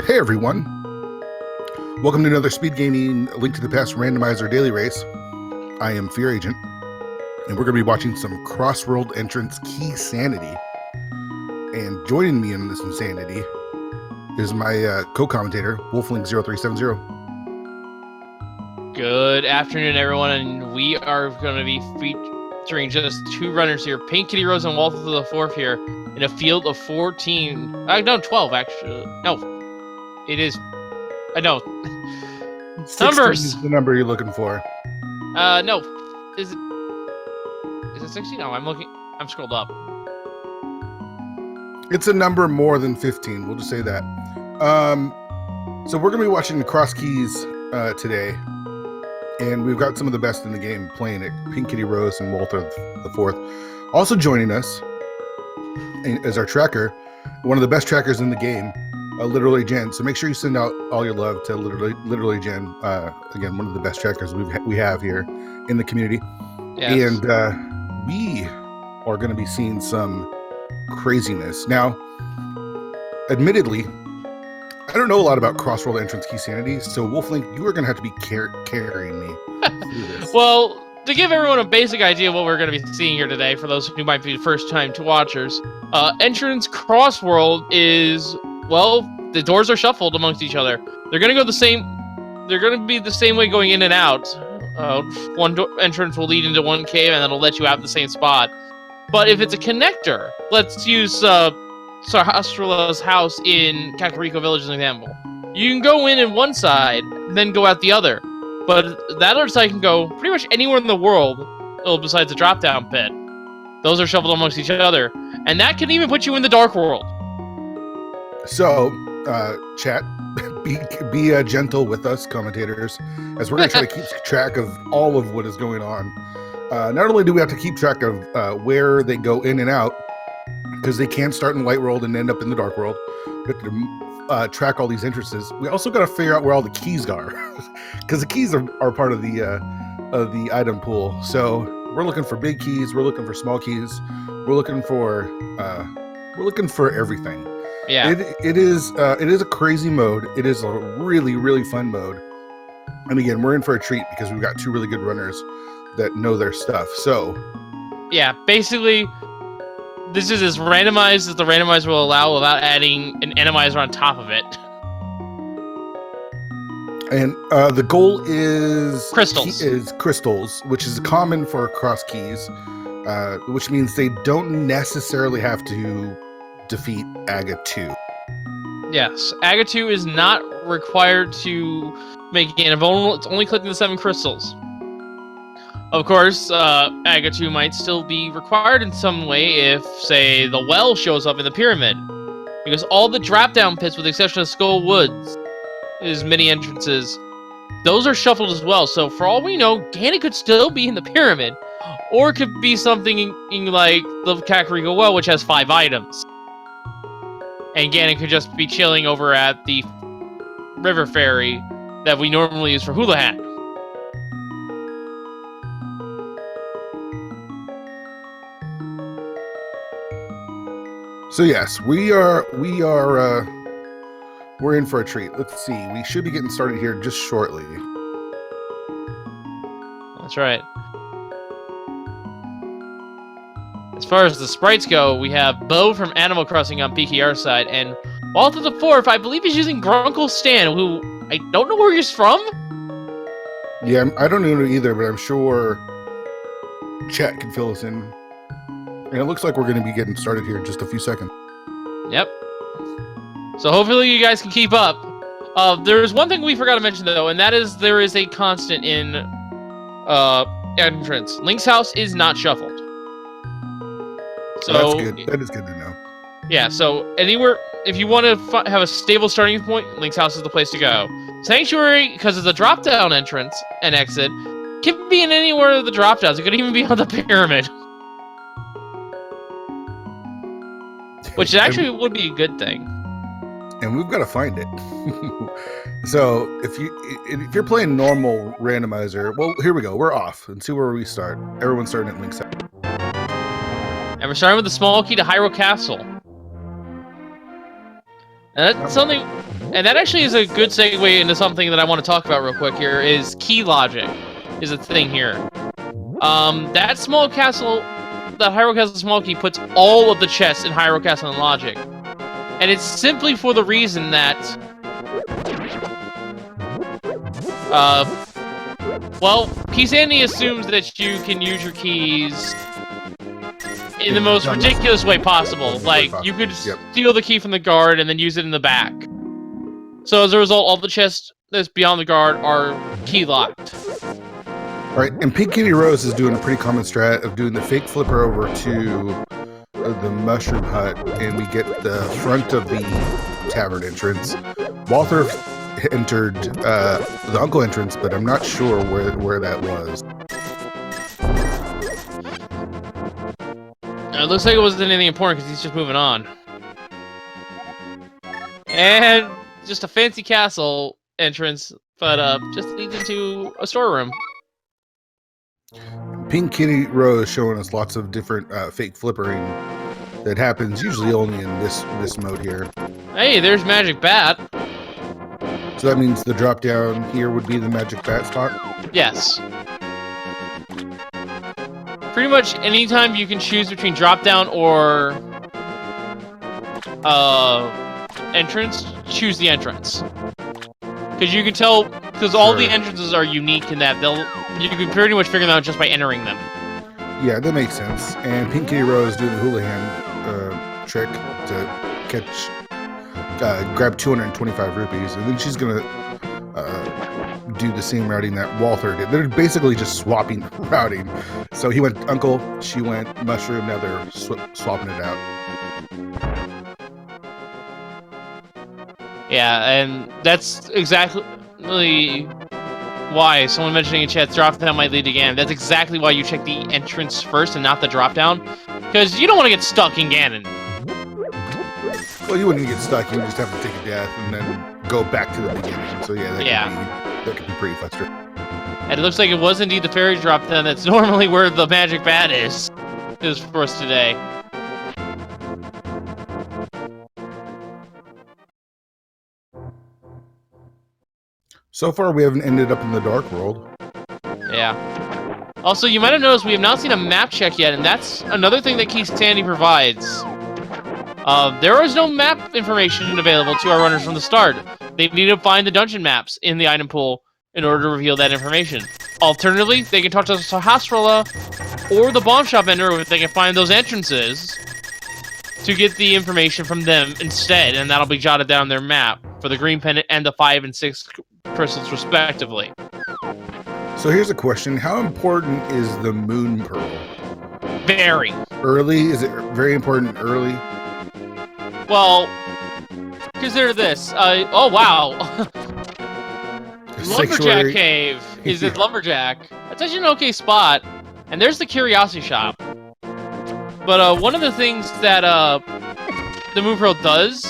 Hey everyone, welcome to another Speed Gaming Link to the Past Randomizer Daily Race. I am Fear Agent, and we're going to be watching some cross-world entrance key sanity. And joining me in this insanity is my co-commentator, Wolflink0370. Good afternoon, everyone, and we are going to be featuring just two runners here, Pink Kitty Rose and Walter the Fourth here, in a field of 14. No, 12 actually. No, it is. I know. 16 Numbers. is the number you're looking for. No, is it 16? No, I'm scrolled up. It's a number more than 15. We'll just say that. So we're going to be watching the cross keys today. And we've got some of the best in the game playing it. Pink Kitty Rose and Walter the Fourth. Also joining us as our tracker, one of the best trackers in the game, Literally Jen. So make sure you send out all your love to Literally Jen. Again, one of the best trackers we have here in the community. Yes. And we are going to be seeing some craziness. Now, admittedly, I don't know a lot about cross-world entrance key sanity, so Wolflink, you are going to have to be carrying me through this. Well, to give everyone a basic idea of what we're going to be seeing here today, for those who might be first-time watchers, entrance cross-world is, well, the doors are shuffled amongst each other. They're going to go the same. They're going to be the same way going in and out. One entrance will lead into one cave, and that'll let you out the same spot. But if it's a connector, let's use Sarastra's house in Kakariko Village as an example. You can go in one side, then go out the other. But that other side can go pretty much anywhere in the world, besides the drop-down pit. Those are shuffled amongst each other. And that can even put you in the Dark World. So, chat, be gentle with us, commentators, as we're going to try to keep track of all of what is going on. Not only do we have to keep track of where they go in and out, because they can't start in the light world and end up in the dark world. We have to track all these entrances. We also got to figure out where all the keys are, because the keys are part of the item pool. So we're looking for big keys. We're looking for small keys. We're looking for everything. Yeah. It is a crazy mode. It is a really, really fun mode. And again, we're in for a treat because we've got two really good runners that know their stuff. So yeah, basically, this is as randomized as the randomizer will allow without adding an animizer on top of it. And the goal is crystals, which is common for cross keys, which means they don't necessarily have to defeat Aga 2. Yes, Aga 2 is not required to make it invulnerable. It's only collecting the 7 crystals. Of course, Aga 2 might still be required in some way if, say, the well shows up in the pyramid. Because all the drop-down pits, with the exception of Skull Woods, is many entrances, those are shuffled as well. So for all we know, Ganon could still be in the pyramid. Or it could be something in like the Kakariko Well, which has 5 items. And Ganon could just be chilling over at the river ferry that we normally use for Houlihan. So yes, we're in for a treat. Let's see. We should be getting started here just shortly. That's right. As far as the sprites go, we have Bo from Animal Crossing on PKR's side, and Walter the Fourth, I believe he's using Grunkle Stan, who I don't know where he's from. Yeah, I don't know either, but I'm sure chat can fill us in. And it looks like we're going to be getting started here in just a few seconds. Yep. So hopefully you guys can keep up. There's one thing we forgot to mention, though, and that is there is a constant in entrance. Link's house is not shuffled. So that's good. That is good to know. Yeah, so anywhere, if you want to have a stable starting point, Link's house is the place to go. Sanctuary, because it's a drop-down entrance and exit, can be in anywhere of the drop-downs. It could even be on the pyramid. Which actually would be a good thing. And we've got to find it. So if you're playing normal randomizer, well, here we go. We're off and see where we start. Everyone's starting at Link's house. And we're starting with the small key to Hyrule Castle. And that's something And that actually is a good segue into something that I want to talk about real quick here, is key logic is a thing here. That small castle, that Hyrule Castle small key puts all of the chests in Hyrule Castle and Logic. And it's simply for the reason that, well, Key Sandy assumes that you can use your keys in the most ridiculous way possible. Like, you could steal the key from the guard and then use it in the back. So as a result, all the chests that's beyond the guard are key locked. All right, and Pink Kitty Rose is doing a pretty common strat of doing the fake flipper over to the mushroom hut, and we get the front of the tavern entrance. Walter entered the uncle entrance, but I'm not sure where that was. It looks like it wasn't anything important because he's just moving on. And just a fancy castle entrance, but just leads into a storeroom. Pink Kitty Rose showing us lots of different fake flippering that happens usually only in this mode here. Hey, there's Magic Bat. So that means the drop down here would be the Magic Bat spot? Yes. Pretty much anytime you can choose between drop down or entrance, choose the entrance. Because you can tell, because all the entrances are unique in that you can pretty much figure them out just by entering them. Yeah, that makes sense. And Pink Kitty Rose doing the hula hand trick to grab 225 rupees, and then she's gonna do the same routing that Walter did. They're basically just swapping routing. So he went Uncle, she went Mushroom. Now they're swapping it out. Yeah, and that's exactly why someone mentioning in chat drop down might lead to Ganon. That's exactly why you check the entrance first and not the drop down, because you don't want to get stuck in Ganon. Well, you wouldn't get stuck. You would just have to take a death and then go back to the beginning. So yeah, that could be pretty frustrating. And it looks like it was indeed the fairy drop down. That's normally where the Magic Bat is for us today. So far, we haven't ended up in the Dark World. Yeah. Also, you might have noticed we have not seen a map check yet, and that's another thing that Key Sandy provides. There is no map information available to our runners from the start. They need to find the dungeon maps in the item pool in order to reveal that information. Alternatively, they can talk to Sahasrara or the bomb shop vendor if they can find those entrances to get the information from them instead, and that'll be jotted down their map for the green pendant and the 5 and 6 crystals respectively. So here's a question. How important is the Moon Pearl? Very. Early? Is it very important early? Well, consider this. Oh, wow. Lumberjack Cave is it Lumberjack. That's actually an okay spot. And there's the Curiosity Shop. But one of the things that the Moon Pearl does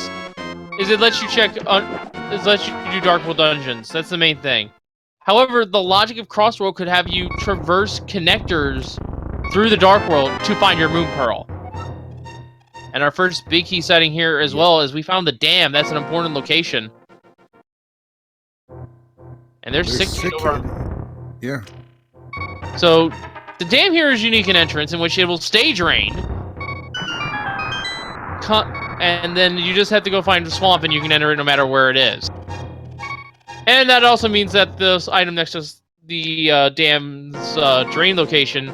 is it lets you do Dark World dungeons. That's the main thing. However, the logic of Crossworld could have you traverse connectors through the Dark World to find your Moon Pearl. And our first big key sighting here as well is we found the dam. That's an important location. And there's Sick Kid over. Yeah. So the dam here is unique in entrance in which it will stage rain. And then you just have to go find the swamp and you can enter it no matter where it is. And that also means that this item next to the dam's drain location,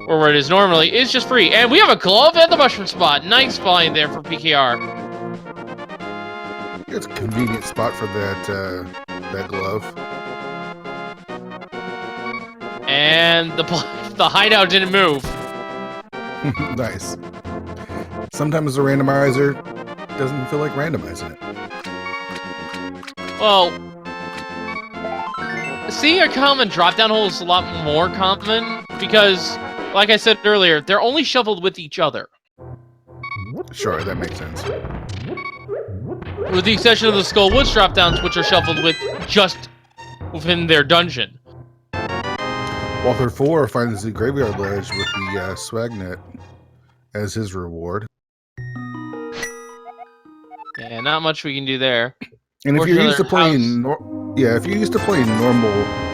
or where it is normally, is just free. And we have a glove and the mushroom spot. Nice find there for PKR. It's a convenient spot for that glove. And the hideout didn't move. Nice. Sometimes the randomizer doesn't feel like randomizing it. Well, seeing a common drop-down hole is a lot more common because, like I said earlier, they're only shuffled with each other. Sure, that makes sense. With the exception of the Skull Woods drop-downs, which are shuffled with just within their dungeon. Walther 4 finds the Graveyard Ledge with the Swagnet as his reward. Yeah, not much we can do there. And if you're used to playing, house. if you're used to playing normal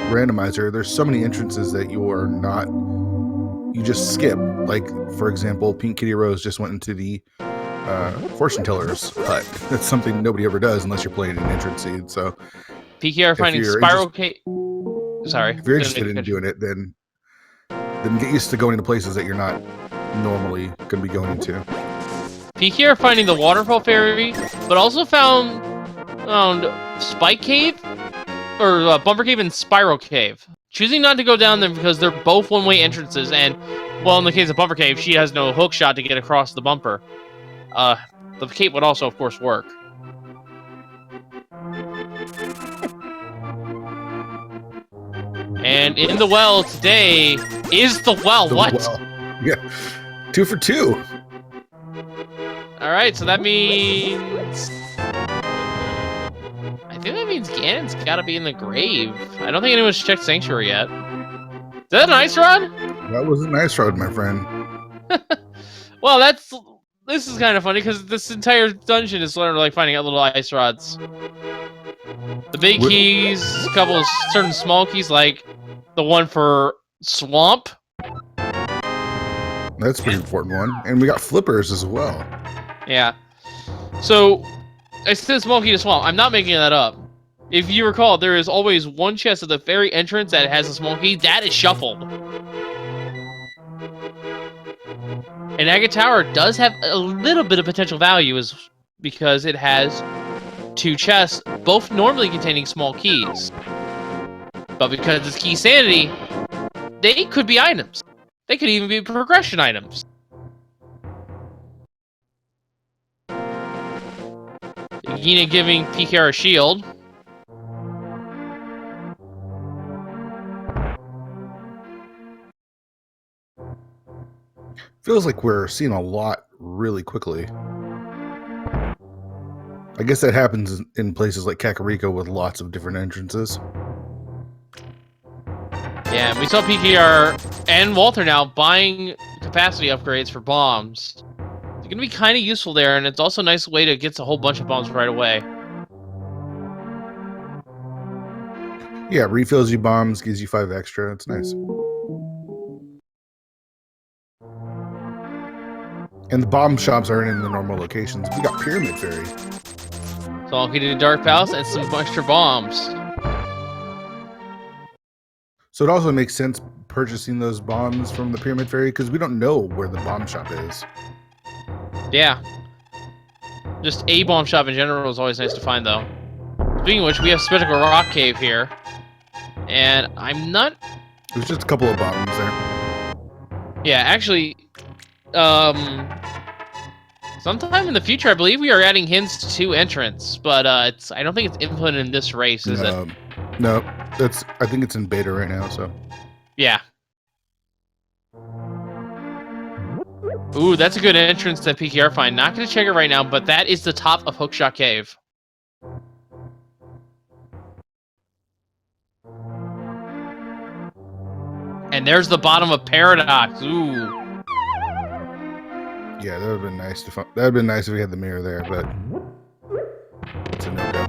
randomizer, there's so many entrances that you just skip. Like, for example, Pink Kitty Rose just went into the fortune teller's hut. That's something nobody ever does unless you're playing an entrance seed. So PKR finding spiral cave. Sorry. If you're interested in doing it, then get used to going to places that you're not normally going to be going to. PKR finding the waterfall fairy, but also found Spike Cave or Bumper Cave and Spiral Cave. Choosing not to go down there because they're both one-way entrances, and well, in the case of Bumper Cave, she has no hook shot to get across the bumper. The cape would also, of course, work. And in the well today is the well. What? Well. Yeah, 2 for 2. All right, so that means I think that means Ganon's got to be in the grave. I don't think anyone's checked Sanctuary yet. Is that an ice rod? That was an ice rod, my friend. Well, this is kind of funny because this entire dungeon is sort of like finding out little ice rods. The big keys, a couple of certain small keys, like the one for Swamp. That's a pretty important one. And we got flippers as well. Yeah. So, I said small key to Swamp. I'm not making that up. If you recall, there is always one chest at the very entrance that has a small key. That is shuffled. And Agate Tower does have a little bit of potential value because it has 2 chests, both normally containing small keys. But because it's key sanity, they could be items. They could even be progression items. Yina giving PKR a shield. Feels like we're seeing a lot really quickly. I guess that happens in places like Kakariko with lots of different entrances. Yeah, we saw PKR and Walter now buying capacity upgrades for bombs. They're going to be kind of useful there, and it's also a nice way to get a whole bunch of bombs right away. Yeah, refills you bombs, gives you 5 extra. It's nice. And the bomb shops aren't in the normal locations. We got Pyramid Fairy. So I'll get a Dark Palace and some extra bombs. So it also makes sense purchasing those bombs from the Pyramid Fairy because we don't know where the bomb shop is. Yeah. Just a bomb shop in general is always nice to find, though. Speaking of which, we have Spectacle Rock Cave here. And I'm not... There's just a couple of bombs there. Yeah, actually... sometime in the future, I believe we are adding hints to entrance, but I don't think it's implemented in this race, is it? No, I think it's in beta right now, so. Yeah. Ooh, that's a good entrance to PKR find. Not going to check it right now, but that is the top of Hookshot Cave. And there's the bottom of Paradox. Ooh. Yeah, that would have been nice to. That would have been nice if we had the mirror there, but it's a no-go.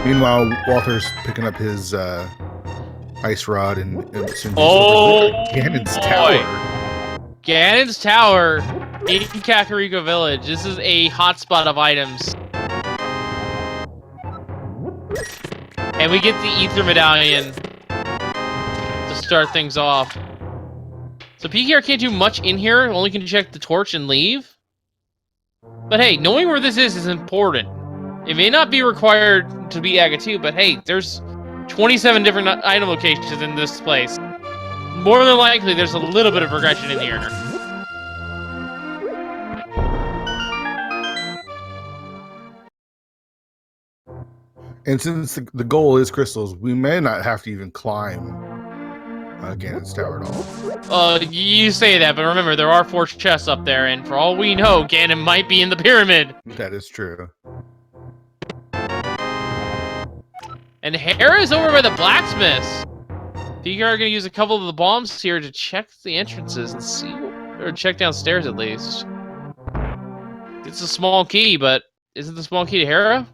Meanwhile, Walter's picking up his ice rod and Ganon's Tower. Ganon's Tower in Kakariko Village. This is a hotspot of items. And we get the Ether Medallion to start things off. So PKR can't do much in here, only can check the torch and leave. But hey, knowing where this is important. It may not be required to be Agate 2, but hey, there's 27 different item locations in this place. More than likely, there's a little bit of regression in here. And since the goal is crystals, we may not have to even climb Ganon's Tower at all. You say that, but remember, there are 4 chests up there, and for all we know, Ganon might be in the pyramid. That is true. And Hera is over by the blacksmiths. PKR are going to use a couple of the bombs here to check the entrances and see, or check downstairs at least. It's a small key, but Is it the small key to Hera?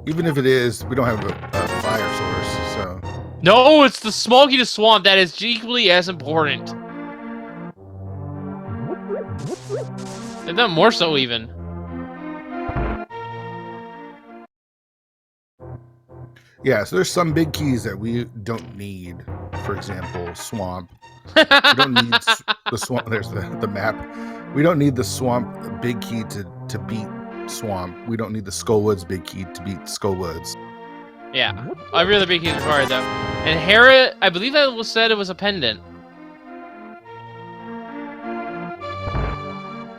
Even if it is, we don't have a fire source, so... No, it's the small key to Swamp that is equally as important. If not more so, even. Yeah, so there's some big keys that we don't need. For example, Swamp. We don't need the Swamp. There's the map. We don't need the Swamp big key to beat Swamp. We don't need the Skullwoods big key to beat Skullwoods. Yeah, every other big key is required, though. And Hera, I believe that was said it was a pendant.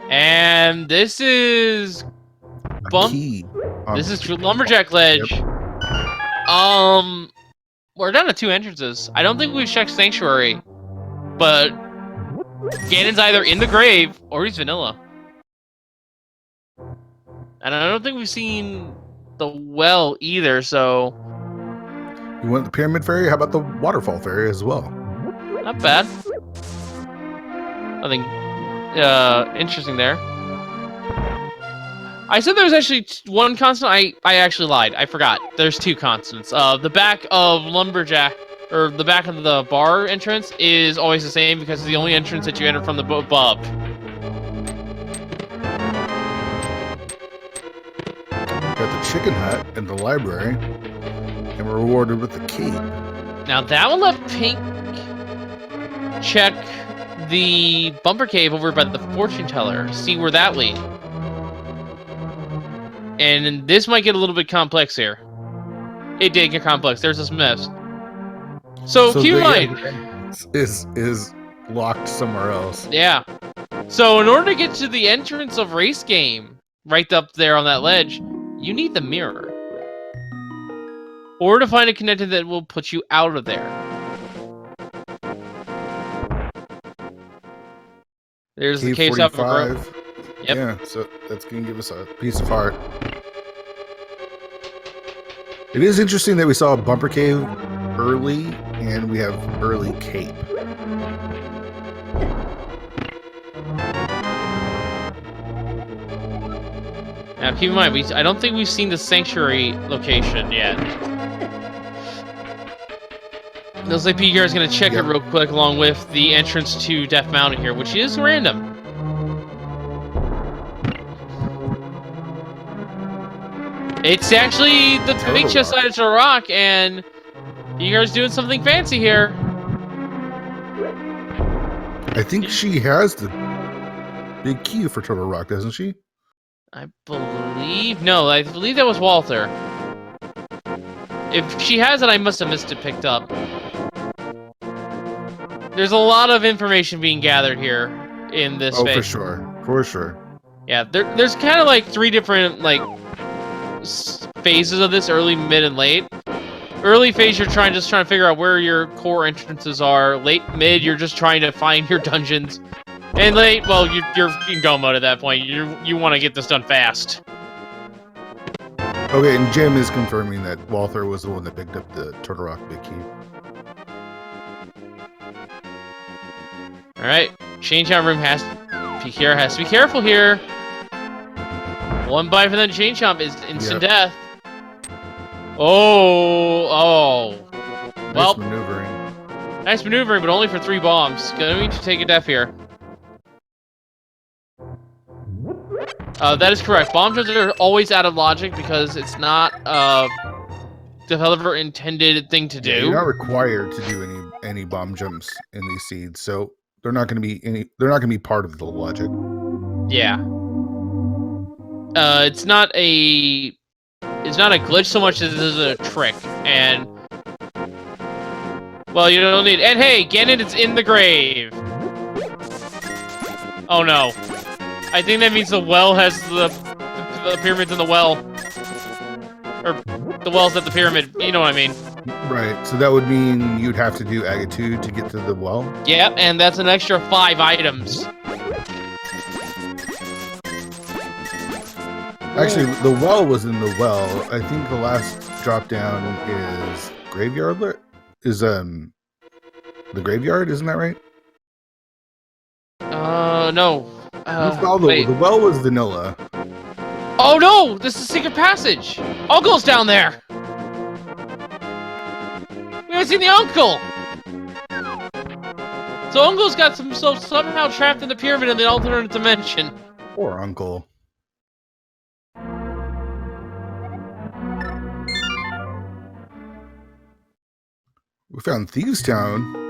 And this is... Key. This is Lumberjack Ledge. Yep. We're down to 2 entrances. I don't think we've checked Sanctuary, but Ganon's either in the grave or he's vanilla. And I don't think we've seen the well either, so... You want the Pyramid Fairy? How about the Waterfall Fairy as well? Not bad. Nothing interesting there. I said there was actually one constant. I actually lied. I forgot. There's 2 constants. The back of Lumberjack, or the back of the bar entrance, is always the same because it's the only entrance that you enter from the above. Got the Chicken Hut and the library, and we're rewarded with the cape. Now that will let Pink check the bumper cave over by the fortune teller. See where that leads. And this might get a little bit complex here. It did get complex. There's this mess. So keep in mind, is locked somewhere else. Yeah. So in order to get to the entrance of Race Game, right up there on that ledge, you need the mirror. Or to find a connector that will put you out of there. There's the cave up for growth. Yep. Yeah, so that's going to give us a piece of heart. It is interesting that we saw a bumper cave early, and we have early cape. Now keep in mind, I don't think we've seen the Sanctuary location yet. Looks like PGR is going to check it real quick along with the entrance to Death Mountain here, which is random. It's actually the big chest side of the rock, and PGR's doing something fancy here. I think she has the big key for Turtle Rock, doesn't she? I believe that was Walther. If she has it, I must have missed it picked up. There's a lot of information being gathered here in this phase. For sure. Yeah, there's kind of like 3 different phases of this: early, mid, and late. Early phase, you're just trying to figure out where your core entrances are. Late, mid, you're just trying to find your dungeons. And late, well, you're in go mode at that point. You want to get this done fast. Okay, and Jim is confirming that Walther was the one that picked up the Turtle Rock big key. All right, change out room has to be careful here. One bite from that chain chomp is instant death. Oh. Well, nice maneuvering, but only for 3 bombs. Going to take a death here. That is correct. Bomb jumps are always out of logic because it's not a developer-intended thing to do. Yeah, you're not required to do any bomb jumps in these seeds, so they're not going to be They're not going to be part of the logic. Yeah. It's not a glitch so much as it is a trick, and well, you don't need. And hey, Ganon is in the grave. Oh no. I think that means the well has the pyramids in the well. Or the well's at the pyramid. You know what I mean. Right. So that would mean you'd have to do Agatude to get to the well? Yep, and that's an extra 5 items. Actually, the well was in the well. I think the last drop down is Graveyard. The Graveyard, isn't that right? No. The well was vanilla. Oh no! This is secret passage! Uncle's down there! We haven't seen the uncle! So Uncle's got himself somehow trapped in the pyramid in the alternate dimension. Poor uncle. We found Thieves Town.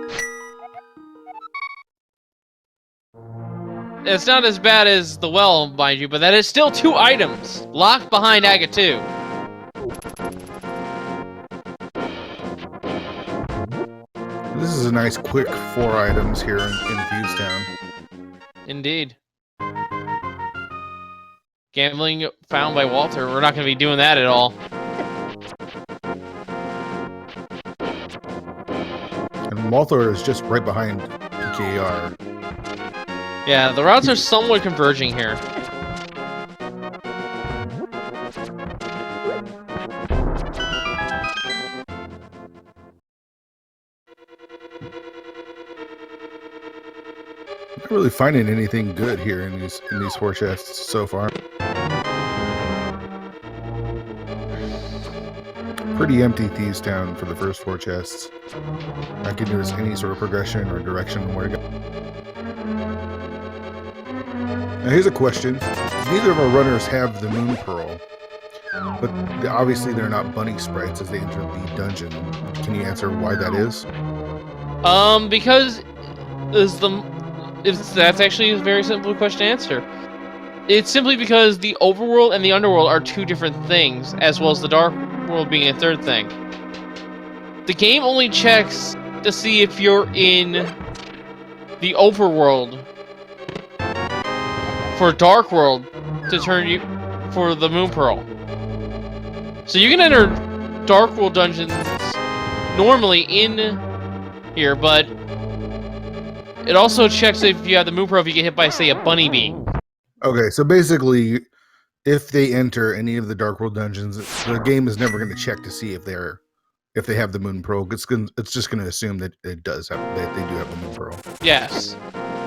It's not as bad as the well, mind you, but that is still 2 items locked behind Agate 2. This is a nice quick 4 items here in Thieves Town. Indeed. Gambling found by Walter. We're not going to be doing that at all. And Walther is just right behind PKR. Yeah, the routes are somewhat converging here. Not really finding anything good here in these 4 chests so far. Pretty empty Thieves Town for the first 4 chests. Not giving us any sort of progression or direction on where to go. Now here's a question. Neither of our runners have the Moon Pearl, but obviously they're not bunny sprites as they enter the dungeon. Can you answer why that is? Because that's actually a very simple question to answer. It's simply because the overworld and the underworld are 2 different things, as well as the dark world being a 3rd thing. The game only checks to see if you're in the overworld for Dark World to turn you for the Moon Pearl. So you can enter Dark World dungeons normally in here, but it also checks if you have the Moon Pearl if you get hit by, say, a bunny bee. Okay, so basically, if they enter any of the Dark World dungeons, the game is never going to check to see if they have the Moon Pearl. It's just going to assume that they do have the Moon Pearl. Yes.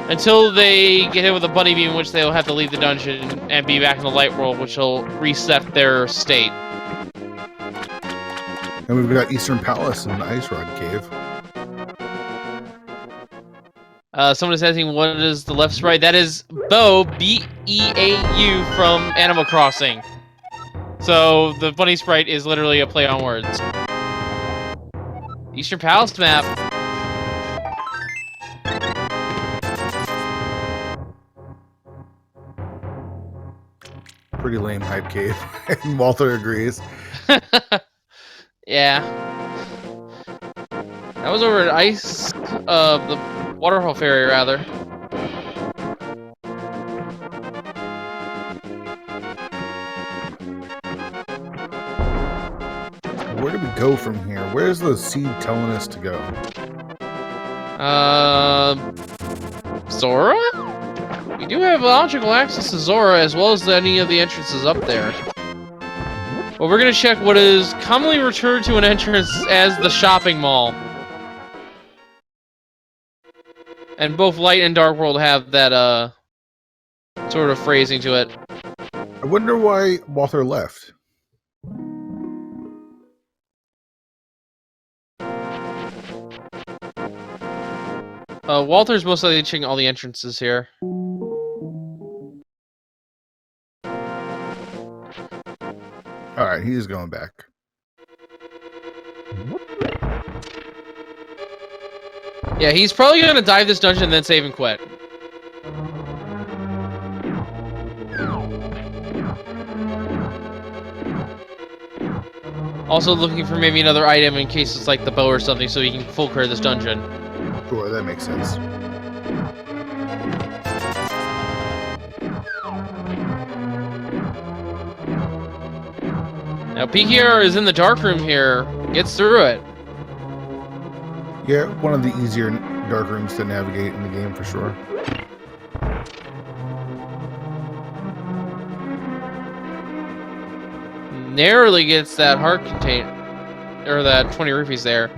Until they get hit with a bunny bee, in which they'll have to leave the dungeon and be back in the light world, which will reset their state. And we've got Eastern Palace and the Ice Rod Cave. Someone is asking, what is the left sprite? That is Beau, B-E-A-U, from Animal Crossing. So the bunny sprite is literally a play on words. Eastern Palace map. Pretty lame hype cave. And Walter agrees. Yeah. That was over at Ice, the Waterfall Ferry, rather. Where do we go from here? Where's the seed telling us to go? Zora? We do have logical access to Zora, as well as any of the entrances up there. But we're gonna check what is commonly referred to an entrance as the shopping mall. And both Light and Dark World have that, sort of phrasing to it. I wonder why Walter left. Walter's most likely checking all the entrances here. Alright, he's going back. Yeah, he's probably gonna dive this dungeon and then save and quit. Also looking for maybe another item in case it's like the bow or something so he can full clear this dungeon. Sure, that makes sense. Now PKR is in the dark room here, gets through it. Yeah, one of the easier dark rooms to navigate in the game for sure. Narrowly gets that heart contain, or that 20 rupees there.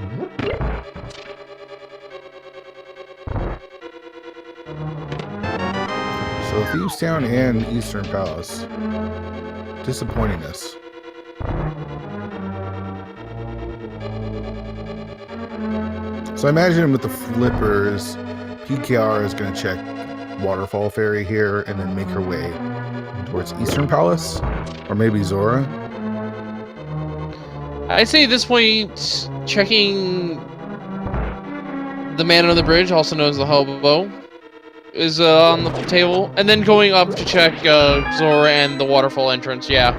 So Thieves Town and Eastern Palace. disappointing us. So I imagine with the flippers, PKR is going to check Waterfall Fairy here and then make her way towards Eastern Palace, or maybe Zora. I'd say at this point, checking the man under the bridge, also known as the hobo, is on the table, and then going up to check Zora and the waterfall entrance. Yeah.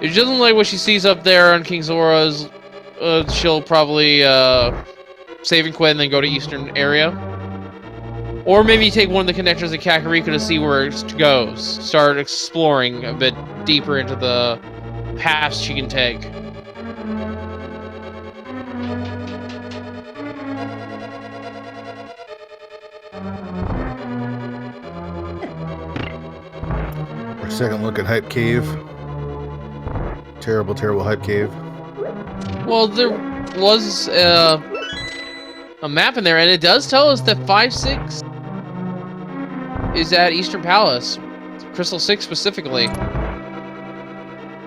If she doesn't like what she sees up there on King Zora's, she'll probably save and quit and then go to Eastern area. Or maybe take one of the connectors at Kakariko to see where it goes. Start exploring a bit deeper into the paths she can take. Our second look at Hype Cave. Terrible, terrible Hype Cave. Well, there was a map in there, and it does tell us that 5-6 is at Eastern Palace. Crystal 6 specifically.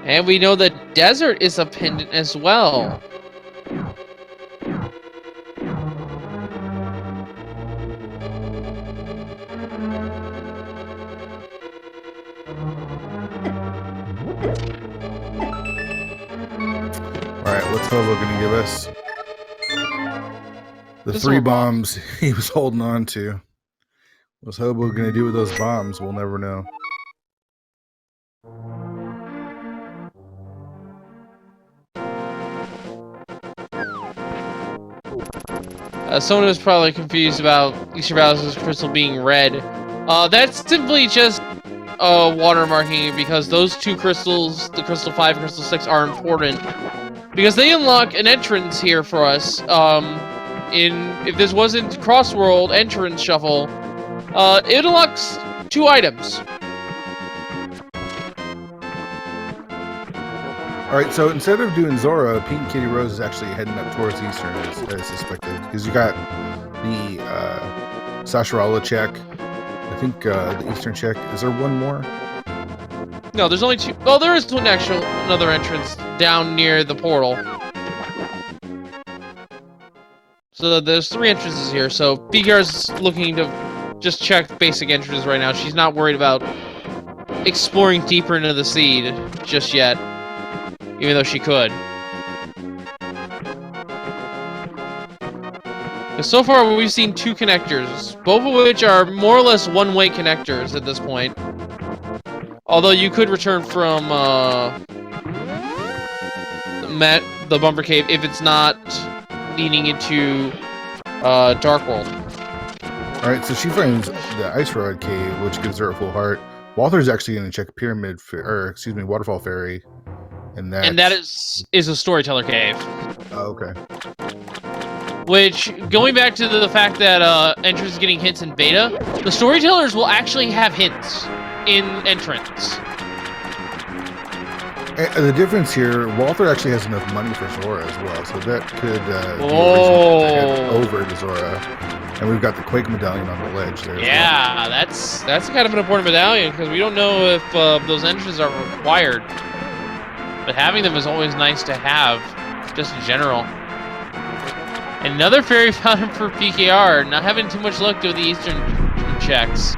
And we know that Desert is a pendant as well. Alright, what's Hobo gonna give us? The This 3 one. bombs he was holding on to. What's Hobo gonna do with those bombs? We'll never know. Someone was probably confused about Eastern Palace's crystal being red. That's simply just watermarking, because those two crystals, the Crystal 5 and Crystal 6, are important. Because they unlock an entrance here for us. If this wasn't Crossworld entrance shuffle, it unlocks 2 items. Alright, so instead of doing Zora, Pink Kitty Rose is actually heading up towards Eastern, as suspected. Because you got the Sasharala check. I think the Eastern check. Is there one more? No, there's only 2. Well, there is another entrance down near the portal. So there's 3 entrances here. So PKR's looking to just check basic entrances right now. She's not worried about exploring deeper into the seed just yet, even though she could. So far, we've seen 2 connectors, both of which are more or less one-way connectors at this point. Although you could return from the Bumper Cave if it's not leading into Dark World. Alright, so she finds the Ice Rod Cave, which gives her a full heart. Walter's actually going to check Waterfall Fairy. And that is a Storyteller Cave. Oh, okay. Which, going back to the fact that Entrance is getting hints in beta, the Storytellers will actually have hints in Entrance. And the difference here, Walter actually has enough money for Zora as well, so that could be a reason to head over to Zora. And we've got the Quake Medallion on the ledge there. Yeah, that's kind of an important medallion, because we don't know if those entrances are required. But having them is always nice to have, just in general. Another fairy fountain for PKR, not having too much luck with the Eastern checks.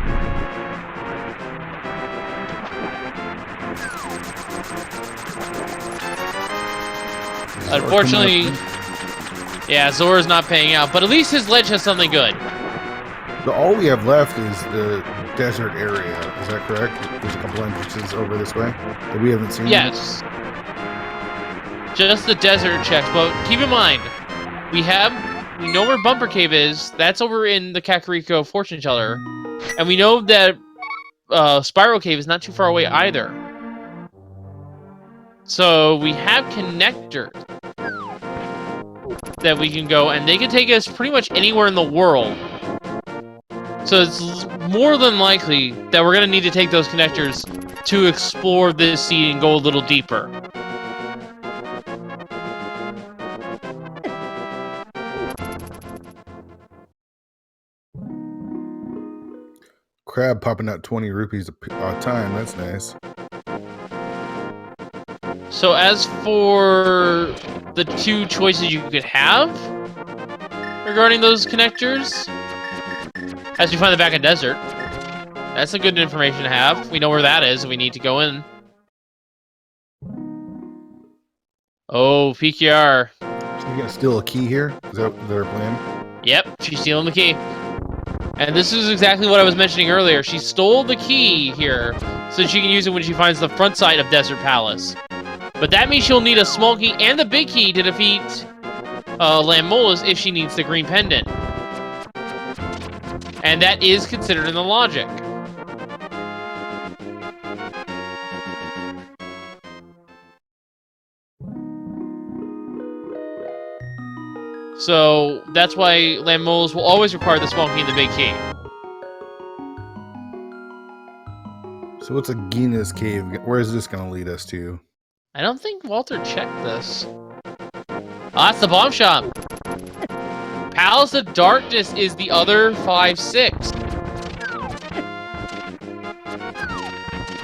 Unfortunately, yeah, Zora's not paying out, but at least his ledge has something good. All we have left is the desert area. Is that correct? There's a couple entrances over this way that we haven't seen. Yes. Just the desert checks, but keep in mind, we know where Bumper Cave is. That's over in the Kakariko Fortune Teller. And we know that Spiral Cave is not too far away either. So we have connectors that we can go, and they can take us pretty much anywhere in the world. So it's more than likely that we're going to need to take those connectors to explore this seed and go a little deeper. crab popping out 20 rupees a time. That's nice. So as for the two choices you could have regarding those connectors, as you find the back of desert, that's a good information to have. We know where that is, and we need to go in. Oh, PKR. So you gonna steal a key here? Is that their plan? Yep, she's stealing the key. And this is exactly what I was mentioning earlier. She stole the key here so she can use it when she finds the front side of Desert Palace. But that means she'll need a small key and the big key to defeat Lammolas if she needs the green pendant. And that is considered in the logic. So that's why Lammolas will always require the small key and the big key. So what's a Gina's cave? Where is this gonna lead us to? I don't think Walter checked this. Ah, it's the bomb shop. Palace of Darkness is the other 5-6.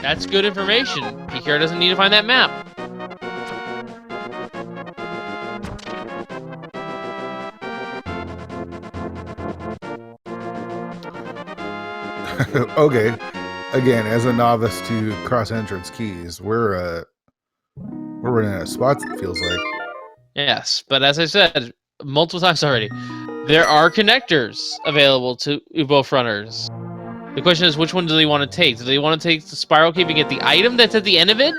That's good information. PKR doesn't need to find that map. Okay. Again, as a novice to cross entrance keys, we're running out of spots, it feels like. Yes, but as I said multiple times already, there are connectors available to both runners. The question is, which one do they want to take? Do they want to take the Spiral Cave and get the item that's at the end of it,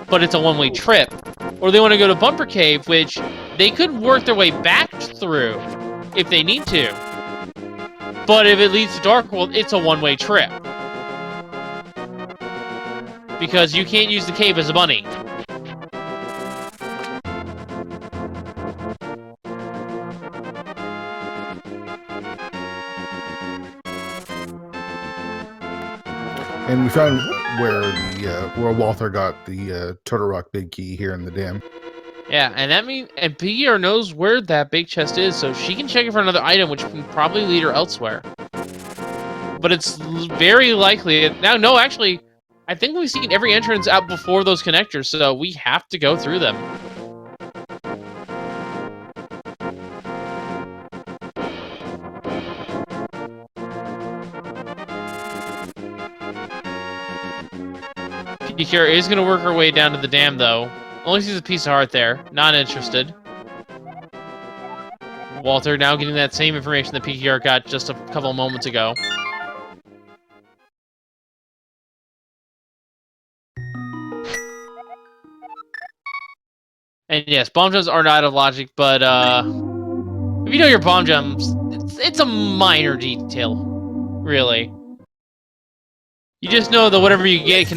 but it's a one-way trip? Or do they want to go to Bumper Cave, which they could work their way back through if they need to. But if it leads to Dark World, it's a one-way trip. Because you can't use the cave as a bunny. And we found where Walther got the Turtle Rock big key here in the dam. Yeah, and that means PKR knows where that big chest is, so she can check it for another item, which can probably lead her elsewhere. But it's very likely no, actually, I think we've seen every entrance out before those connectors, so we have to go through them. PKR is going to work her way down to the dam, though. Only sees a piece of heart there. Not interested. Walter now getting that same information that PKR got just a couple of moments ago. And yes, bomb jumps are not out of logic, but if you know your bomb jumps, it's a minor detail, really. You just know that whatever you get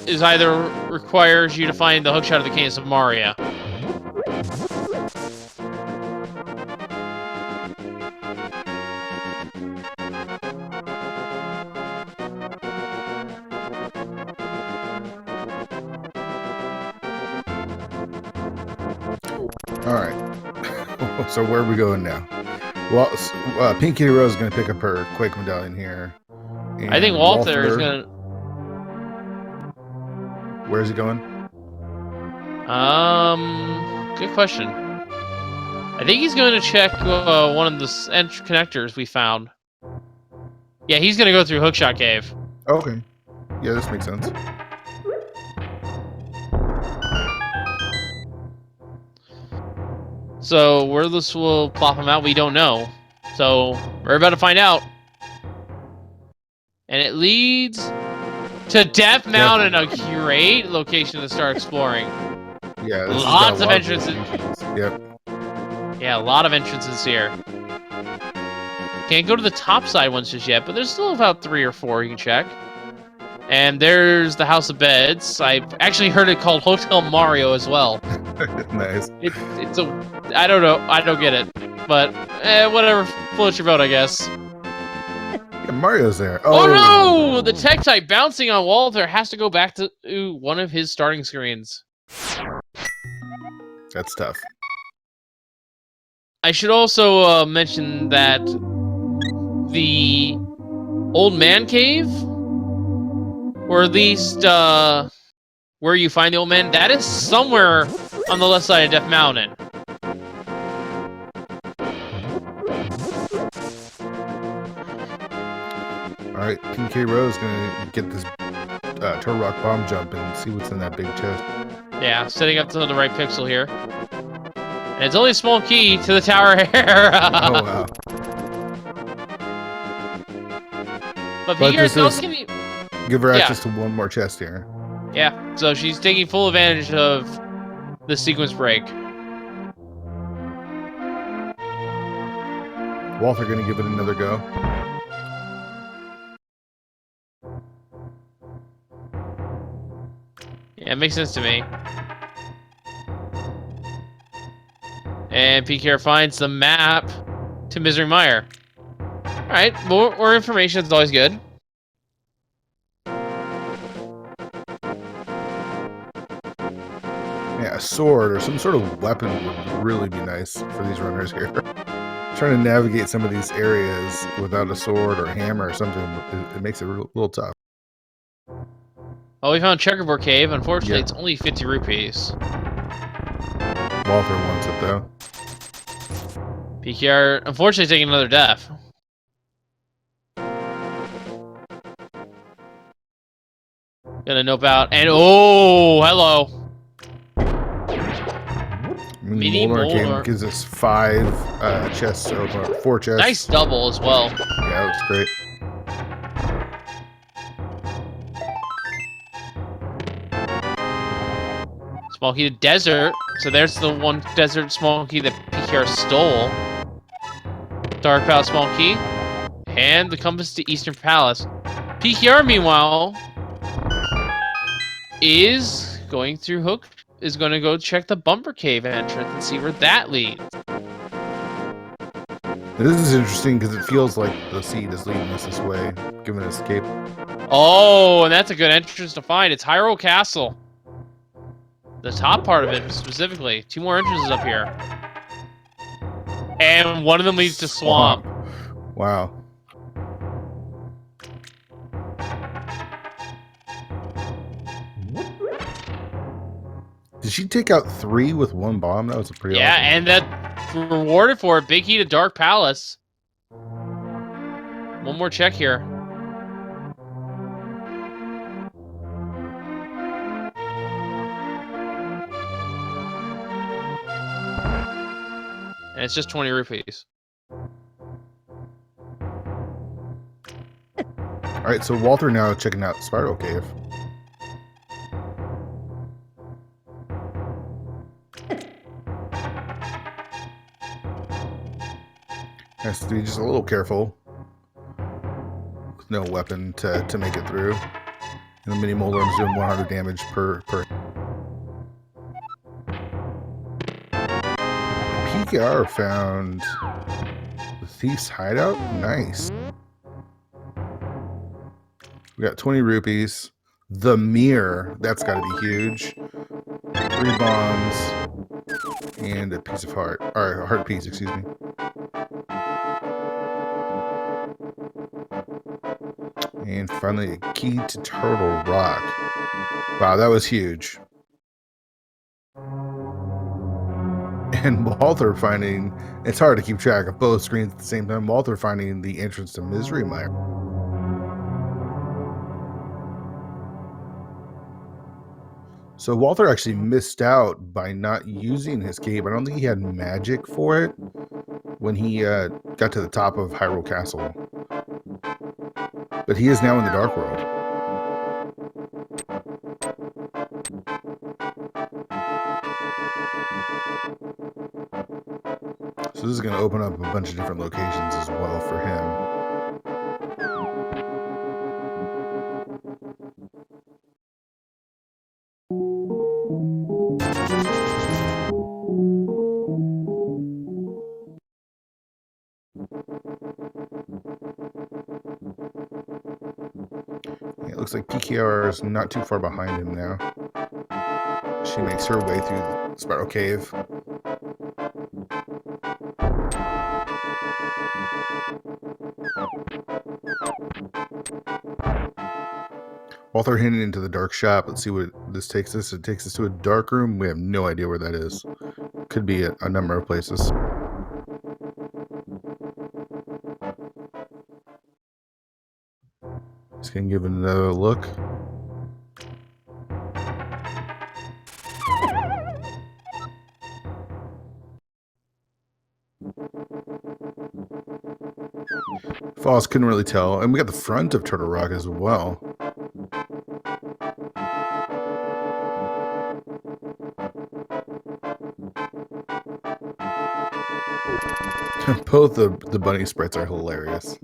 is either requires you to find the hookshot of the Cadence of Maria. All right. So where are we going now? Well, Pink Kitty Rose is going to pick up her Quake medallion here. I think Walter is going to... Where's he going? Good question. I think he's going to check one of the connectors we found. Yeah, he's going to go through Hookshot Cave. Okay. Yeah, this makes sense. So where this will plop him out, we don't know. So we're about to find out. And it leads to Death Mountain, a great location to start exploring. Yeah, lots of entrances. Yep. Yeah, a lot of entrances here. Can't go to the top side ones just yet, but there's still about 3 or 4 you can check. And there's the House of Beds. I've actually heard it called Hotel Mario as well. Nice. It's a... I don't know. I don't get it. But, whatever floats your boat, I guess. Yeah, Mario's there. Oh no! The tech type bouncing on Walter has to go back to one of his starting screens. That's tough. I should also mention that the Old Man Cave? Or at least, where you find the old man? That is somewhere on the left side of Death Mountain. Alright, PK Rose gonna get this Turtle Rock bomb jump and see what's in that big chest. Yeah, setting up to the right pixel here. And it's only a small key to the tower here. Oh, wow. But But PK this does is- give you... Give her access to one more chest here. Yeah, so she's taking full advantage of the sequence break. Walter gonna give it another go. Yeah, it makes sense to me. And PKR finds the map to Misery Mire. Alright, more information is always good. Yeah, a sword or some sort of weapon would really be nice for these runners here. Trying to navigate some of these areas without a sword or hammer or something, it makes it a little tough. Well, we found Checkerboard Cave. Unfortunately, Yeah. it's only 50 rupees. Walter wants it though. PKR, unfortunately, taking another death. Gonna nope out. And, oh, hello. Mini Molnar Molnar. gives us 5 chests to open, or 4 chests. Nice double as well. Yeah, that looks great. Small key to desert. So there's the one desert small key that PKR stole. Dark Palace small key. And the compass to Eastern Palace. PKR, meanwhile, is going through Hook. Is going to go check the Bumper Cave entrance and see where that leads. This is interesting because it feels like the seed is leading us this way, giving us escape. Oh, and that's a good entrance to find. It's Hyrule Castle. The top part of it, specifically. 2 more entrances up here. And one of them leads to Swamp. Wow. Did she take out 3 with 1 bomb? That was a pretty Yeah, awesome. and that rewarded for it. Big key to Dark Palace. One more check here. And it's just 20 rupees. Alright, so Walter now checking out Spiral Cave. Has to be just a little careful. With no weapon to make it through. And the mini Moldarm's doing 100 damage per. PKR found the Thief's Hideout. Nice. We got 20 rupees. The Mirror. That's got to be huge. 3 bombs. And a piece of heart. Or a heart piece, excuse me. And finally, a key to Turtle Rock. Wow, that was huge. And Walter finding, it's hard to keep track of both screens at the same time. Walter finding the entrance to Misery Mire. So Walter actually missed out by not using his cape. I don't think he had magic for it when he got to the top of Hyrule Castle. But he is now in the Dark World. So this is going to open up a bunch of different locations as well for him. It looks like PKR is not too far behind him now. She makes her way through the Spiral Cave. While they're heading into the dark shop, let's see what this takes us. It takes us to a dark room. We have no idea where that is. Could be a number of places. Just gonna give it another look. Falls couldn't really tell, and we got the front of Turtle Rock as well. Both the bunny sprites are hilarious.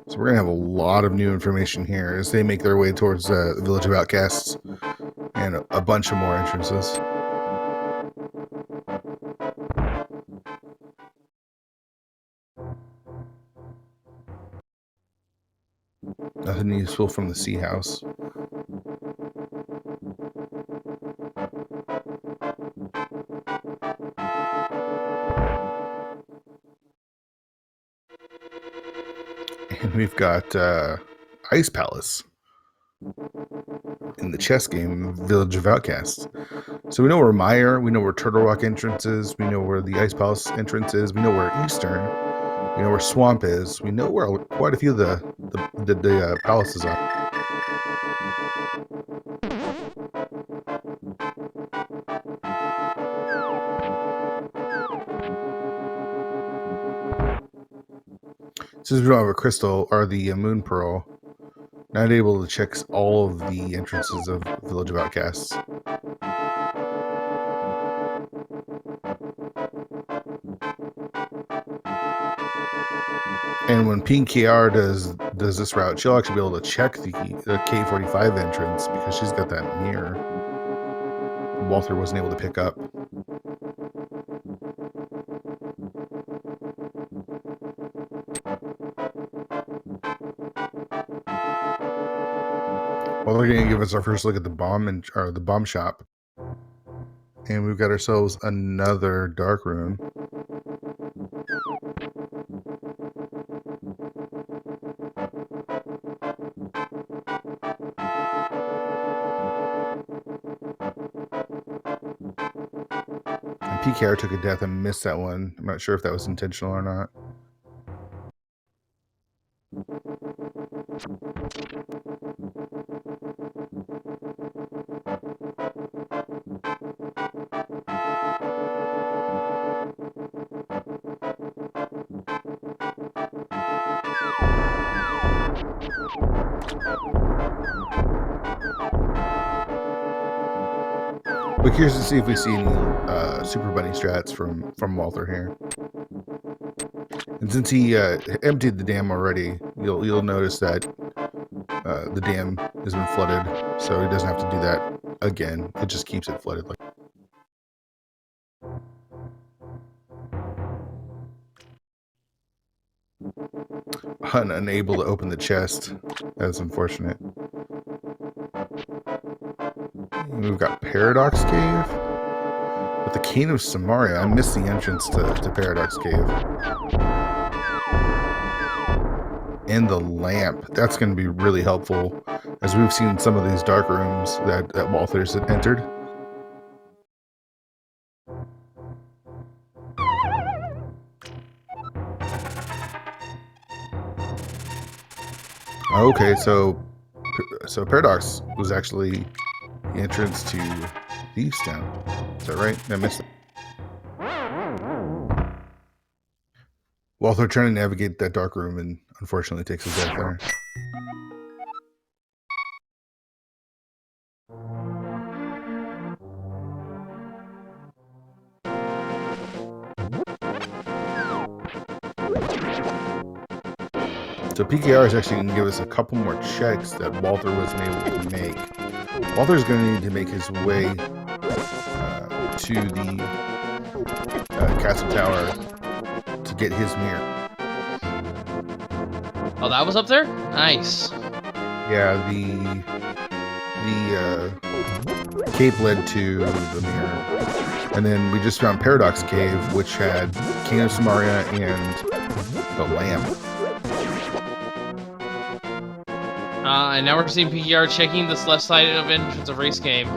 So we're gonna have a lot of new information here as they make their way towards the Village of Outcasts and a bunch of more entrances. Nothing useful from the Sea House. And we've got Ice Palace in the chess game, Village of Outcasts. So we know where Mire, we know where Turtle Rock entrance is, we know where the Ice Palace entrance is, we know where Eastern, we know where Swamp is, we know where quite a few of the palaces are. Since we don't have a crystal or the moon pearl, not able to check all of the entrances of Village of Outcasts. And when PKR does this route, she'll actually be able to check the K45 entrance because she's got that mirror Walter wasn't able to pick up. Well, they're going to give us our first look at the bomb shop, and we've got ourselves another dark room. And PKR took a death and missed that one. I'm not sure if that was intentional or not. We're curious to see if we see any Super Bunny strats from Walther here. And since he emptied the dam already, you'll notice that the dam has been flooded, so he doesn't have to do that again. It just keeps it flooded. Unable to open the chest. That's unfortunate. And we've got Paradox Cave. With the Cane of Samaria, I missed the entrance to Paradox Cave. And the lamp. That's going to be really helpful, as we've seen some of these dark rooms that Walther's had entered. Okay, so Paradox was actually the entrance to Thieves Town. Is that right? I missed it. Walther trying to navigate that dark room and unfortunately takes his death there. So PKR is actually going to give us a couple more checks that Walther wasn't able to make. Walther's going to need to make his way to the castle tower to get his mirror. Oh, that was up there? Nice. Yeah, the cape led to the mirror. And then we just found Paradox Cave, which had King of Samaria and the Lamb. And now we're seeing PKR checking this left side of entrance of race game.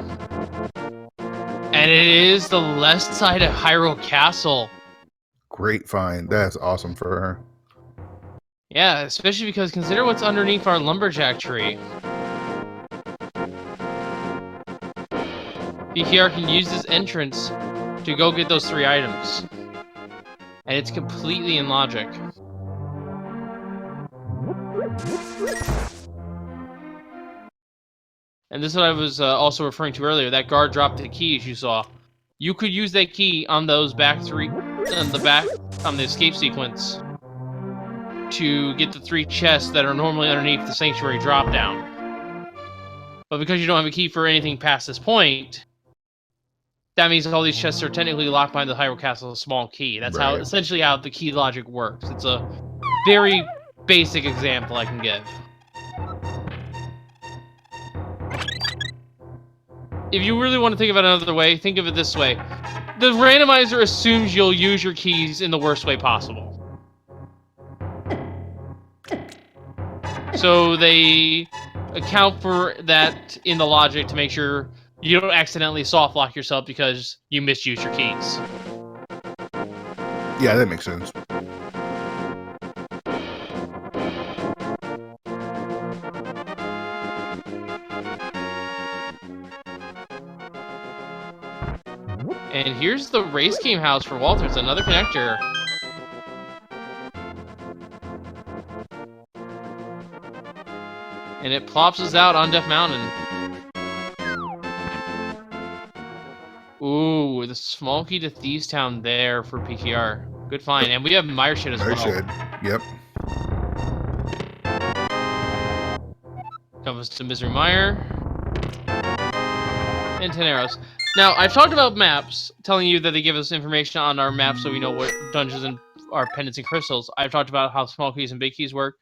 And it is the left side of Hyrule Castle. Great find. That's awesome for her. Yeah, especially because consider what's underneath our lumberjack tree. PKR can use this entrance to go get those 3 items. And it's completely in logic. And this is what I was also referring to earlier. That guard dropped the keys you saw. You could use that key on those back 3, on the escape sequence, to get the 3 chests that are normally underneath the sanctuary drop down. But because you don't have a key for anything past this point, that means all these chests are technically locked by the Hyrule Castle's small key. That's Right. essentially how the key logic works. It's a very basic example I can give. If you really want to think of it another way, think of it this way. The randomizer assumes you'll use your keys in the worst way possible. So they account for that in the logic to make sure you don't accidentally soft lock yourself because you misused your keys. Yeah, that makes sense. And here's the race game house for Walter. It's another connector. And it plops us out on Death Mountain. Ooh, the small key to Thieves Town there for PKR. Good find. And we have Mire Shed as well. Shed. Yep. Compass to Misery Mire. And 10 arrows. Now, I've talked about maps, telling you that they give us information on our maps so we know what dungeons and our pendants and crystals. I've talked about how small keys and big keys work.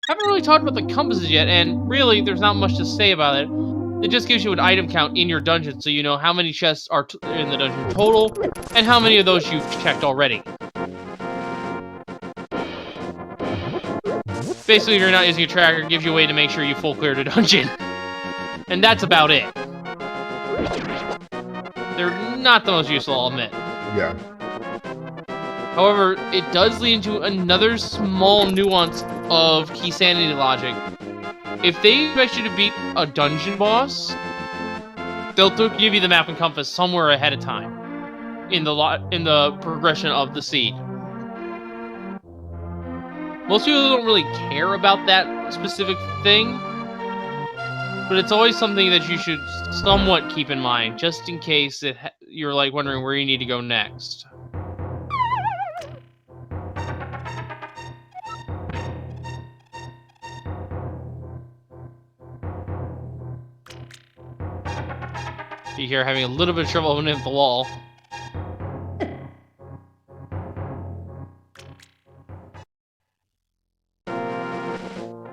I haven't really talked about the compasses yet, and really, there's not much to say about it. It just gives you an item count in your dungeon, so you know how many chests are in the dungeon total, and how many of those you've checked already. Basically, if you're not using a tracker, it gives you a way to make sure you full cleared a dungeon. And that's about it. They're not the most useful, I'll admit. Yeah. However, it does lead into another small nuance of key sanity logic. If they expect you to beat a dungeon boss, they'll give you the map and compass somewhere ahead of time in the progression of the seed. Most people don't really care about that specific thing, but it's always something that you should somewhat keep in mind, just in case you're like wondering where you need to go next. You hear having a little bit of trouble opening up the wall.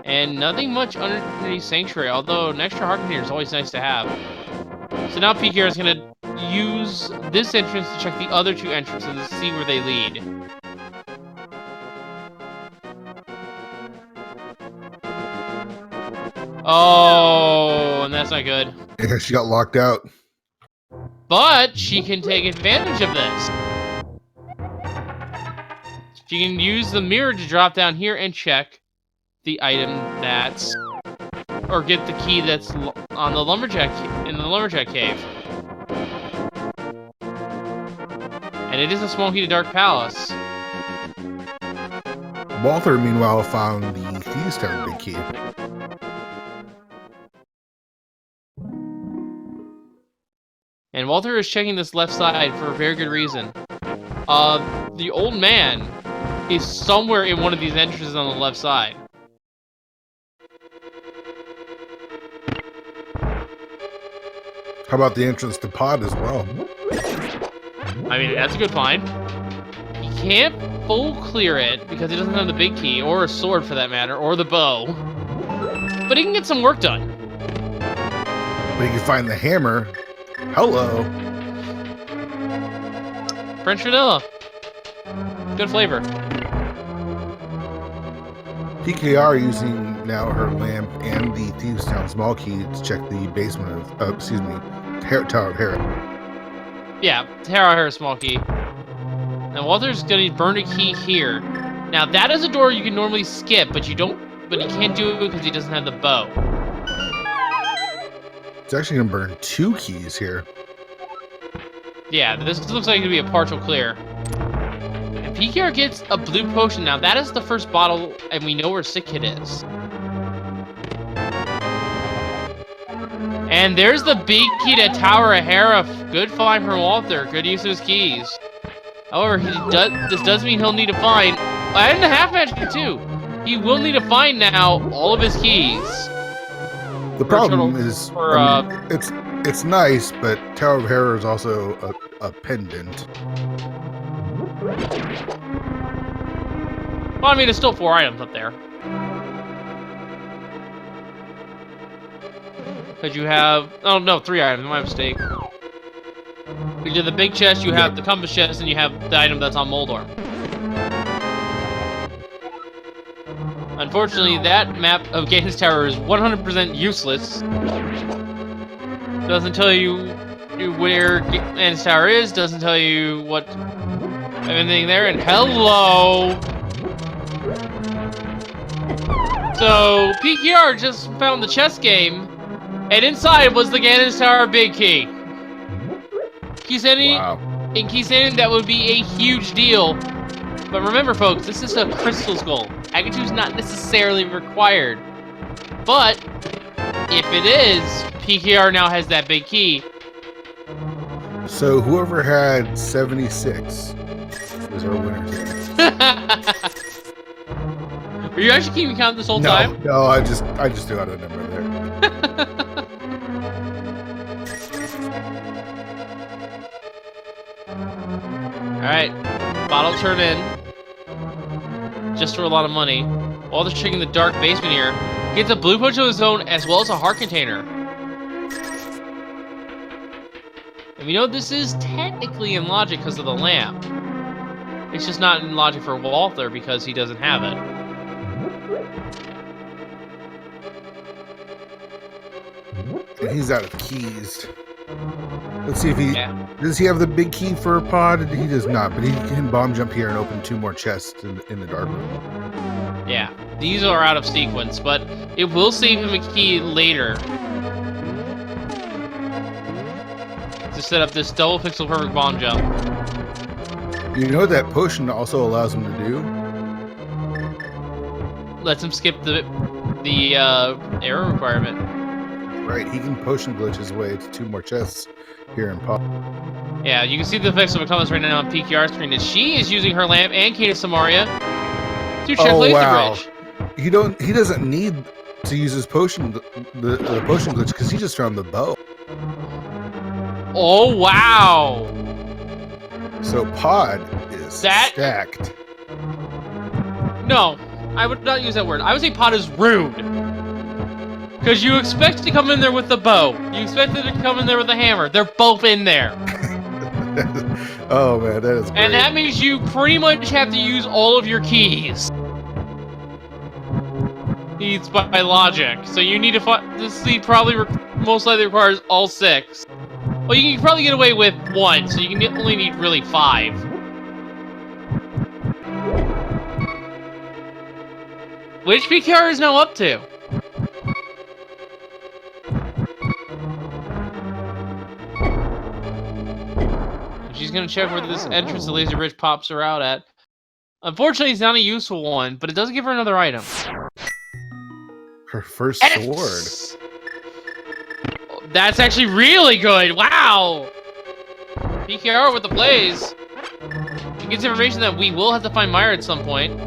And nothing much underneath Sanctuary, although an extra heart container is always nice to have. So now PKR is going to use this entrance to check the other 2 entrances and see where they lead. Oh, and that's not good. Yeah, she got locked out. But she can take advantage of this. She can use the mirror to drop down here and check the item that's, or get the key that's on the lumberjack in the lumberjack cave. And it is a small key to Dark Palace. Walther, meanwhile, found the Thieves Town big key. And Walter is checking this left side for a very good reason. The old man is somewhere in one of these entrances on the left side. How about the entrance to Pod as well? I mean, that's a good find. He can't full clear it because he doesn't have the big key, or a sword for that matter, or the bow. But he can get some work done. But you can find the hammer. Hello. French vanilla. Good flavor. PKR using now her lamp and the Thieves Town small key to check the basement of, Tower of Hera. Yeah, Tower of Hera small key. Now Walter's gonna burn a key here. Now that is a door you can normally skip, but you can't do it because he doesn't have the bow. It's actually gonna burn 2 keys here. Yeah, this looks like it's gonna be a partial clear. And PKR gets a blue potion. Now that is the first bottle, and we know where Sick Kid is. And there's the big key to Tower of Hera. Good find from Walter. Good use of his keys. However, this does mean he'll need to find, and the half magic too. He will need to find now all of his keys. The problem is, it's nice, but Tower of Hera is also a pendant. Well, I mean, there's still 4 items up there. Because you have, oh no, 3 items, my mistake. You did the big chest, you have the compass chest, and you have the item that's on Moldorm. Unfortunately, that map of Gaines Tower is 100% useless. Doesn't tell you where Gaines Tower is, doesn't tell you what anything there, and hello! So, PKR just found the chess game, and inside was the Ganon Tower big key. In Kisenen, that would be a huge deal. But remember, folks, this is a crystal skull. Agatu's not necessarily required. But, if it is, PKR now has that big key. So, whoever had 76 was our winner today. Are you actually keeping count this whole time? No, I just threw out a number there. Alright, bottle turn in. Just for a lot of money. While they're checking the dark basement here, gets a blue potion of his own as well as a heart container. And we know this is technically in logic because of the lamp. It's just not in logic for Walther because he doesn't have it. And he's out of keys. Let's see if does he have the big key for a pod? He does not, but he can bomb jump here and open 2 more chests in the dark room. Yeah, these are out of sequence, but it will save him a key later to set up this double pixel perfect bomb jump. You know what that potion also allows him to do? Lets him skip the error requirement. Right, he can potion glitch his way to 2 more chests here in Pop. Yeah, you can see the effects of a comments right now on PKR screen as she is using her lamp and Kate Samaria to check the bridge. He doesn't need to use his potion the potion glitch because he just found the bow. Oh wow! So pod is stacked. No, I would not use that word. I would say pod is rude. Because you expect to come in there with the bow. You expect to come in there with the hammer. They're both in there. Oh man, that is great. And that means you pretty much have to use all of your keys. Needs by logic. So you need to find... This seed probably most likely requires all 6. Well, you can probably get away with 1, so you can only need really 5. Which PKR is now up to? She's gonna check where this entrance to Laser Bridge pops her out at. Unfortunately, it's not a useful one, but it does give her another item. Her first sword. That's actually really good. Wow. PKR with the plays. It gets information that we will have to find Meyer at some point.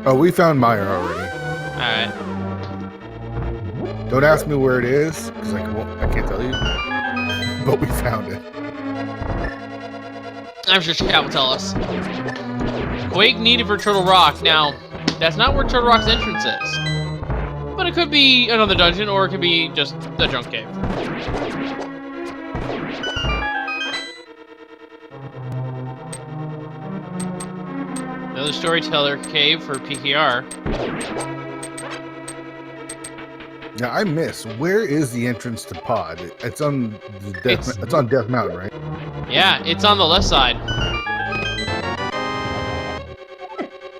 Oh, we found Meyer already. Alright. Don't ask me where it is, because I can't tell you. But we found it. I'm sure chat will tell us. Quake needed for Turtle Rock. Now, that's not where Turtle Rock's entrance is. But it could be another dungeon, or it could be just the junk cave. Another storyteller cave for PKR. Now I miss. Where is the entrance to Pod? It's on the it's on Death Mountain, right? Yeah, it's on the left side.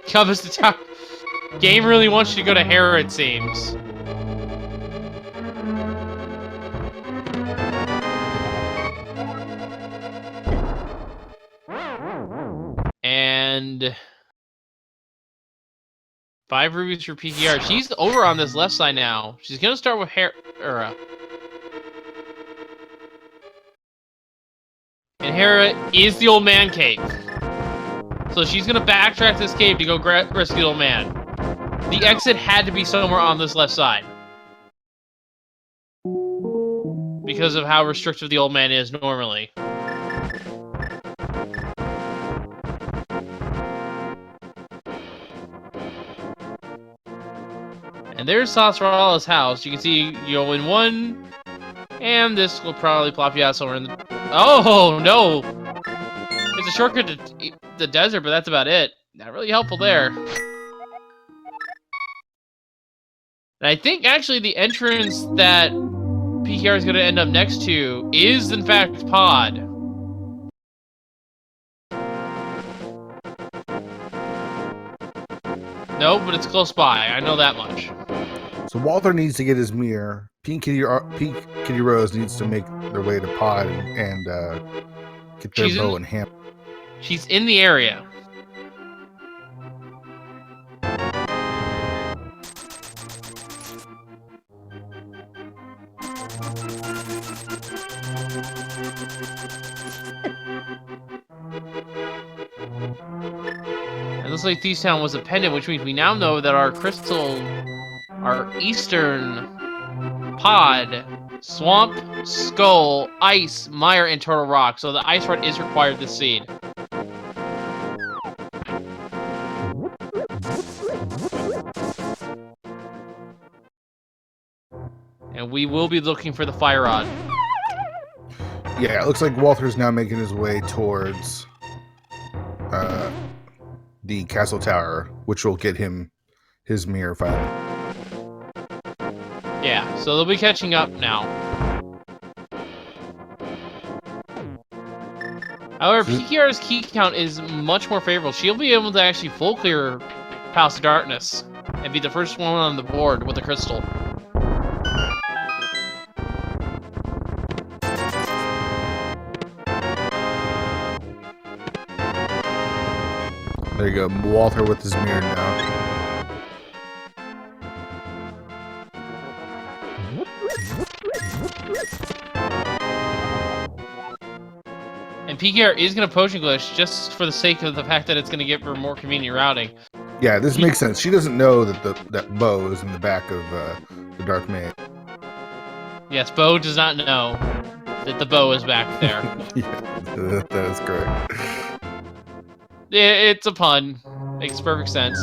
Covers the top. Game really wants you to go to Hera, it seems. And 5 rubies for PKR. She's over on this left side now. She's gonna start with Hera. And Hera is the old man cave. So she's gonna backtrack this cave to go rescue the old man. The exit had to be somewhere on this left side. Because of how restrictive the old man is normally. And there's Sasrala's house. You can see, you go in one, and this will probably plop you out somewhere in the... Oh, no! It's a shortcut to the desert, but that's about it. Not really helpful there. And I think, actually, the entrance that PKR is going to end up next to is, in fact, Pod. No, but it's close by. I know that much. So Walther needs to get his mirror. Pink Kitty Rose needs to make their way to Pod and get their bow and hammer. She's in the area. It looks like Thieves Town was a pendant, which means we now know that our eastern Pod, Swamp, Skull, Ice, Mire, and Turtle Rock. So the Ice Rod is required this seed. And we will be looking for the Fire Rod. Yeah, it looks like Walter's now making his way towards the castle tower, which will get him his mirror finally. Yeah, so they'll be catching up now. However, PKR's key count is much more favorable. She'll be able to actually full clear Palace of Darkness and be the first one on the board with a crystal. There you go, Walter with his mirror now. And PKR is going to Potion Glitch just for the sake of the fact that it's going to give her more convenient routing. Yeah, this makes sense. She doesn't know that that bow is in the back of the Dark Maid. Yes, Bo does not know that the bow is back there. Yeah, that is correct. It's a pun. Makes perfect sense.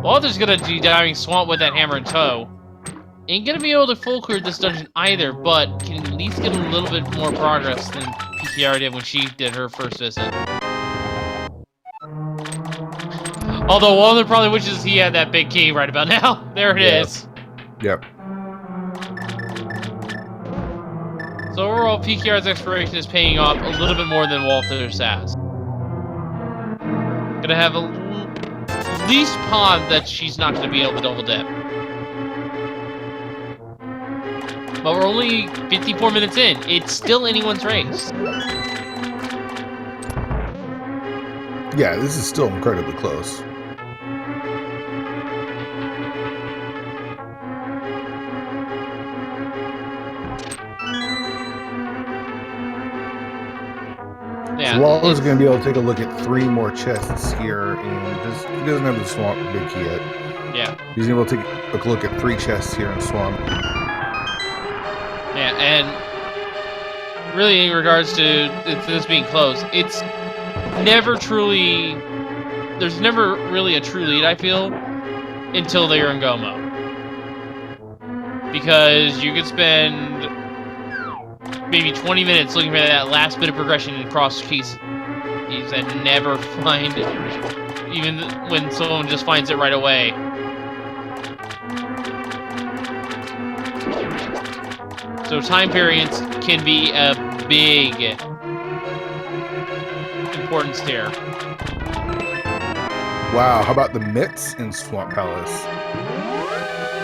Walter's gonna be diving Swamp with that hammer in tow. Ain't gonna be able to full clear this dungeon either, but can at least get a little bit more progress than PKR did when she did her first visit. Although Walter probably wishes he had that big key right about now. There it is. Yep. So overall, PKR's exploration is paying off a little bit more than Walter's has. Gonna have at least Pod that she's not gonna be able to double dip. But we're only 54 minutes in. It's still anyone's race. Yeah, this is still incredibly close. Yeah, so Walter's going to be able to take a look at 3 more chests here, and he doesn't have the Swamp Big Key yet. Yeah. He's able to take a look at 3 chests here in Swamp. Yeah, and really in regards to this being close, it's never truly... There's never really a true lead, I feel, until they're in go mode. Because you could spend maybe 20 minutes looking for that last bit of progression in cross keys and never find even when someone just finds it right away. So time variance can be a big importance here. Wow, how about the mitts in Swamp Palace?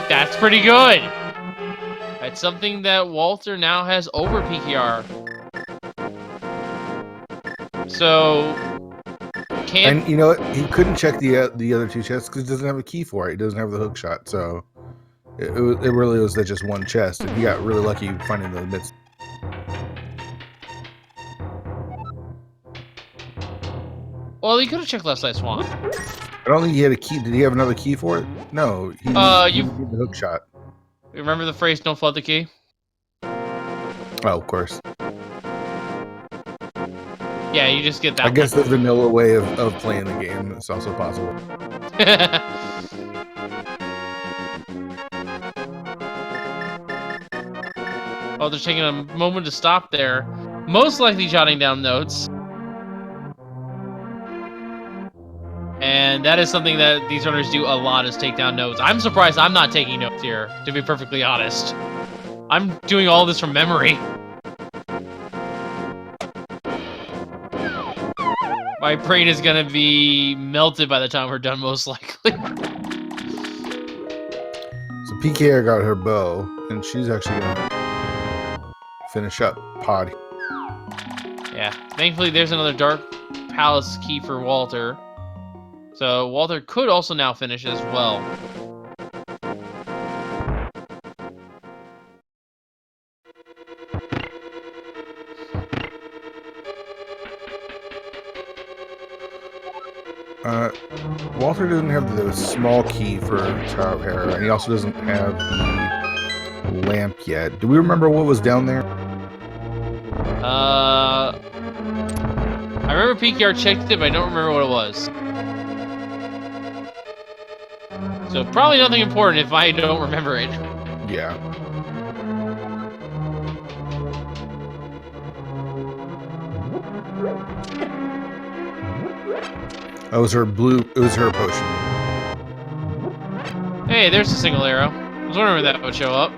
That's pretty good. That's something that Walter now has over PKR. So, can't. And you know what? He couldn't check the other two chests because he doesn't have a key for it. He doesn't have the hook shot. So it really was that just one chest, and he got really lucky finding the mitts. Well, he could have checked left side swamp. I don't think he had a key. Did he have another key for it? No. He You did the hook shot. remember the phrase "Don't flood the key"? Oh, of course. Yeah, you just get that. I guess the vanilla way of playing the game is also possible. Oh, they're taking a moment to stop there. Most likely jotting down notes. And that is something that these runners do a lot, is take down notes. I'm surprised I'm not taking notes here, to be perfectly honest. I'm doing all this from memory. My brain is gonna be melted by the time we're done, most likely. So PKR got her bow, and she's actually gonna finish up Pod. Yeah, thankfully there's another Dark Palace key for Walter. So Walter could also now finish as well. Walter doesn't have the small key for Tower of Hera, and he also doesn't have the lamp yet. Do we remember what was down there? I remember PKR checked it, but I don't remember what it was. So probably nothing important if I don't remember it. Yeah. It was her blue. It was her potion. Hey, there's a single arrow. I was wondering when that would show up.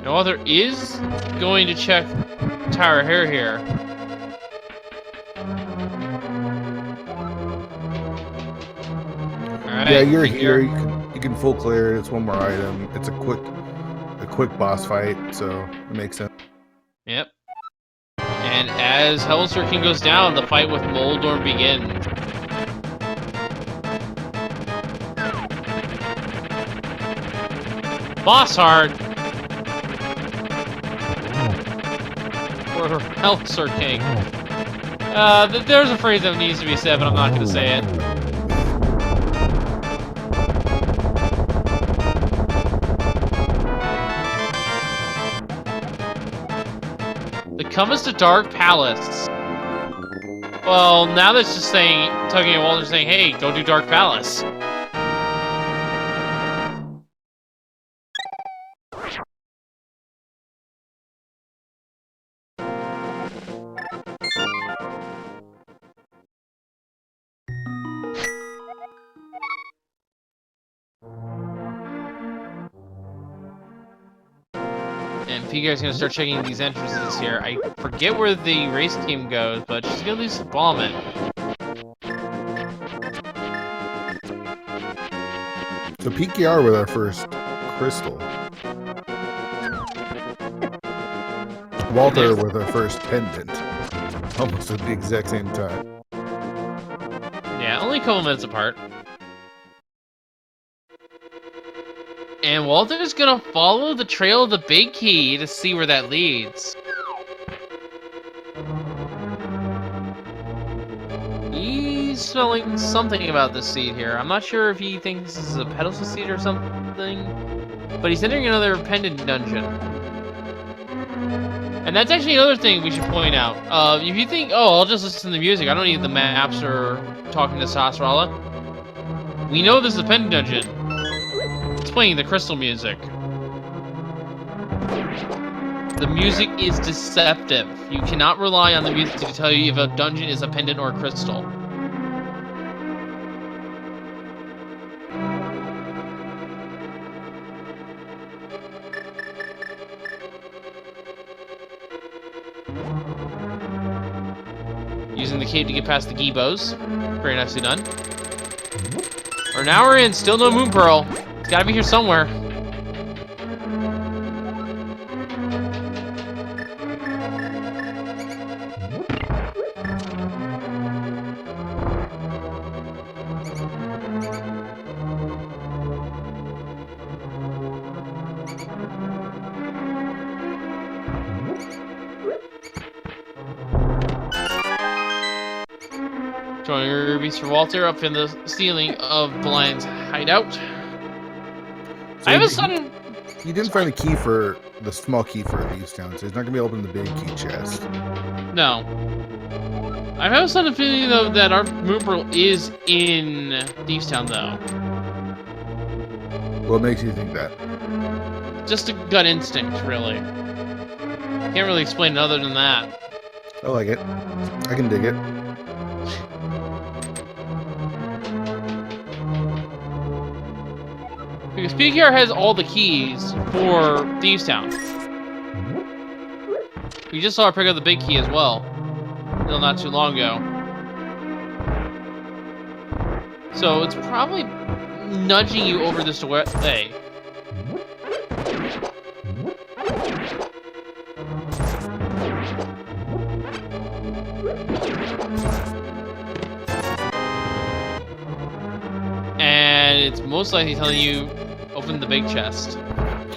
No other is going to check Tower Hair here. Alright, Yeah, you're here. You can full clear it. It's one more item. It's a quick boss fight, so it makes sense. Yep. And as Hellstar King goes down, the fight with Moldorm begins. Boss hard. For Hellstar King. There's a phrase that needs to be said, but I'm not going to say it. The Compass to Dark Palace. Well, now that's just saying, tugging at Walter, saying, hey, don't do Dark Palace. And PKR's gonna start checking these entrances here. I forget where the race team goes, but she's gonna leave some bomb in. So PKR with our first crystal. Walter with our first pendant. Almost at the exact same time. Yeah, only a couple minutes apart. And Walter's gonna follow the trail of the big key to see where that leads. He's smelling something about this seed here. I'm not sure if he thinks this is a pedestal seed or something, but he's entering another pendant dungeon. And that's actually another thing we should point out. If you think, oh, I'll just listen to the music, I don't need the maps or talking to Sasrala. We know this is a pen dungeon. It's playing the crystal music. The music is deceptive. You cannot rely on the music to tell you if a dungeon is a pendant or a crystal. Using the cave to get past the Gibos. Very nicely done. We're an hour in, still no Moon Pearl. It's gotta be here somewhere. Joining rubies for Walter up in the ceiling of the lion's hideout. So I have a sudden... He didn't find a key for the small key for these towns, so he's not gonna be able to open the big key chest. No. I have a sudden feeling though that our Moon Pearl is in Thieves Town though. What makes you think that? Just a gut instinct, really. Can't really explain it other than that. I like it. I can dig it. Because PKR has all the keys for Thieves Town. We just saw her pick up the big key as well. Until not too long ago. So it's probably nudging you over this way. And it's most likely telling you open the big chest.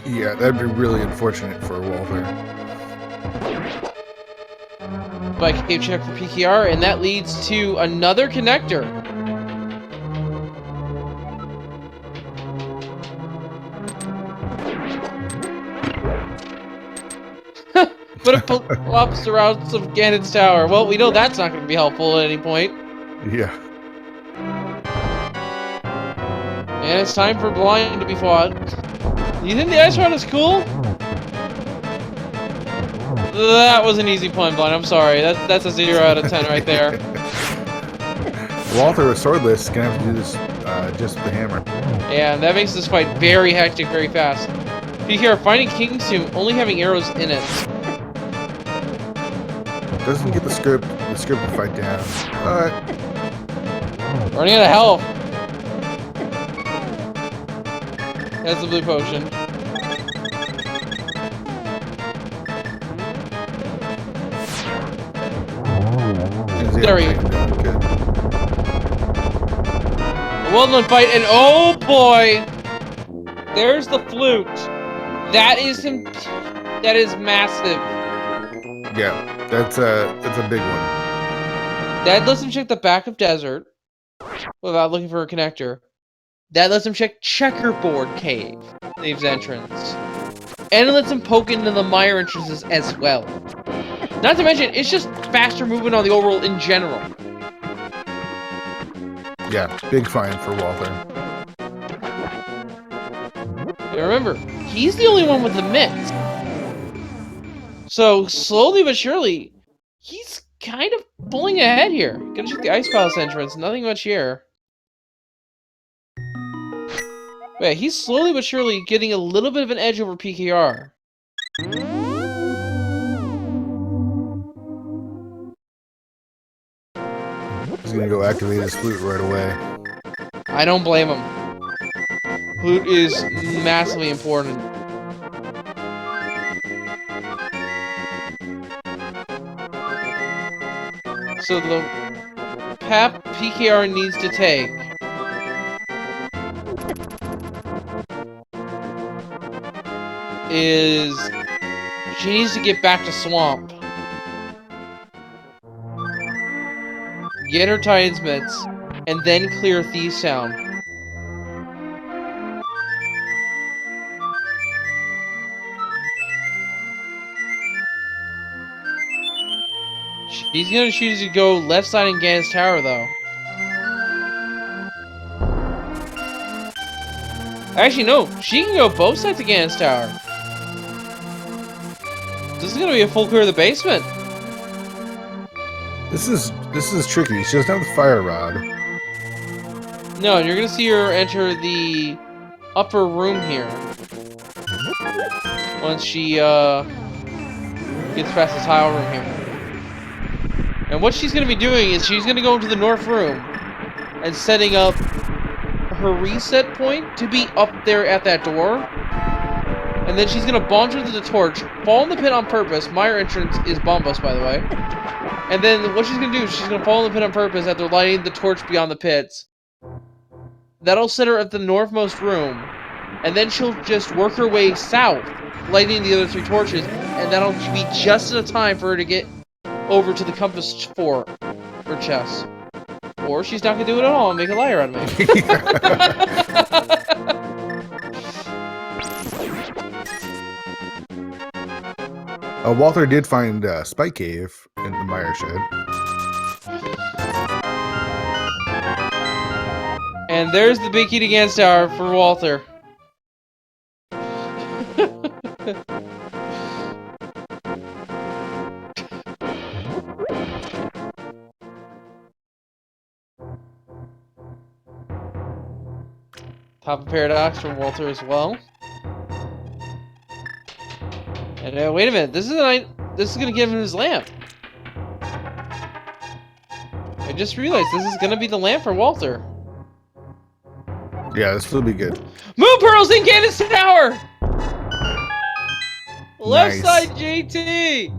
Yeah, that'd be really unfortunate for Walter. By cave check for PKR, and that leads to another connector. But it flops the routes of Ganon's tower. Well, we know that's not going to be helpful at any point. Yeah. And it's time for Blind to be fought. You think the ice rod is cool? That was an easy point, Blind. I'm sorry. That's a 0 out of 10 right there. Walter, swordless, is gonna have to do this just with the hammer. Yeah, and that makes this fight very hectic, very fast. PKR finding King's Tomb, only having arrows in it. Doesn't get the script to fight down. Running out of health. That's the blue potion. There we go. Good. A well-done fight, and oh boy! There's the flute. That is him. That is massive. Yeah, that's a big one. That lets him check the back of desert without looking for a connector. That lets him check Checkerboard Cave, Thieves' entrance. And it lets him poke into the mire entrances as well. Not to mention, it's just faster movement on the overworld in general. Yeah, big find for Walter. And remember, he's the only one with the mitts. So, slowly but surely, he's kind of pulling ahead here. Gonna check the Ice Palace entrance, nothing much here. Wait, he's slowly but surely getting a little bit of an edge over PKR. He's gonna go activate his flute right away. I don't blame him. Flute is massively important. So the path PKR needs to take is she needs to get back to Swamp. Get her Titan's mitts, and then clear Thieves Town. She's gonna choose to go left side in Gan's Tower, though. Actually, no. She can go both sides of Gan's Tower. This is gonna be a full clear of the basement. This is tricky. She doesn't have the fire rod. No, you're gonna see her enter the upper room here. Once she gets past the tile room here. And what she's gonna be doing is she's gonna go into the north room and setting up her reset point to be up there at that door. And then she's gonna bomb through the torch, fall in the pit on purpose. My entrance is Bombus, by the way. And then what she's gonna do is she's gonna fall in the pit on purpose after lighting the torch beyond the pits. That'll set her at the northmost room. And then she'll just work her way south, lighting the other 3 torches, and that'll be just enough time for her to get over to the compass fort or chest. Or she's not gonna do it at all and make a liar out of me. Walter did find Spike Cave in the Meyer shed. And there's the big key to Gan's Tower for Walter. Top of Paradox from Walter as well. And wait a minute, this is gonna give him his lamp. I just realized this is gonna be the lamp for Walter. Yeah, this will be good. Moon Pearls in Gan's Tower! Left Nice. side JT!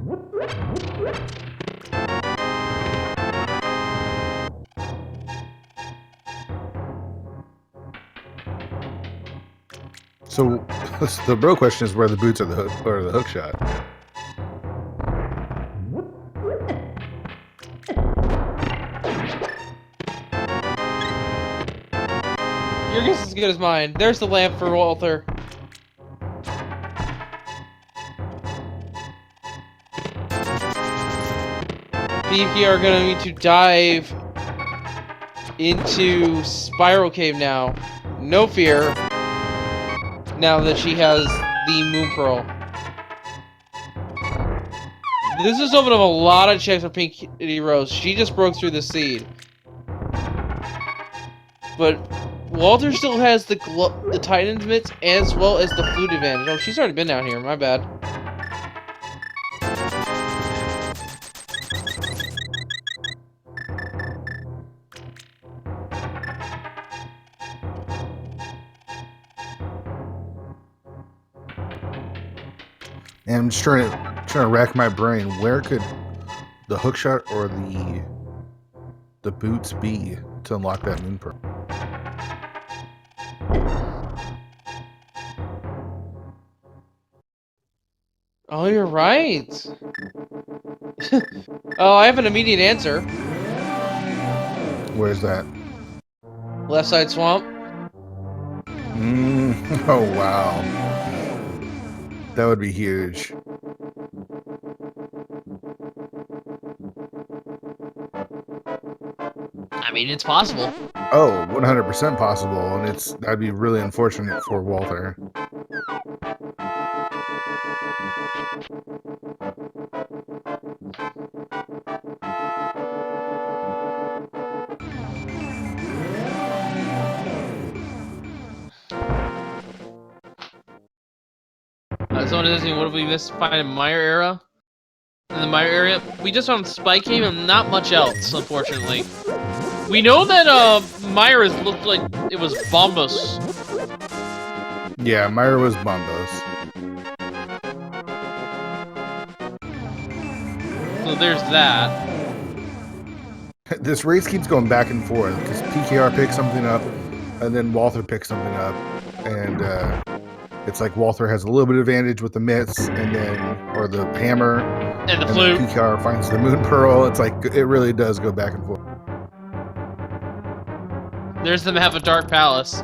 So the real question is where the boots are the hook shot. Your guess is as good as mine. There's the lamp for Walter. BP are gonna need to dive into Spiral Cave now. No fear. Now that she has the Moon Pearl. This is opening up a lot of checks for Pink Kitty Rose. She just broke through the seed. But Walter still has the Titan's mitts as well as the flute advantage. Oh, she's already been down here. My bad. And I'm just trying to rack my brain. Where could the hook shot or the boots be to unlock that Moon Pearl? Oh, you're right. Oh, I have an immediate answer. Where's that? Left side swamp. Oh, wow. That would be huge. I mean, it's possible. Oh, 100% possible, and that'd be really unfortunate for Walter. Someone is asking, what have we missed finding Meyer era? In the Meyer area? We just found Spike Cave and not much else, unfortunately. We know that Meyer looked like it was Bombus. Yeah, Myra was Bombos. So there's that. This race keeps going back and forth because PKR picks something up, and then Walter picks something up, and it's like Walter has a little bit of advantage with the mitts, and then or the hammer, And the flute. PKR finds the Moon Pearl. It's like it really does go back and forth. There's the map of Dark Palace.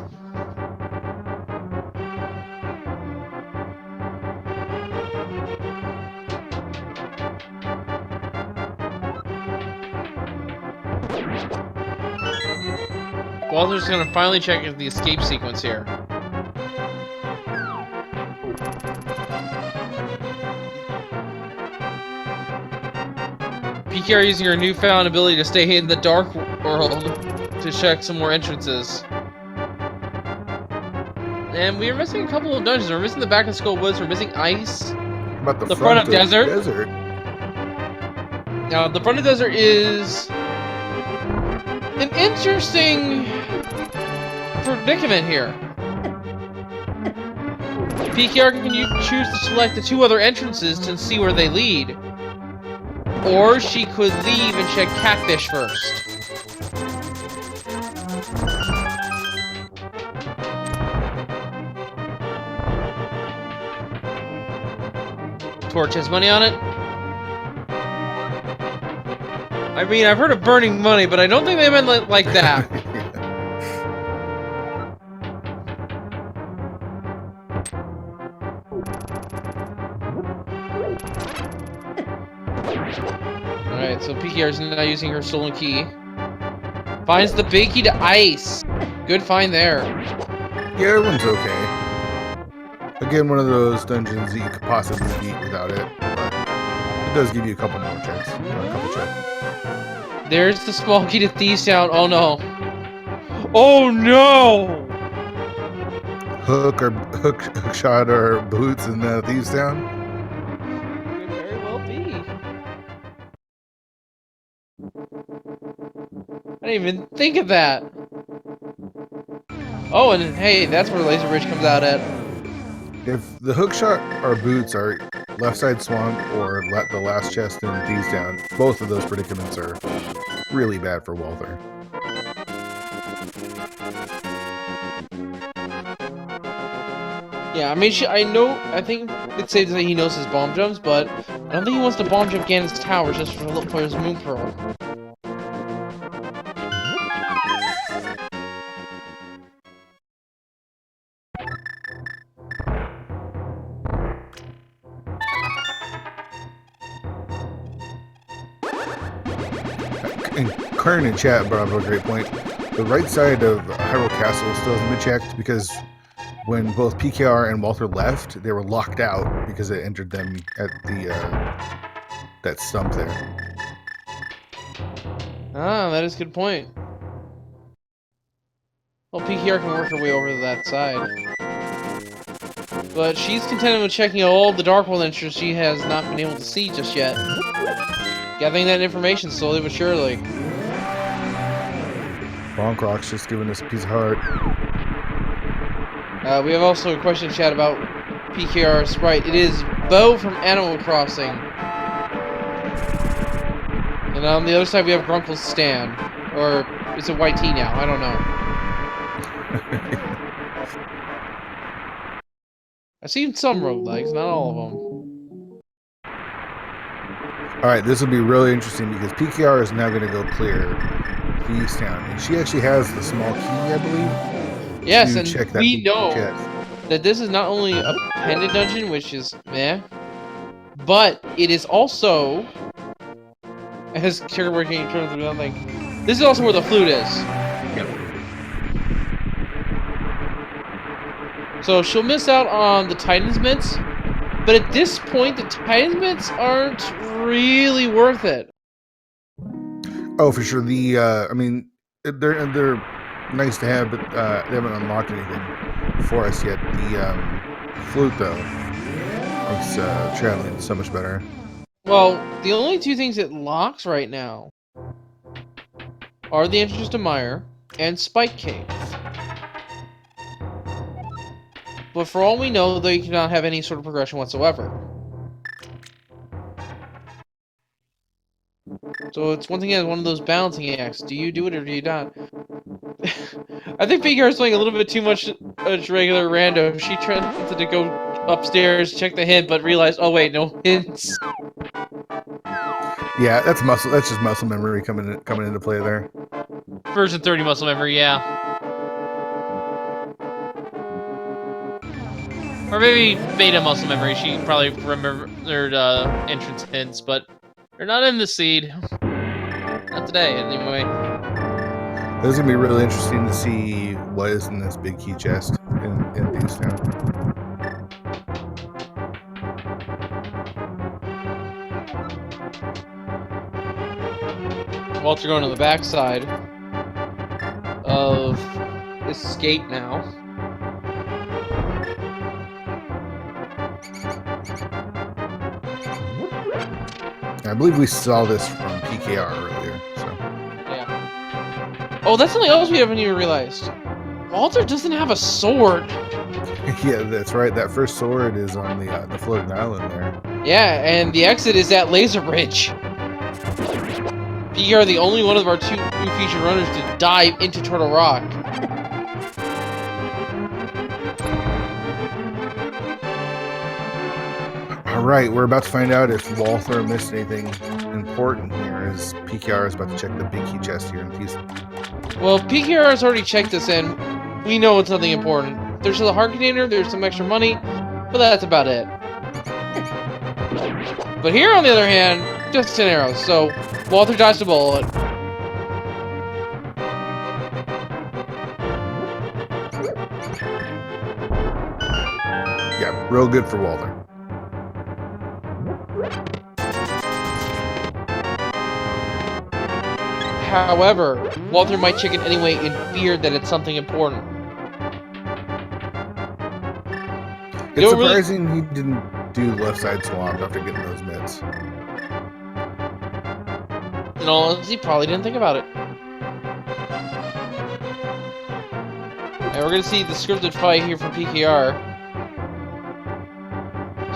Walter's gonna finally check the escape sequence here. PKR using her newfound ability to stay in the dark world to check some more entrances. And we are missing a couple of dungeons. We're missing the back of Skull Woods. We're missing ice. About The front of desert. Desert. Now, the front of desert is an interesting predicament here. PKR, can you choose to select the two other entrances to see where they lead? Or she could leave and check Catfish first. Torch has money on it. I mean, I've heard of burning money, but I don't think they meant like that. Alright, so PKR is now using her stolen key. Finds the big key to ice. Good find there. Yeah, everyone's okay. Again, one of those dungeons that you could possibly beat without it, but it does give you a couple more checks. A couple checks. There's the small key to Thieves Town. Oh no. Oh no! Hook shot or boots in Thieves Town. Could very well be. I didn't even think of that. Oh, and hey, that's where Laser Bridge comes out at. If the hook shot or boots are left side swamp or the last chest in Thieves Town, both of those predicaments are really bad for Walther. Yeah, I mean, I think it's safe to say he knows his bomb jumps, but I don't think he wants to bomb jump Ganon's tower just for his Moon Pearl. And Kern in chat brought up a great point. The right side of Hyrule Castle still hasn't been checked because when both PKR and Walther left, they were locked out because it entered them at the that stump there. Ah, that is a good point. Well, PKR can work her way over to that side. But she's contented with checking all the Dark World entrances she has not been able to see just yet. Gathering that information slowly but surely. Bonk Rock's just giving us a piece of heart. We have also a question in chat about PKR Sprite. It is Bo from Animal Crossing. And on the other side we have Grunkle's Stan. Or is it YT now? I don't know. I've seen some roguelikes, not all of them. Alright, this will be really interesting because PKR is now going to go clear Thieves Town. And she actually has the small key, I believe. Yes, to and check that we know chest. that this is not only a pendant dungeon, which is meh, but it is also, as Checkerboard King turns to something, this is also where the flute is. Yep. So she'll miss out on the Titan's Mitts, but at this point, the Titan's Mitts aren't really worth it. Oh, for sure. I mean, they're nice to have, but they haven't unlocked anything for us yet. The flute, though, makes traveling so much better. Well, the only two things it locks right now are the entrance to Mire and Spike Cave. But for all we know, they cannot have any sort of progression whatsoever. So it's once again one of those balancing acts. Do you do it or do you not? I think PKR is playing a little bit too much regular rando. She tried to go upstairs, check the hint, but realized, oh wait, no hints. Yeah, that's muscle. That's just muscle memory coming into play there. Version 30 muscle memory, yeah. Or maybe beta muscle memory. She probably remembered entrance hints, but they're not in the seed. Not today. Anyway, This is gonna be really interesting to see what is in this big key chest in these now. Walter going to the backside of this gate now. I believe we saw this from PKR earlier. So Yeah. Oh, that's something else we haven't even realized. Walter doesn't have a sword. yeah, that's right. That first sword is on the floating island there. Yeah, and the exit is at Laser Bridge. PKR, the only one of our two new featured runners to dive into Turtle Rock. All right, we're about to find out if Walther missed anything important here, as PKR is about to check the big key chest here in Houston. Well, PKR has already checked us in. We know it's nothing important. There's a heart container, there's some extra money, but that's about it. But here, on the other hand, just 10 arrows, so Walter dodged a bullet. Yeah, real good for Walther. However, Walter might check it anyway in fear that it's something important. It's surprising he didn't do left side swamp after getting those mitts. In all honesty, he probably didn't think about it. And we're gonna see the scripted fight here from PKR.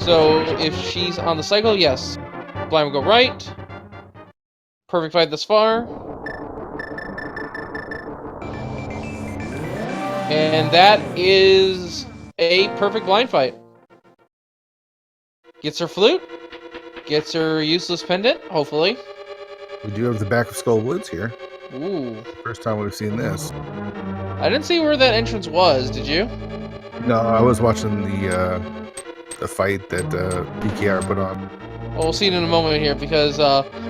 So if she's on the cycle, yes. Blind will go right. Perfect fight thus far. And that is a perfect blind fight. Gets her flute. Gets her useless pendant, hopefully. We do have the back of Skull Woods here. Ooh. First time we've seen this. I didn't see where that entrance was, did you? No, I was watching the fight that PKR put on. Well, we'll see it in a moment here because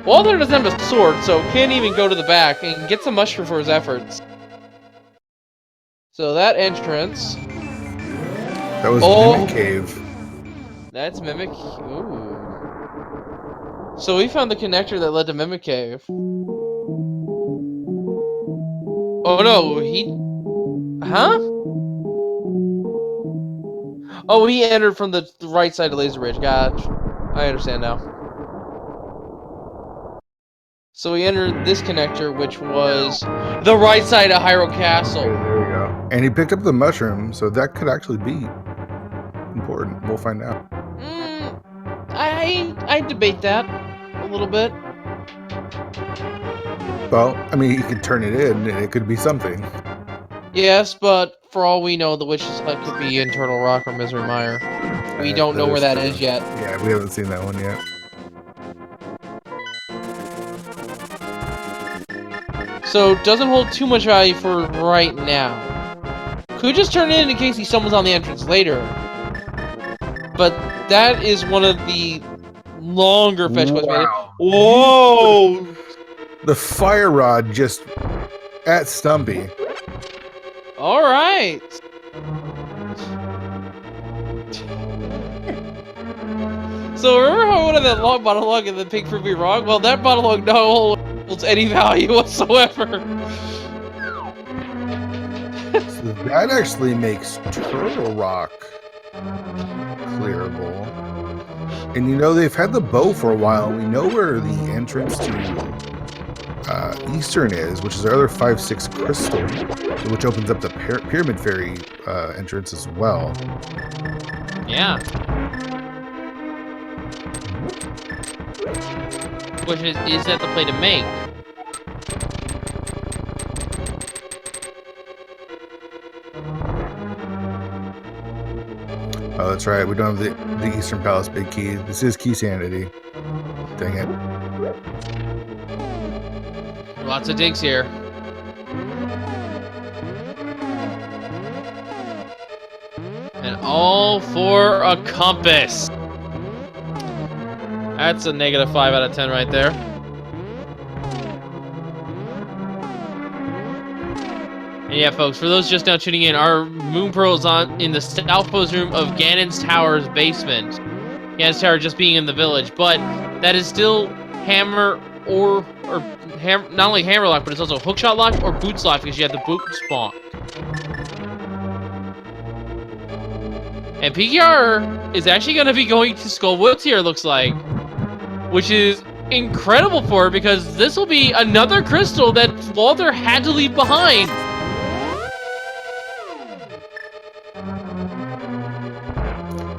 Walter doesn't have a sword, so can't even go to the back and get some mushroom for his efforts. So that entrance. That was Mimic Cave. That's Mimic. Ooh. So we found the connector that led to Mimic Cave. Oh no, Huh? Oh, he entered from the right side of Laser Ridge. Gotcha. I understand now. So he entered this connector, which was the right side of Hyrule Castle. Okay, there we go. And he picked up the mushroom, so that could actually be important. We'll find out. I debate that a little bit. Well, I mean, you could turn it in, and it could be something. Yes, but for all we know, the Witch's Hut could be in Turtle Rock or Misery Mire. We don't know where that is yet. Yeah, we haven't seen that one yet. So, doesn't hold too much value for right now. Could just turn it in case he stumbles on the entrance later. But that is one of the longer fetch quests. Wow. Whoa! The fire rod just at Stumpy. Alright! So remember how I wanted that long bottle log and the pig proved me wrong? Well, that bottle log no holds any value whatsoever. So that actually makes Turtle Rock clearable. And you know, they've had the bow for a while, and we know where the entrance to Eastern is, which is our other 5-6 crystal, which opens up the Pyramid Fairy entrance as well. Yeah. Which is that the play to make? Oh, that's right. We don't have the Eastern Palace big key. This is Key Sanity. Dang it. Lots of digs here. And all for a compass. That's a -5 out of 10 right there. And yeah, folks, for those just now tuning in, our Moon Pearl is in the southmost room of Ganon's Tower's basement. Ganon's Tower just being in the village, but that is still hammer or not only hammer lock, but it's also hookshot lock or boots lock because you have the boot spawn. And PKR is actually going to be going to Skull Woods here, it looks like, which is incredible for her because this will be another crystal that Walter had to leave behind.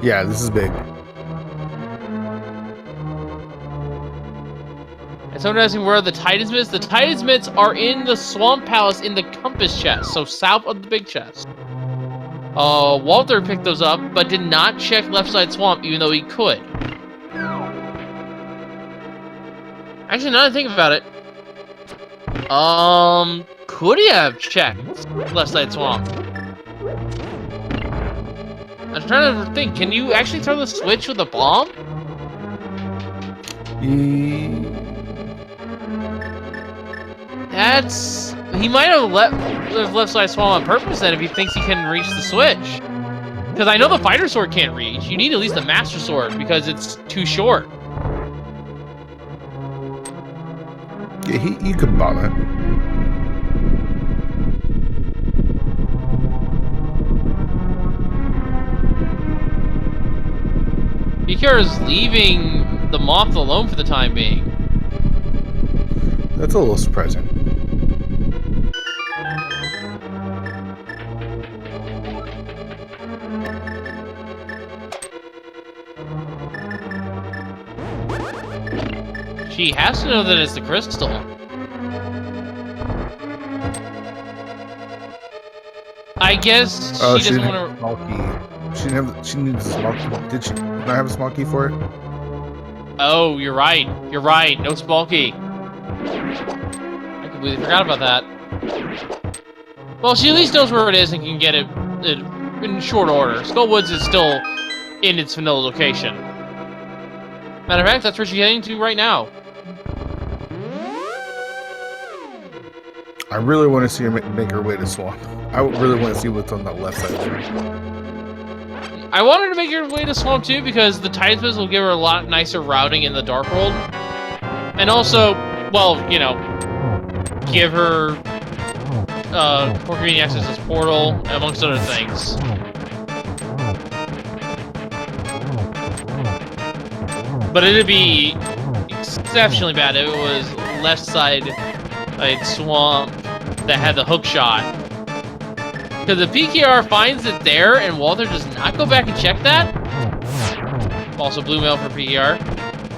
Yeah, this is big. And someone asking where are the Titansmiths? The Titansmiths are in the Swamp Palace in the Compass chest, so south of the big chest. Walter picked those up, but did not check left side swamp, even though he could. Actually, now that I think about it, could he have checked left side swamp? I'm trying to think, can you actually throw the switch with a bomb? He might have left side swamp on purpose then if he thinks he can reach the switch. Because I know the fighter sword can't reach. You need at least the master sword because it's too short. Yeah, he could bomb it. PKR is leaving the moth alone for the time being. That's a little surprising. She has to know that it's the crystal. I guess she doesn't want to. Small key. She needs a small key. Did she not have a small key for it? Oh, you're right. You're right. No small key. I completely forgot about that. Well, she at least knows where it is and can get it in short order. Skullwoods is still in its vanilla location. Matter of fact, that's where she's heading to right now. I really want to see her make her way to Swamp. I really want to see what's on the left side there. I want her to make her way to Swamp too because the Titans will give her a lot nicer routing in the Dark World. And also, well, you know, give her more convenient access to this portal, amongst other things. But it'd be exceptionally bad if it was left side like swamp that had the hook shot. Because the PKR finds it there and Walter does not go back and check that. Also blue mail for PKR.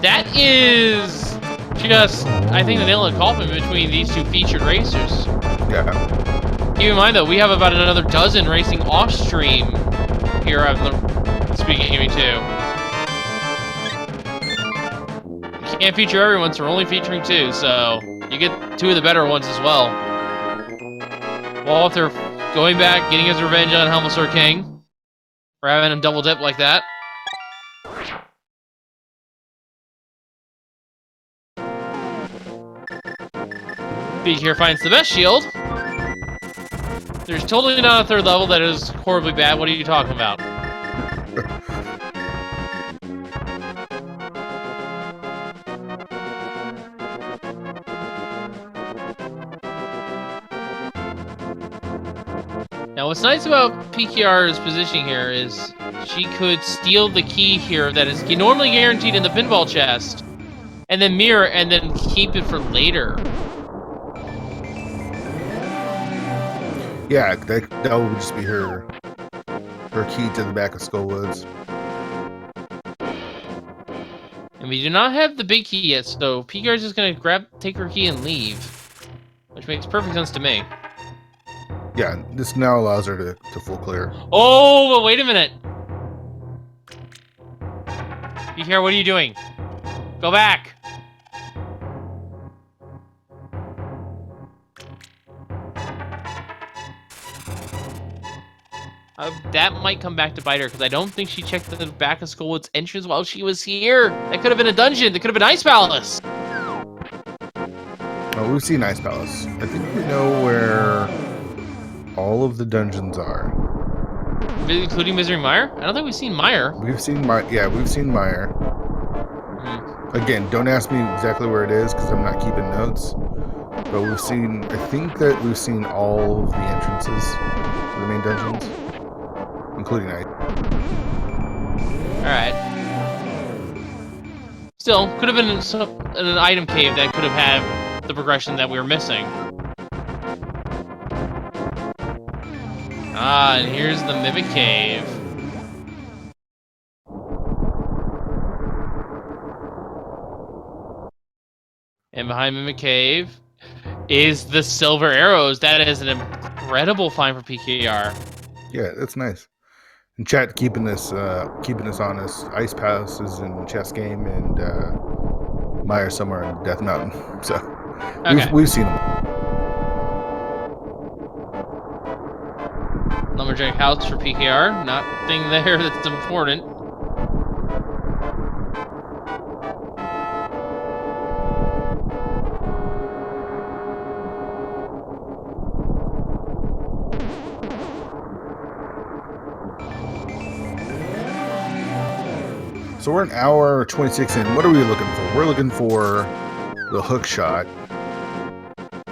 That is just, I think, the nail in the coffin between these two featured racers. Yeah. Keep in mind though, we have about another dozen racing off stream here on the Speaking of Me too. Can't feature everyone, so we're only featuring two, so you get two of the better ones as well. Walter going back, getting his revenge on Helmsor King for having him double dip like that. Big here finds the best shield. There's totally not a third level that is horribly bad. What are you talking about? Now, what's nice about PKR's positioning here is she could steal the key here that is normally guaranteed in the pinball chest, and then mirror, and then keep it for later. Yeah, that would just be her key to the back of Skullwoods. And we do not have the big key yet, so PKR is just gonna take her key and leave, which makes perfect sense to me. Yeah, this now allows her to full clear. Oh, but wait a minute. PKR, what are you doing? Go back. That might come back to bite her, because I don't think she checked the back of Skullwood's entrance while she was here. That could have been a dungeon. That could have been Ice Palace. Oh, we've seen Ice Palace. I think we know where all of the dungeons are. Including Misery Mire? I don't think we've seen Mire. We've seen Mire. Yeah, we've seen Mire. Again, don't ask me exactly where it is because I'm not keeping notes. But we've seen, I think that we've seen all of the entrances to the main dungeons, including night. Alright. Still, could have been an item cave that could have had the progression that we were missing. Ah, and here's the Mimic Cave. And behind Mimic Cave is the Silver Arrows. That is an incredible find for PKR. Yeah, that's nice. And chat keeping this honest. Ice Palace is in chess game, and Mire somewhere in Death Mountain. So Okay. we've seen them. Lumberjack House for PKR. Nothing there that's important. So we're an hour 26 in. What are we looking for? We're looking for the hook shot.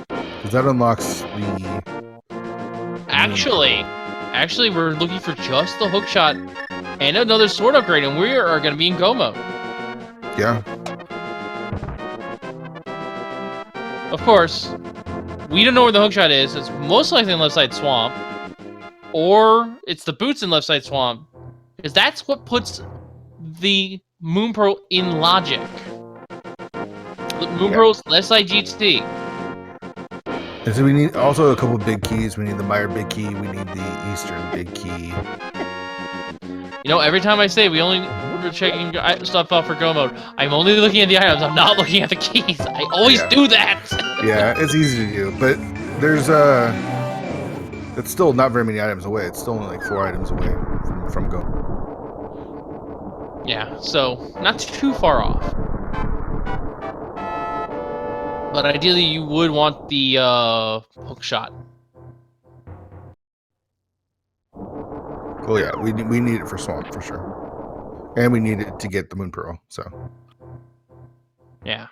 Because that unlocks the... Actually, we're looking for just the hook shot and another sword upgrade, and we are going to be in go mode. Yeah. Of course, we don't know where the hook shot is. It's most likely in Left Side Swamp, or it's the boots in Left Side Swamp, because that's what puts the Moon Pearl in logic. Moon Pearl's Left Side GT. And so we need also a couple of big keys. We need the Mire big key. We need the Eastern big key. You know, every time I say we're checking stuff out for go mode, I'm only looking at the items. I'm not looking at the keys. I always do that. Yeah, it's easy to do, but there's it's still not very many items away. It's still only like 4 items away from go. Yeah, so not too far off. But ideally, you would want the hook shot. Well, yeah, we need it for Swamp for sure, and we need it to get the Moon Pearl. So yeah,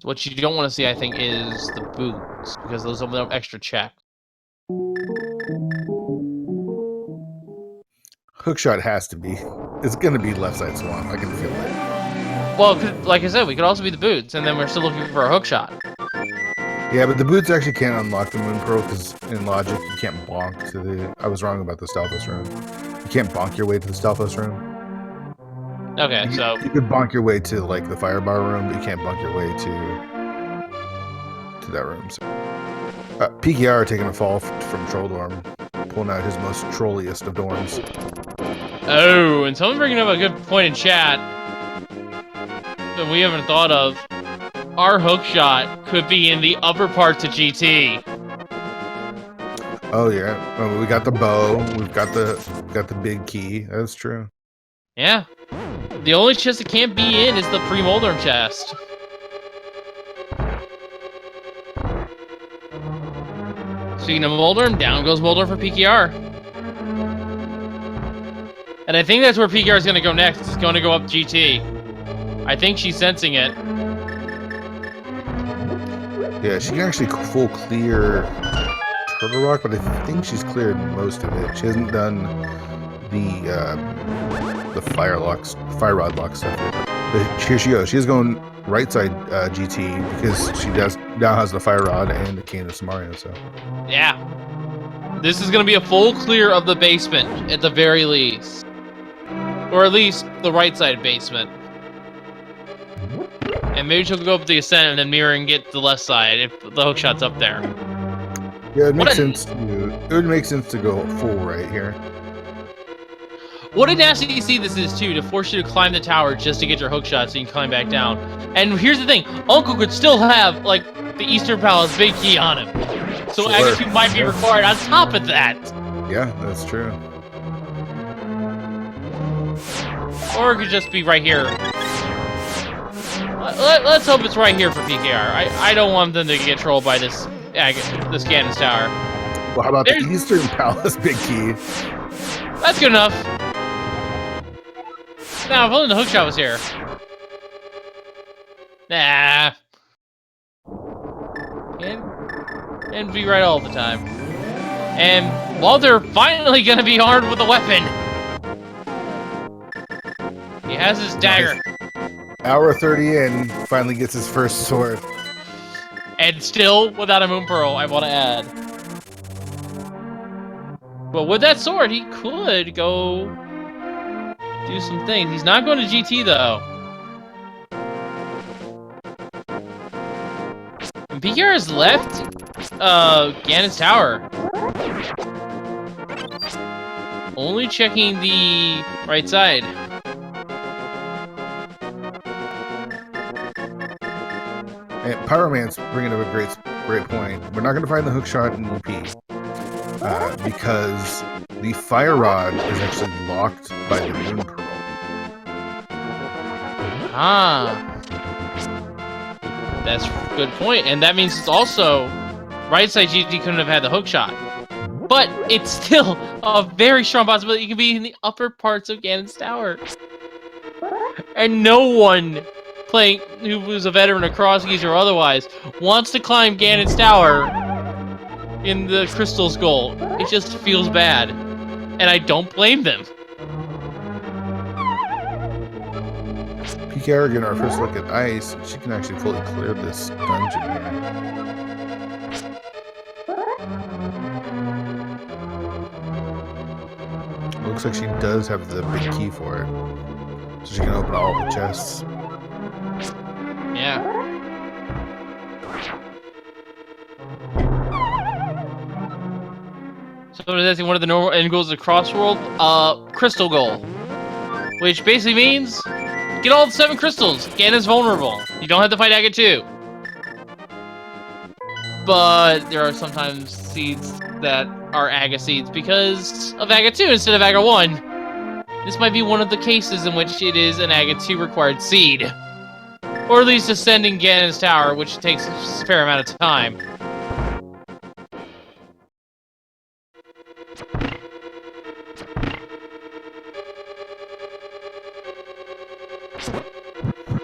what you don't want to see, I think, is the boots because those are the extra check. hook shot has to be. It's gonna be Left Side Swamp. I can feel it. Well, like I said, we could also be the boots, and then we're still looking for a hook shot. Yeah, but the boots actually can't unlock the Moon Pearl because in logic you can't bonk to the... I was wrong about the Stalfos room. You can't bonk your way to the Stalfos room. Okay, so... You could bonk your way to, like, the Firebar room, but you can't bonk your way to that room. So. PKR taking a fall from Troll Dorm, pulling out his most trolliest of dorms. Oh, and someone bringing up a good point in chat that we haven't thought of. Our hook shot could be in the upper parts of GT. Oh yeah, well, we got the bow. We've got the big key. That's true. Yeah, the only chest it can't be in is the pre-Moldorm chest. Speaking of Moldorm, down goes Moldorm for PKR. And I think that's where PKR is going to go next. It's going to go up GT. I think she's sensing it. Yeah, she can actually full clear Turtle Rock, but I think she's cleared most of it. She hasn't done the fire rod lock stuff yet. But here she goes. She is going right side GT because she now has the fire rod and the cane of Samaria. So yeah, this is going to be a full clear of the basement at the very least, or at least the right side basement. And maybe she'll go up the ascent and then mirror and get the left side if the hook shot's up there. Yeah, it makes sense. It would make sense to go full right here. What a nasty DC this is too, to force you to climb the tower just to get your hook shot so you can climb back down. And here's the thing, Uncle could still have like the Eastern Palace big key on him. So Sure. extra might be required on top of that. Yeah, that's true. Or it could just be right here. Let's hope it's right here for PKR. I don't want them to get trolled by this Ganon's Tower. Well, how about the There's- Eastern Palace big key? That's good enough. Now, if only the hookshot was here. Nah. And be right all the time. And Walter finally gonna be armed with a weapon. He has his dagger. Hour 30 in, finally gets his first sword. And still without a moon pearl, I want to add. But with that sword, he could go do some things. He's not going to GT though. And PKR has left Ganon's tower. Only checking the right side. And Pyroman's bringing up a great point. We're not going to find the hookshot in EP because the fire rod is actually locked by the moon pearl. Ah. That's a good point. And that means it's also right side GT couldn't have had the hookshot. But it's still a very strong possibility it could be in the upper parts of Ganon's tower. And no one playing who was a veteran of cross keys or otherwise wants to climb Ganon's tower in the Crystal Skull. It just feels bad. And I don't blame them. PKR getting our first look at ice. She can actually fully clear this dungeon here. Looks like she does have the big key for it. So she can open all the chests. Yeah. So that's one of the normal end goals of Crossworld, crystal goal. Which basically means get all the 7 crystals. Ganon's vulnerable. You don't have to fight Aga 2. But there are sometimes seeds that are Aga seeds because of Aga 2 instead of Aga 1. This might be one of the cases in which it is an Aga 2 required seed. Or at least ascending Ganon's tower, which takes a fair amount of time.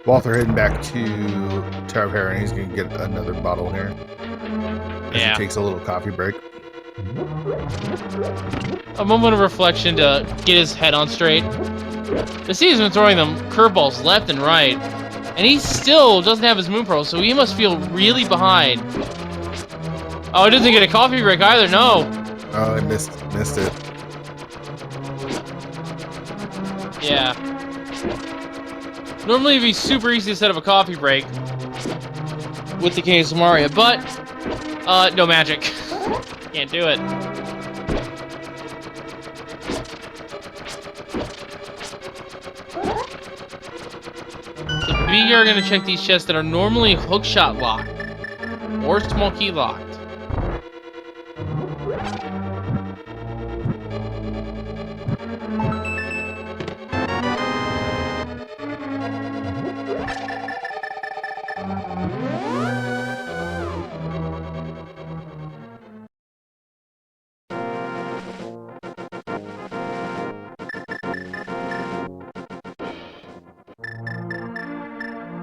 Walter heading back to Tower of Hera, and he's going to get another bottle here. As Yeah. he takes a little coffee break. A moment of reflection to get his head on straight. The Sea's been throwing them curveballs left and right, and he still doesn't have his moon pearl, so he must feel really behind. Oh, he doesn't get a coffee break either, no. Oh, I missed it. Yeah. Normally it'd be super easy to set up a coffee break with the King of Samaria, but no magic. Can't do it. So we are gonna check these chests that are normally hookshot locked or small key locked.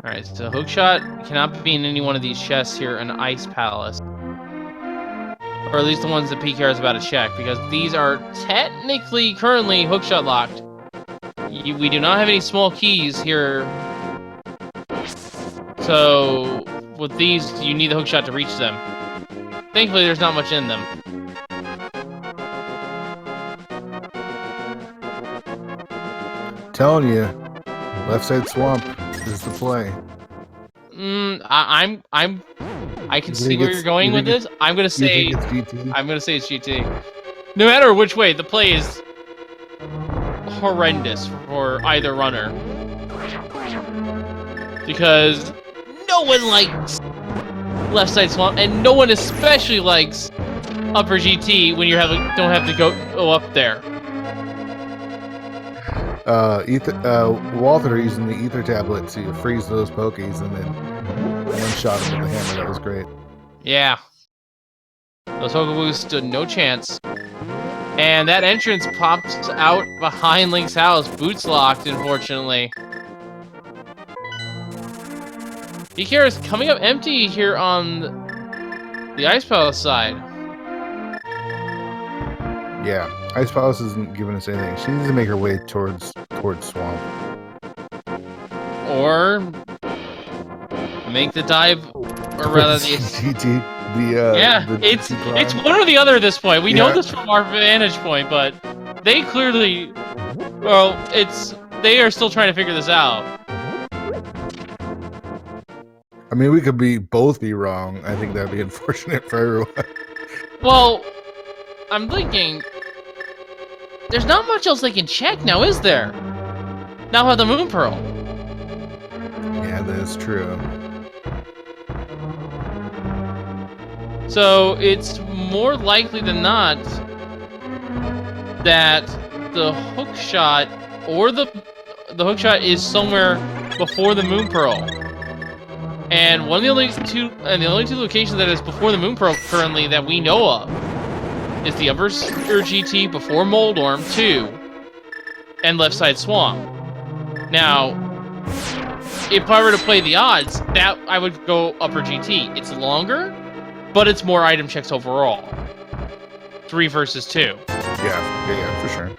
Alright, so hookshot cannot be in any one of these chests here in Ice Palace. Or at least the ones that PKR is about to check, because these are technically currently hookshot locked. We do not have any small keys here. So, with these, you need the hookshot to reach them. Thankfully, there's not much in them. Telling you, left side swamp is the play. I can You see think where it's- you're going you with think this. I'm gonna You say think it's GT? I'm gonna say it's GT. No matter which way, the play is horrendous for either runner. Because no one likes left side swamp, and no one especially likes upper GT when you don't have to go up there. Walter using the ether tablet to freeze those pokies and then one shot him with the hammer. That was great. Yeah. Those Hogaboos stood no chance. And that entrance pops out behind Link's house. Boots locked, unfortunately. Picare is coming up empty here on the Ice Palace side. Yeah, Ice Palace isn't giving us anything. She needs to make her way towards Swamp. Or make the dive, or rather the GT. It's one or the other at this point. We know this from our vantage point, but they clearly, well, they are still trying to figure this out. I mean, we could both be wrong. I think that'd be unfortunate for everyone. Well, I'm thinking there's not much else they can check now, is there? Now have the Moon Pearl. Yeah, that is true. So it's more likely than not that the hook shot or the hook shot is somewhere before the Moon Pearl. And the only two locations that is before the Moon Pearl currently that we know of is the upper GT before Moldorm 2 and left side Swamp. Now, if I were to play the odds, that I would go upper GT. It's longer, but it's more item checks overall. 3 versus 2. Yeah, for sure.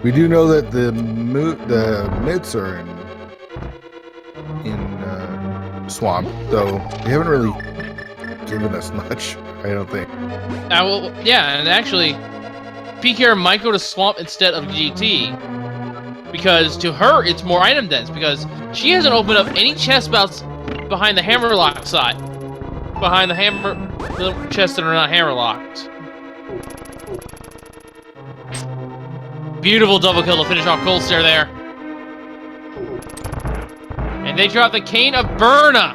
We do know that the mids are in Swamp, though they haven't really given us much, I don't think. Yeah, and actually, PKR might go to Swamp instead of GT, because to her, it's more item dense, because she hasn't opened up any chest belts behind the hammerlock side. Behind the chests that are not hammerlocked. Beautiful double kill to finish off Cold Stare there. And they drop the Cane of Burna.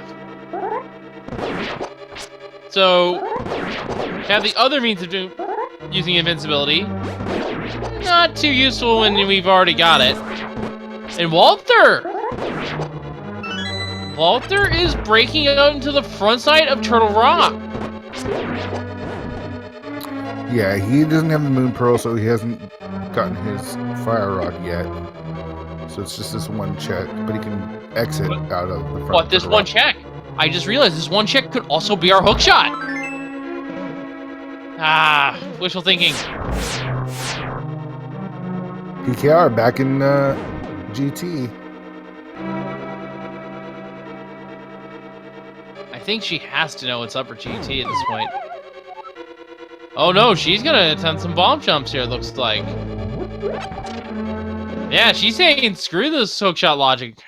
So, have the other means of using invincibility. Not too useful when we've already got it. And Walther is breaking out into the front side of Turtle Rock. Yeah, he doesn't have the Moon Pearl, so he hasn't gotten his Fire Rod yet. So it's just this one check, but he can exit out of the front. What, this one check? I just realized this one check could also be our hook shot. Ah, wishful thinking. PKR back in GT. I think she has to know it's upper GT at this point. Oh no, she's gonna attempt some bomb jumps here, it looks like. Yeah, she's saying screw this hookshot logic.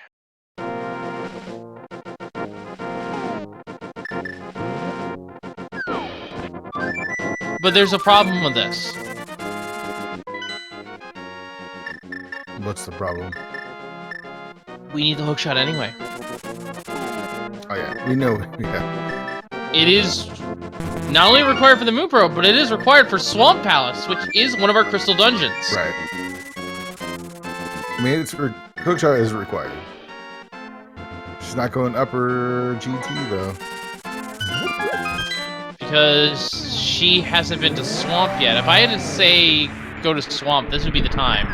But there's a problem with this. What's the problem? We need the hookshot anyway. Oh yeah, we know. Yeah. It is not only required for the Moon Pearl, but it is required for Swamp Palace, which is one of our crystal dungeons. Right. I mean, hookshot is required. She's not going upper GT though. Because she hasn't been to Swamp yet. If I had to say go to Swamp, this would be the time.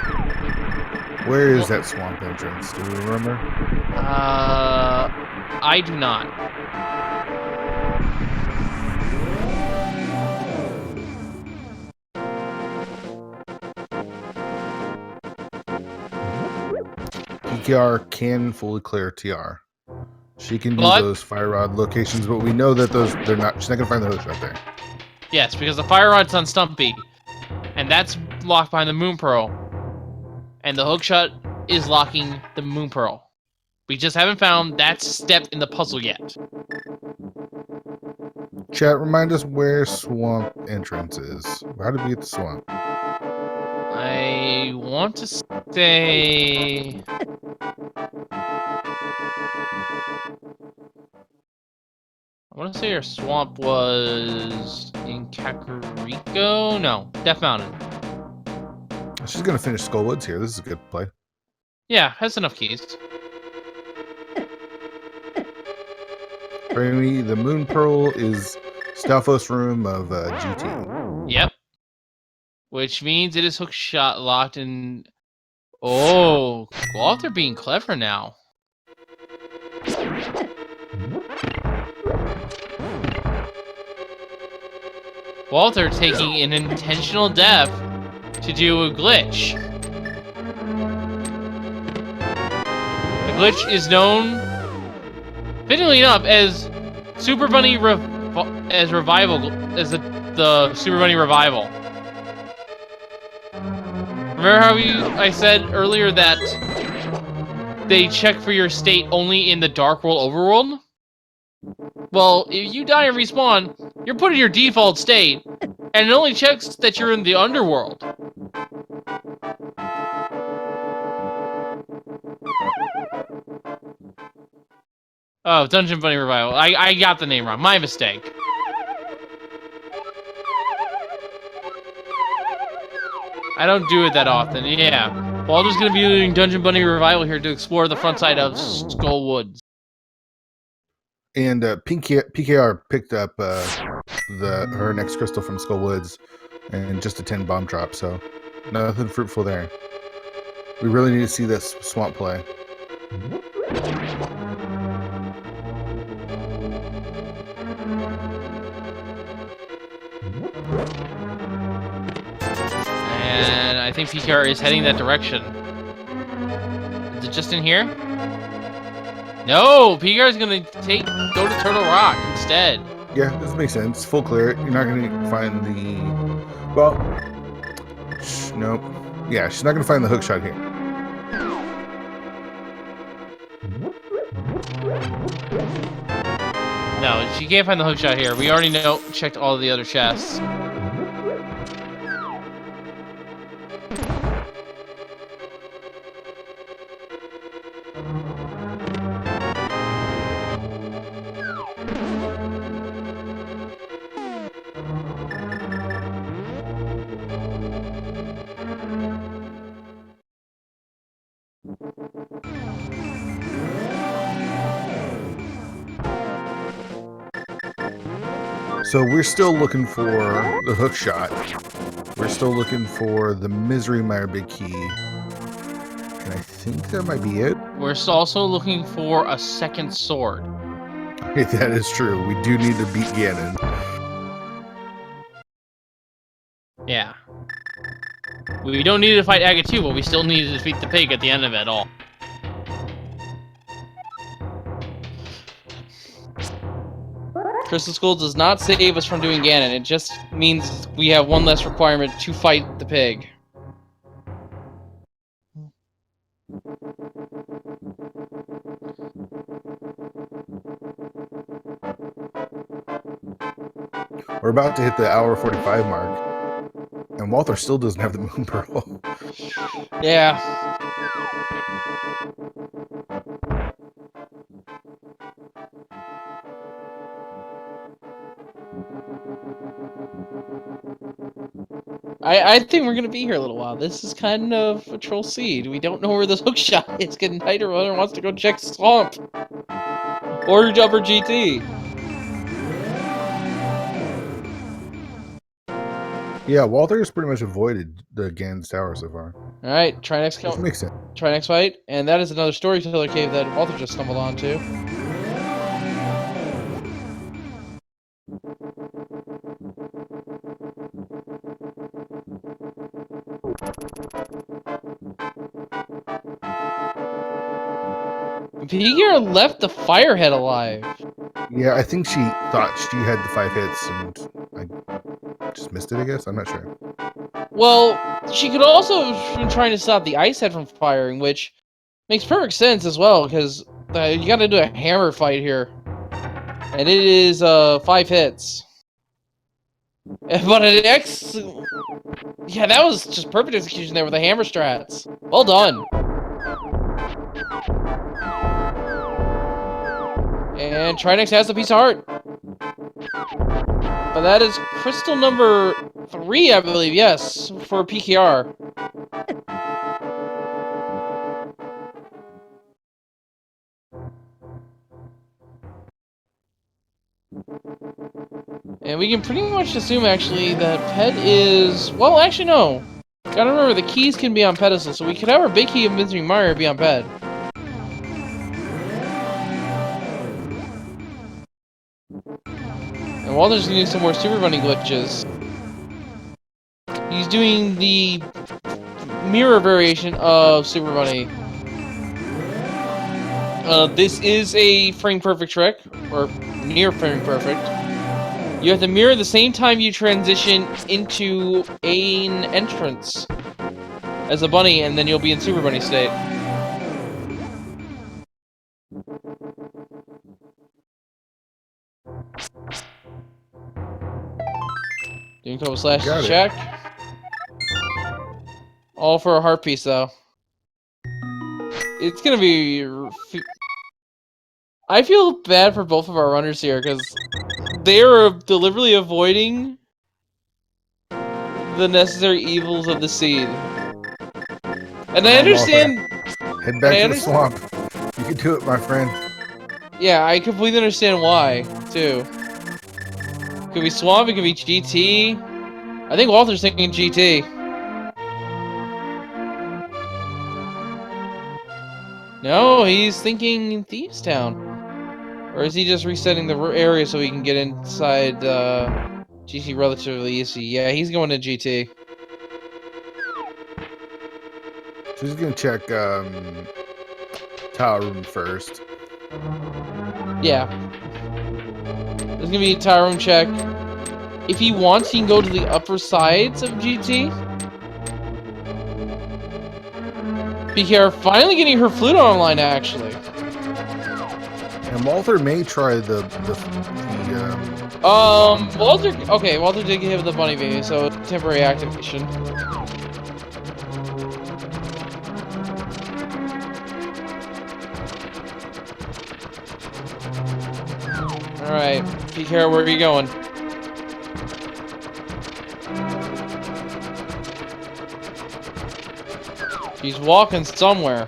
Where is that Swamp entrance? Do you remember? I do not. PKR can fully clear TR. She can do those Fire Rod locations, but we know that she's not gonna find the hookshot there. Yes, because the Fire Rod's on Stumpy. And that's locked behind the Moon Pearl. And the hookshot is locking the Moon Pearl. We just haven't found that step in the puzzle yet. Chat, remind us where Swamp entrance is. How did we get to Swamp? I want to say... I want to say our swamp was in Kakariko? No, Death Mountain. She's going to finish Skullwoods here. This is a good play. Yeah, has enough keys. Apparently, the Moon Pearl is Stalfos' room of GT. Yep. Which means it is hookshot locked in. Oh, Walter being clever now. Walter taking an intentional death to do a glitch. The glitch is known, fittingly enough, as Super Bunny as revival as the Super Bunny revival. Remember how I said earlier that they check for your state only in the Dark World overworld? Well, if you die and respawn, you're put in your default state, and it only checks that you're in the underworld. Oh, Dungeon Bunny Revival. I got the name wrong. My mistake. I don't do it that often. Yeah. Walter's gonna be doing Dungeon Bunny Revival here to explore the front side of Skull Woods. And PKR picked up her next crystal from Skull Woods and just a 10 bomb drop, so nothing fruitful there. We really need to see this swamp play. And I think PKR is heading that direction. Is it just in here? No, PKR is gonna go to Turtle Rock instead. Yeah, this makes sense. Full clear. You're not going to find the... Well, nope. Yeah, she's not going to find the hook shot here. No, she can't find the hook shot here. We already checked all the other chests. So we're still looking for the hook shot. We're still looking for the Misery Mire Big Key. And I think that might be it. We're also looking for a second sword. That is true. We do need to beat Ganon. Yeah. We don't need to fight Aga 2, but we still need to defeat the pig at the end of it all. Crystal Skull does not save us from doing Ganon. It just means we have one less requirement to fight the pig. We're about to hit the hour 45 mark. And Walter still doesn't have the Moon Pearl. Yeah. I think we're gonna be here a little while. This is kind of a troll seed. We don't know where this hook shot is. Getting tighter. Runner wants to go check Swamp or Jumper GT. Yeah, Walter has pretty much avoided the Ganon's Tower so far. All right, try next Which makes sense. Try next fight, and that is another storyteller cave that Walter just stumbled onto. Peter left the Firehead alive. Yeah, I think she thought she had the 5 hits and I just missed it, I guess. I'm not sure. Well, she could also have been trying to stop the Ice Head from firing, which makes perfect sense as well, because you gotta do a hammer fight here. And it is 5 hits. But an X... Yeah, that was just perfect execution there with the hammer strats. Well done. And Trinex has a piece of heart. But that is crystal number 3, I believe, yes, for PKR. And we can pretty much assume, actually, that Pet is... Well, actually, no. Gotta remember, the keys can be on pedestal, so we could have our big key of Mystery Mario be on Pet. And Walter's gonna do some more Super Bunny glitches. He's doing the mirror variation of Super Bunny. This is a frame perfect trick, or near frame perfect. You have to mirror the same time you transition into an entrance as a bunny, and then you'll be in Super Bunny state. Doing couple slash Got it. check. All for a heart piece, though. It's gonna be... I feel bad for both of our runners here, because they are deliberately avoiding the necessary evils of the seed. And I understand... Head back to the swamp. You can do it, my friend. Yeah, I completely understand why, too. Could be swamp, it could be GT. I think Walter's thinking GT. No, he's thinking Thieves Town. Or is he just resetting the area so he can get inside GT relatively easy? Yeah, he's going to GT. She's gonna check tower room first. Yeah. There's gonna be a tower room check. If he wants, he can go to the upper sides of GT. PKR finally getting her flute online, actually. And Walter may try the Walter... Okay, Walter did get hit with the bunny baby, so temporary activation. Alright, PKR, where are you going? He's walking somewhere.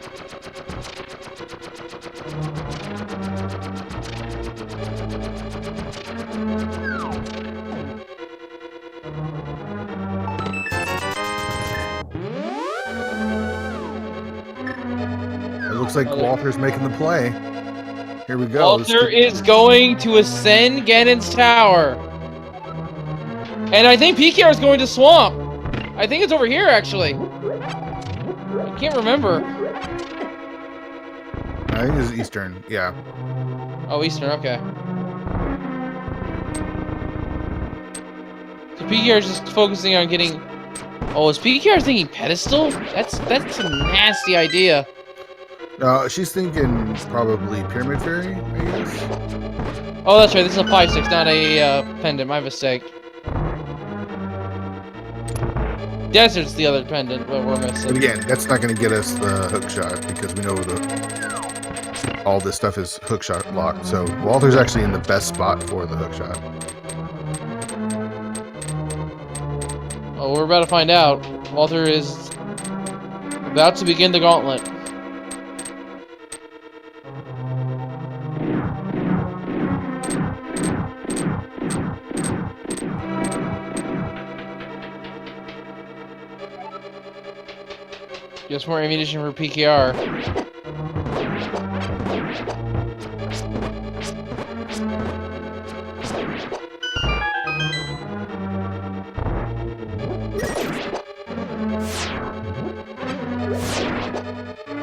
It looks like Walter's making the play. Here we go. Walter is going to ascend Ganon's tower. And I think PKR is going to swamp. I think it's over here, actually. I can't remember. I think it's Eastern, yeah. Oh, Eastern, okay. So PKR is just focusing on getting... Oh, is PKR thinking pedestal? That's a nasty idea. She's thinking probably Pyramid Fairy, I guess. Oh, that's right. This is a 5-6, not a pendant. My mistake. Desert's the other pendant, but we're missing. But again, that's not going to get us the hook shot because we know all this stuff is hook shot locked. So Walter's actually in the best spot for the hook shot. Oh, we're about to find out. Walter is about to begin the gauntlet. Just more ammunition for PKR.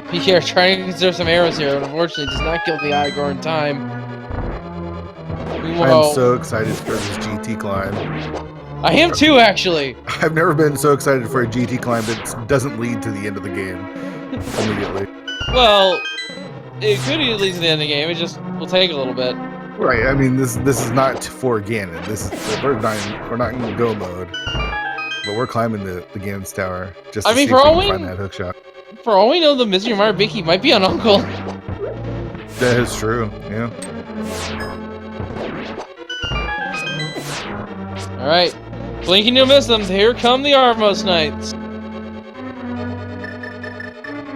PKR trying to conserve some arrows here, but unfortunately does not kill the Igor in time. I'm so excited for this GT climb. I am too, actually. I've never been so excited for a GT climb that doesn't lead to the end of the game immediately. Well, it could lead to the end of the game. It just will take a little bit. Right. I mean, this is not for Ganon. We're not in go mode, but we're climbing the Ganon's tower just to see if we can find that hook shot. For all we know, the Mystery Mario Biki might be on Uncle. That is true. Yeah. All right. Blinking, you'll miss them. Here come the Armos Knights.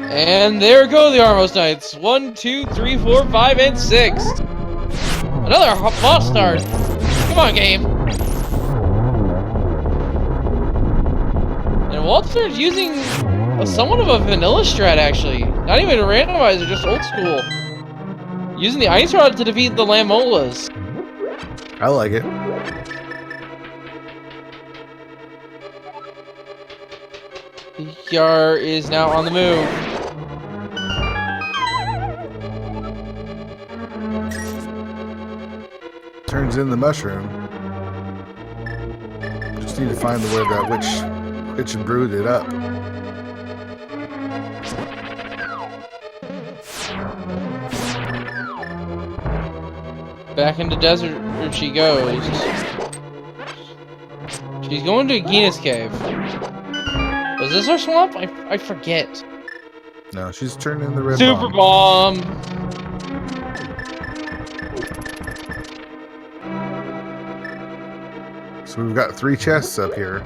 And there go the Armos Knights. 1, 2, 3, 4, 5, and 6. And Another false start. Come on, game. And Walter's using somewhat of a vanilla strat, actually. Not even a randomizer, just old school. Using the ice rod to defeat the Lamolas. I like it. Yar is now on the move. Turns in the mushroom. Just need to find where that witch brewed it up. Back into desert she goes. She's going to Gina's cave. Was this our swamp? I forget. No, she's turning in the red Super bomb. bomb. So we've got 3 chests up here.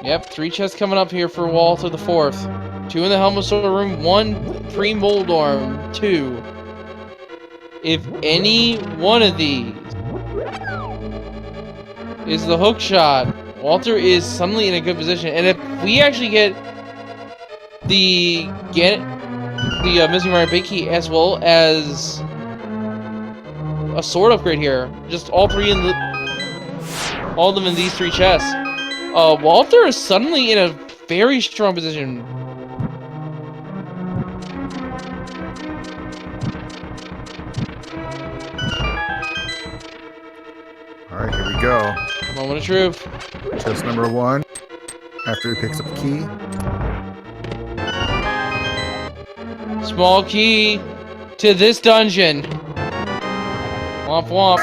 Yep, 3 chests coming up here for Walter the 4th. 2 in the Helmet Store room, 1 pre-Moldorm, 2. If any one of these is the hook shot, Walter is suddenly in a good position. And if we actually get the Missing Mario Big Key as well as a sword upgrade here, just all of them in these 3 chests, Walter is suddenly in a very strong position. Alright, here we go. Moment of truth. Chest number 1. After he picks up the key. Small key to this dungeon. Womp womp.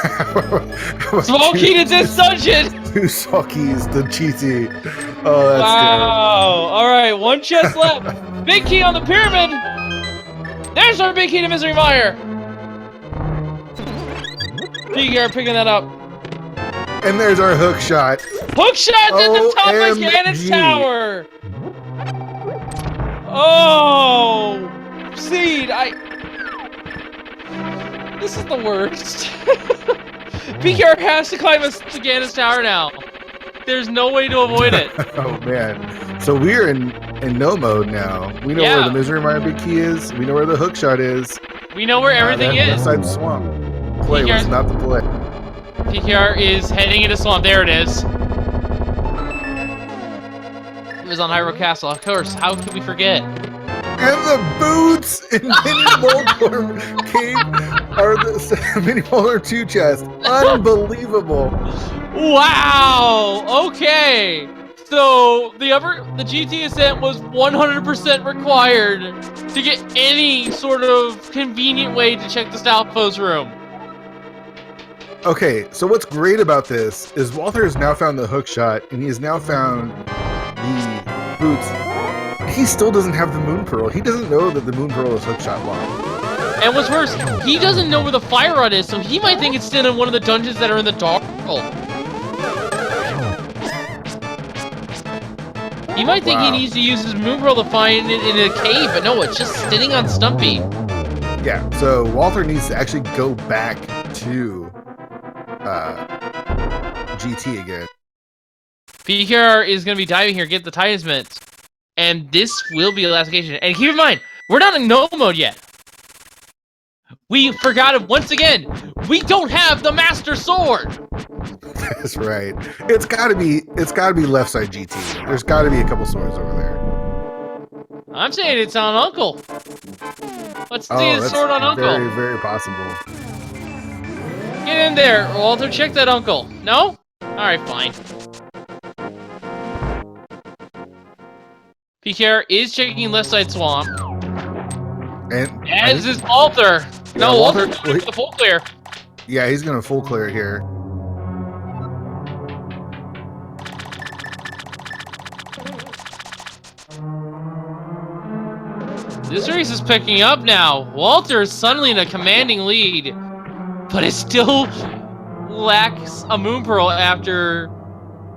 Small key to this dungeon! 2 small keys, the cheesy. Oh, that's Wow! Alright, 1 chest left. Big key on the pyramid! There's our big key to Misery Mire! PGR picking that up. good. And there's our hook shot. Hook shot at the top of Ganon's OMG. tower! Oh! Seed, This is the worst. PKR has to climb to Ganon's tower now. There's no way to avoid it. Oh man. So we're in no mode now. We know where the Misery Mire Big Key is. We know where the hook shot is. We know where everything is. Inside the swamp. Play was not the play. PKR is heading into swamp. There it is. It was on Hyrule Castle. Of course. How could we forget? And the boots in Mini Moldorm Cave are the Mini Moldorm 2 chest. Unbelievable. Wow. Okay. So the GT ascent was 100% required to get any sort of convenient way to check the Stalfos room. Okay, so what's great about this is Walter has now found the hook shot, and he has now found the boots. He still doesn't have the Moon Pearl. He doesn't know that the Moon Pearl is hook shot locked. And what's worse, he doesn't know where the fire rod is, so he might think it's still in one of the dungeons that are in the dark. He might think he needs to use his Moon Pearl to find it in a cave, but no, it's just sitting on Stumpy. Yeah, so Walter needs to actually go back to GT again. PKR is going to be diving here, get the Talismans. And this will be the last occasion. And keep in mind, we're not in no mode yet. We forgot it once again. We don't have the Master Sword. That's right. It's gotta be left side GT. There's gotta be a couple swords over there. I'm saying it's on Uncle. Let's see the sword on Uncle. Very, very possible. Get in there, Walter. Check that Uncle. No? Alright, fine. PKR is checking left side swamp. And as is Walter. Yeah, No, Walter- Walter's going for the full clear. yeah, he's gonna full clear here. This race is picking up now. Walter is suddenly in a commanding lead, but it still lacks a Moon Pearl after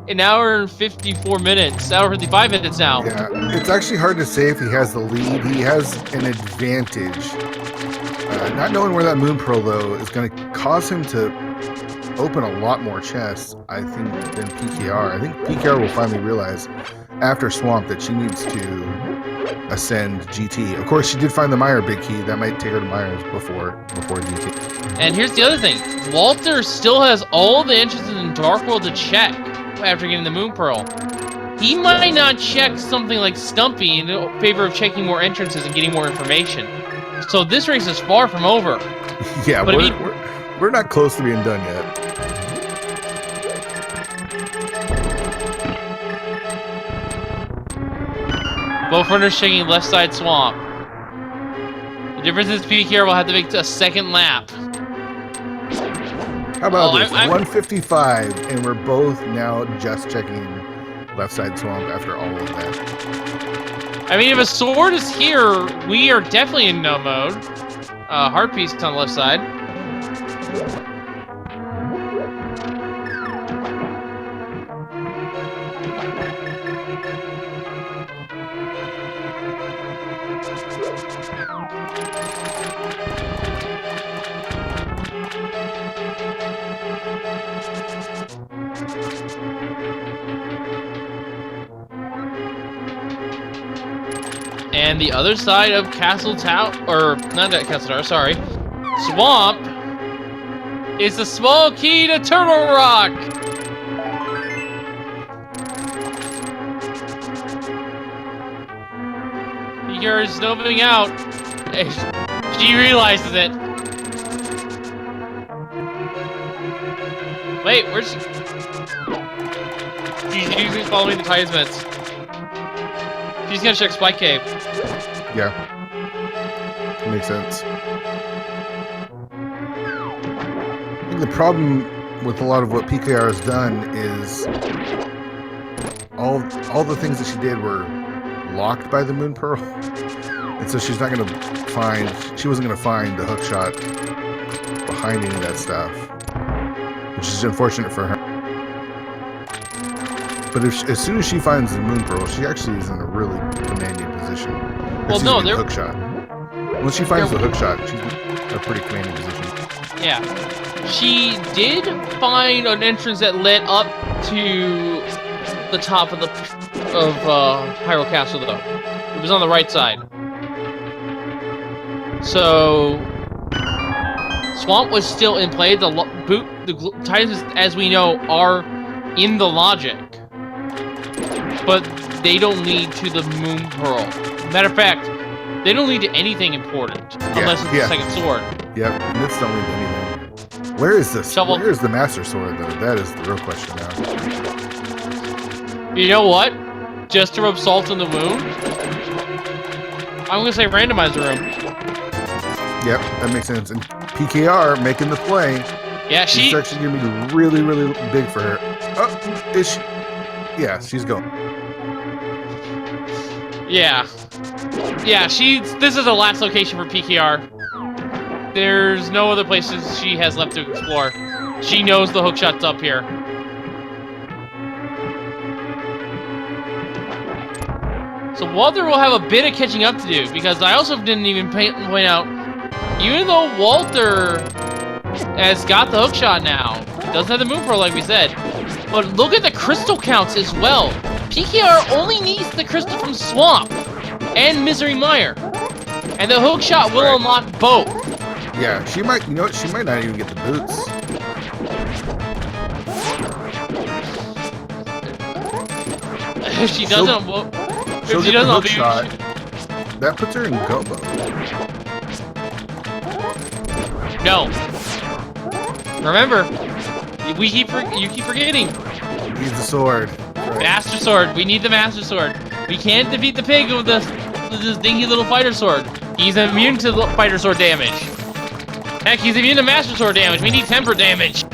an hour and 54 minutes, hour 55 minutes now. Yeah, it's actually hard to say if he has the lead. He has an advantage Not knowing where that moon pearl though is going to cause him to open a lot more chests, I think, than PKR. I think PKR will finally realize after Swamp that she needs to ascend GT. Of course, she did find the Mire big key. That might take her to Mire's before GT. And here's the other thing. Walter still has all the entrances in Dark World to check after getting the Moon Pearl. He might not check something like Stumpy in favor of checking more entrances and getting more information. So this race is far from over. Yeah, but we're not close to being done yet. Both runners checking left side swamp. The difference is PKR will have to make a second lap. How about this? 155, and we're both now just checking left side swamp after all of that. I mean, if a sword is here, we are definitely in no mode. Heart piece on the left side. And the other side of Castle Tower, or not that Castle Tower, sorry, Swamp, is the small key to Turtle Rock. You're moving out. She realizes it. Wait, where's she? She's usually following the Talismans. She's gonna check Spike Cave. Yeah. Makes sense. I think the problem with a lot of what PKR has done is all the things that she did were locked by the Moon Pearl. And so she's not going to she wasn't going to find the hook shot behind any of that stuff, which is unfortunate for her. But as soon as she finds the Moon Pearl, she actually is in a really commanding position. Well, no, the hook shot. Once she finds the hook shot, she's in a pretty commanding position. Yeah. She did find an entrance that led up to the top of Hyrule Castle, though. It was on the right side. So Swamp was still in play. The Titans, as we know, are in the logic, but they don't lead to the Moon Pearl. Matter of fact, they don't lead to anything important unless it's the second sword. Yep, myths don't lead to anything. Where is this? Shovel. Where is the Master Sword, though? That is the real question now. You know what? Just to rub salt in the wound, I'm gonna say randomizer room. Yep, that makes sense. And PKR making the play. Yeah, she's actually gonna be really, really big for her. Oh, is she? Yeah, she's going. Yeah. Yeah, this is the last location for PKR. There's no other places she has left to explore. She knows the hookshot's up here. So Walter will have a bit of catching up to do, because I also didn't even point out, even though Walter has got the hookshot now, he doesn't have the Moon Pearl like we said, but look at the crystal counts as well. PKR only needs the crystal from Swamp and Misery Mire, and the hookshot will unlock both. Yeah, she might, you know what, she might not even get the boots. If she doesn't, she'll get the hook shot. That puts her in go mode. No. Remember, you keep forgetting. Needs the sword. Right. Master Sword. We need the Master Sword. We can't defeat the pig with this dinky little fighter sword. He's immune to the fighter sword damage. Heck, he's immune to Master Sword damage. We need temper damage.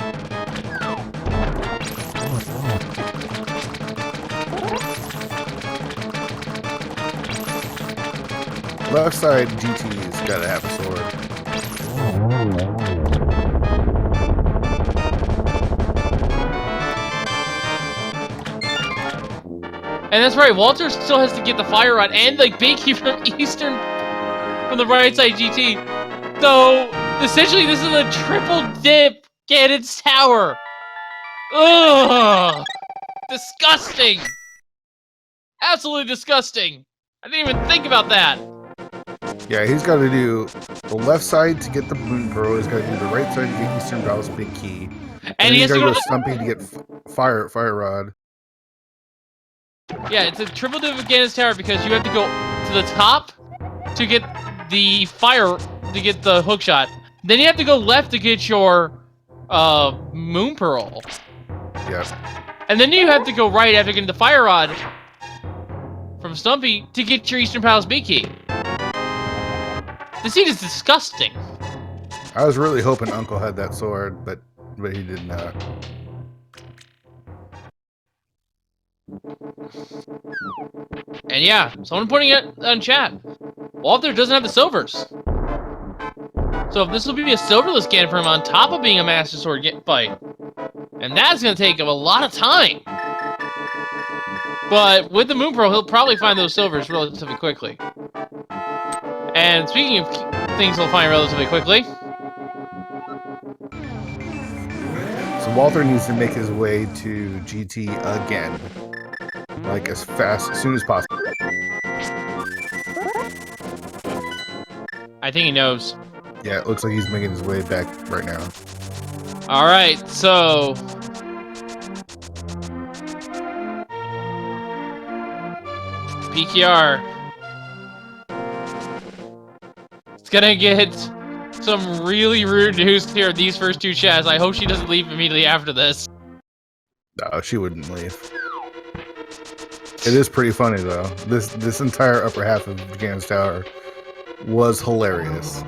Left side GT's gotta have a sword. And that's right, Walter still has to get the fire rod and the big key from the right side GT. So, essentially, this is a triple dip Ganon's Tower. Ugh! Disgusting! Absolutely disgusting! I didn't even think about that. Yeah, he's got to do the left side to get the Moon Pearl. He's got to do the right side to get Eastern Palace Big Key. And he he's has got to to go go Stumpy to get Fire Rod. Yeah, it's a triple dip of Ganon's Tower because you have to go to the top to get the hook shot. Then you have to go left to get your Moon Pearl. Yep. And then you have to go right after getting the Fire Rod from Stumpy to get your Eastern Palace Big Key. The scene is disgusting. I was really hoping Uncle had that sword, but he did not. And yeah, someone pointing it on chat. Walter doesn't have the silvers. So if this will be a silverless Ganon for him on top of being a Master Sword fight. And that's going to take him a lot of time. But with the Moon Pearl, he'll probably find those silvers relatively quickly. And speaking of things he'll find relatively quickly. So Walter needs to make his way to GT again. Like as soon as possible. I think he knows. Yeah, it looks like he's making his way back right now. Alright, so... PKR. It's gonna get some really rude news here in these first two chats. I hope she doesn't leave immediately after this. No, she wouldn't leave. It is pretty funny though. This entire upper half of Ganon's Tower was hilarious.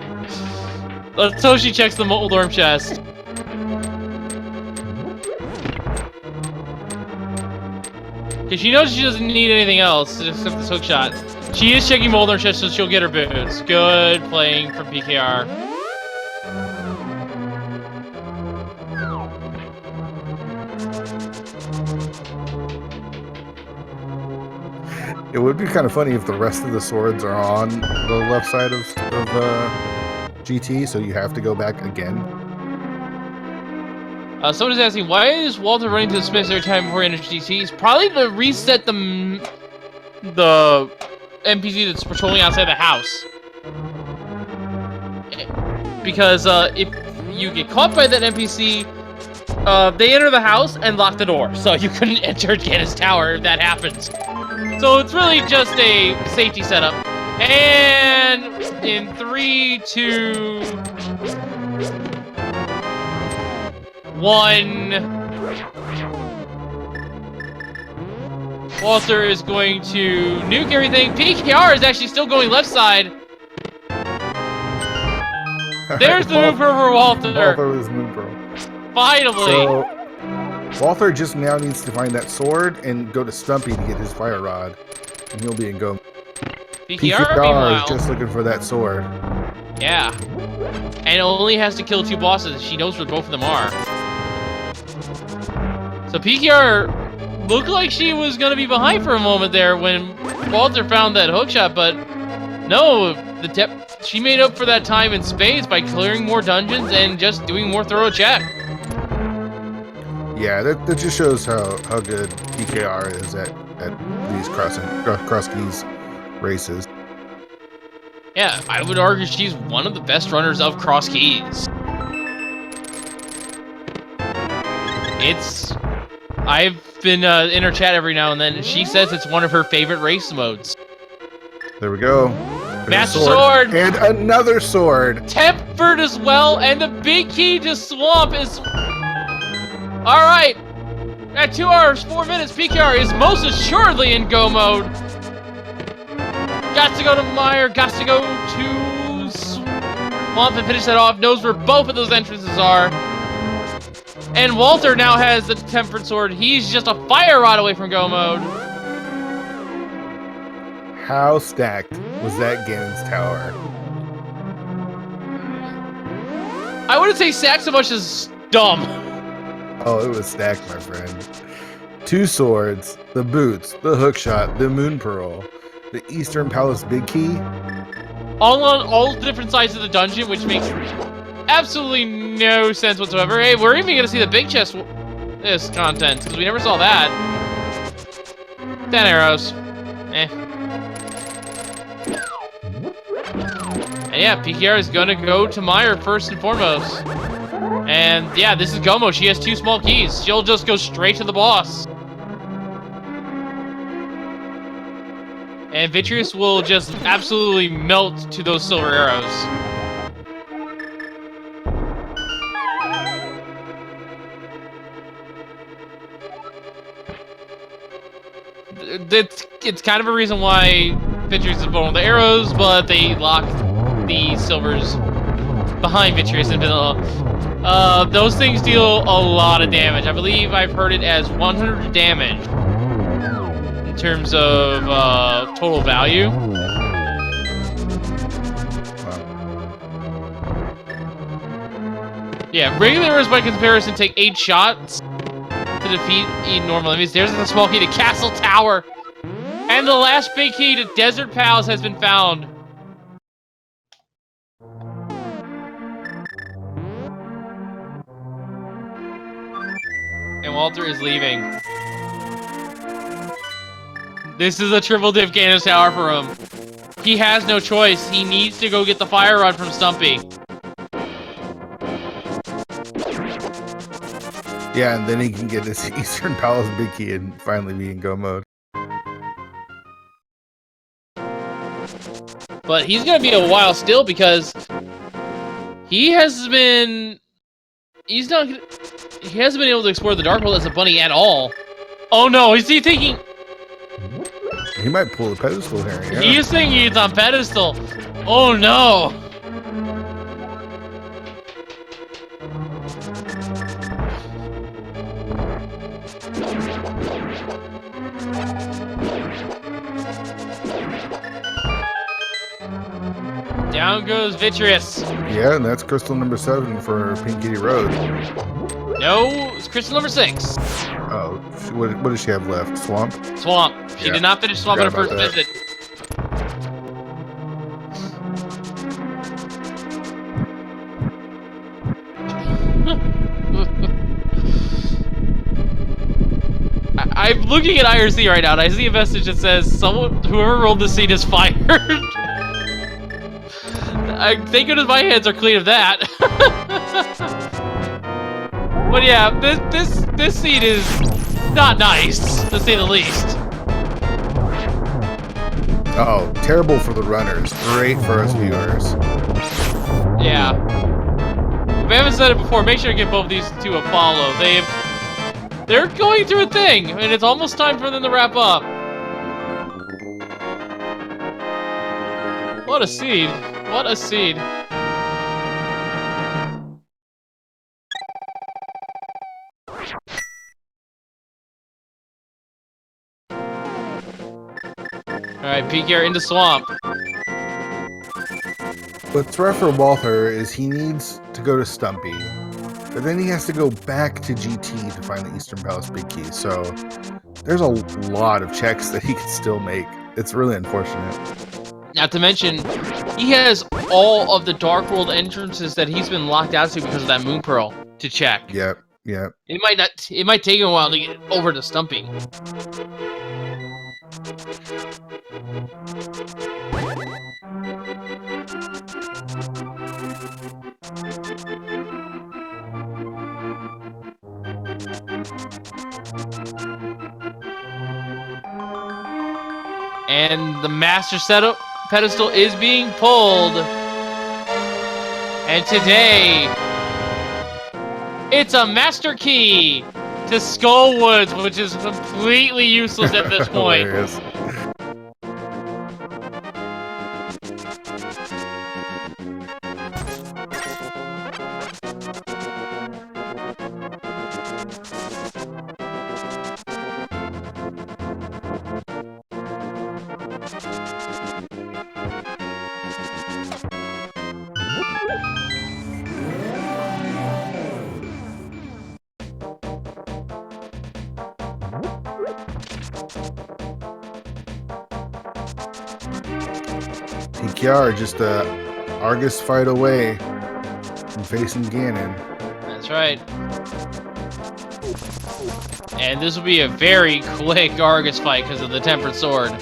Let's hope she checks the Moldorm chest. Because she knows she doesn't need anything else except this hook shot. She is checking Moldorm chest so she'll get her boots. Good playing from PKR. It would be kind of funny if the rest of the swords are on the left side of GT, so you have to go back again. Someone is asking, why is Walter running to the Smiths every time before he enters GT? He's probably to reset the NPC that's patrolling outside the house. Because if you get caught by that NPC, they enter the house and lock the door, so you couldn't enter Ganon's Tower if that happens. So it's really just a safety setup. And in 3, 2, 1, Walter is going to nuke everything. PKR is actually still going left side. There's the Moon Pearl for Walter. Walter with his Moon Pearl. Finally. So, Walter just now needs to find that sword and go to Stumpy to get his Fire Rod, and he'll be in go. PKR, is meanwhile, just looking for that sword. yeah, and only has to kill 2 bosses. She knows where both of them are. So PKR looked like she was gonna be behind for a moment there when Walter found that hookshot, but no, she made up for that time in spades by clearing more dungeons and just doing more thorough check. Yeah, that just shows how good PKR is at these cross keys races. Yeah, I would argue she's one of the best runners of cross keys. I've been in her chat every now and then, and she says it's one of her favorite race modes. There we go. Master Sword! And another sword! Tempered as well, and the big key to Swamp is... Alright! At 2 hours, 4 minutes, PKR is most assuredly in go mode. Got to go to Meyer, got to go to Swamp and finish that off. Knows where both of those entrances are. And Walter now has the Tempered Sword. He's just a Fire Rod away from go mode. How stacked was that Ganon's Tower? I wouldn't say stacked so much as dumb. Oh, it was stacked, my friend. 2 swords, the boots, the hookshot, the Moon Pearl, the Eastern Palace Big Key. all on all different sides of the dungeon, which makes absolutely no sense whatsoever. Hey, we're even gonna see the big chest this content because we never saw that. 10 arrows. Eh. And yeah, PKR is gonna go to Meyer first and foremost. And yeah, this is Gomo. She has 2 small keys. She'll just go straight to the boss. And Vitreous will just absolutely melt to those silver arrows. It's kind of a reason why Vitreous is vulnerable to the arrows, but they lock the silvers behind Vitreous and Vanilla. Those things deal a lot of damage. I believe I've heard it as 100 damage in terms of total value. Yeah, regular arrows by comparison take 8 shots to defeat normal enemies. There's the small key to Castle Tower. And the last big key to Desert Palace has been found. And Walter is leaving. This is a triple div Ganos Tower for him. He has no choice. He needs to go get the fire rod from Stumpy. Yeah, and then he can get his Eastern Palace big key and finally be in go mode. But he's gonna be a while still because he hasn't been able to explore the Dark World as a bunny at all. Oh no, is he thinking? He might pull the pedestal here. Yeah. He is thinking it's on pedestal. Oh no. Down goes Vitreous. Yeah, and that's crystal number 7 for Pink Kitty Road. No, it's crystal number 6. Oh, what does she have left? Swamp? Swamp. She did not finish Swamp on her first visit. I'm looking at IRC right now, and I see a message that says, whoever rolled the seed is fired. Thank goodness my hands are clean of that. But yeah, this seed is not nice, to say the least. Oh, terrible for the runners. Great for us viewers. Yeah. If I haven't said it before, make sure to give both these two a follow. They're going through a thing, and it's almost time for them to wrap up. What a seed. What a seed. Alright, PKR into Swamp. What's rough for Walther is he needs to go to Stumpy, but then he has to go back to GT to find the Eastern Palace big key. So there's a lot of checks that he could still make. It's really unfortunate. Not to mention, he has all of the Dark World entrances that he's been locked out to because of that Moon Pearl to check. Yep. It might take him a while to get over to Stumpy. And the Master Setup pedestal is being pulled. And today, it's a Master Key to Skull Woods, which is completely useless at this point. Hilarious. PKR just a Argus fight away from facing Ganon. That's right. And this will be a very quick Argus fight because of the Tempered Sword.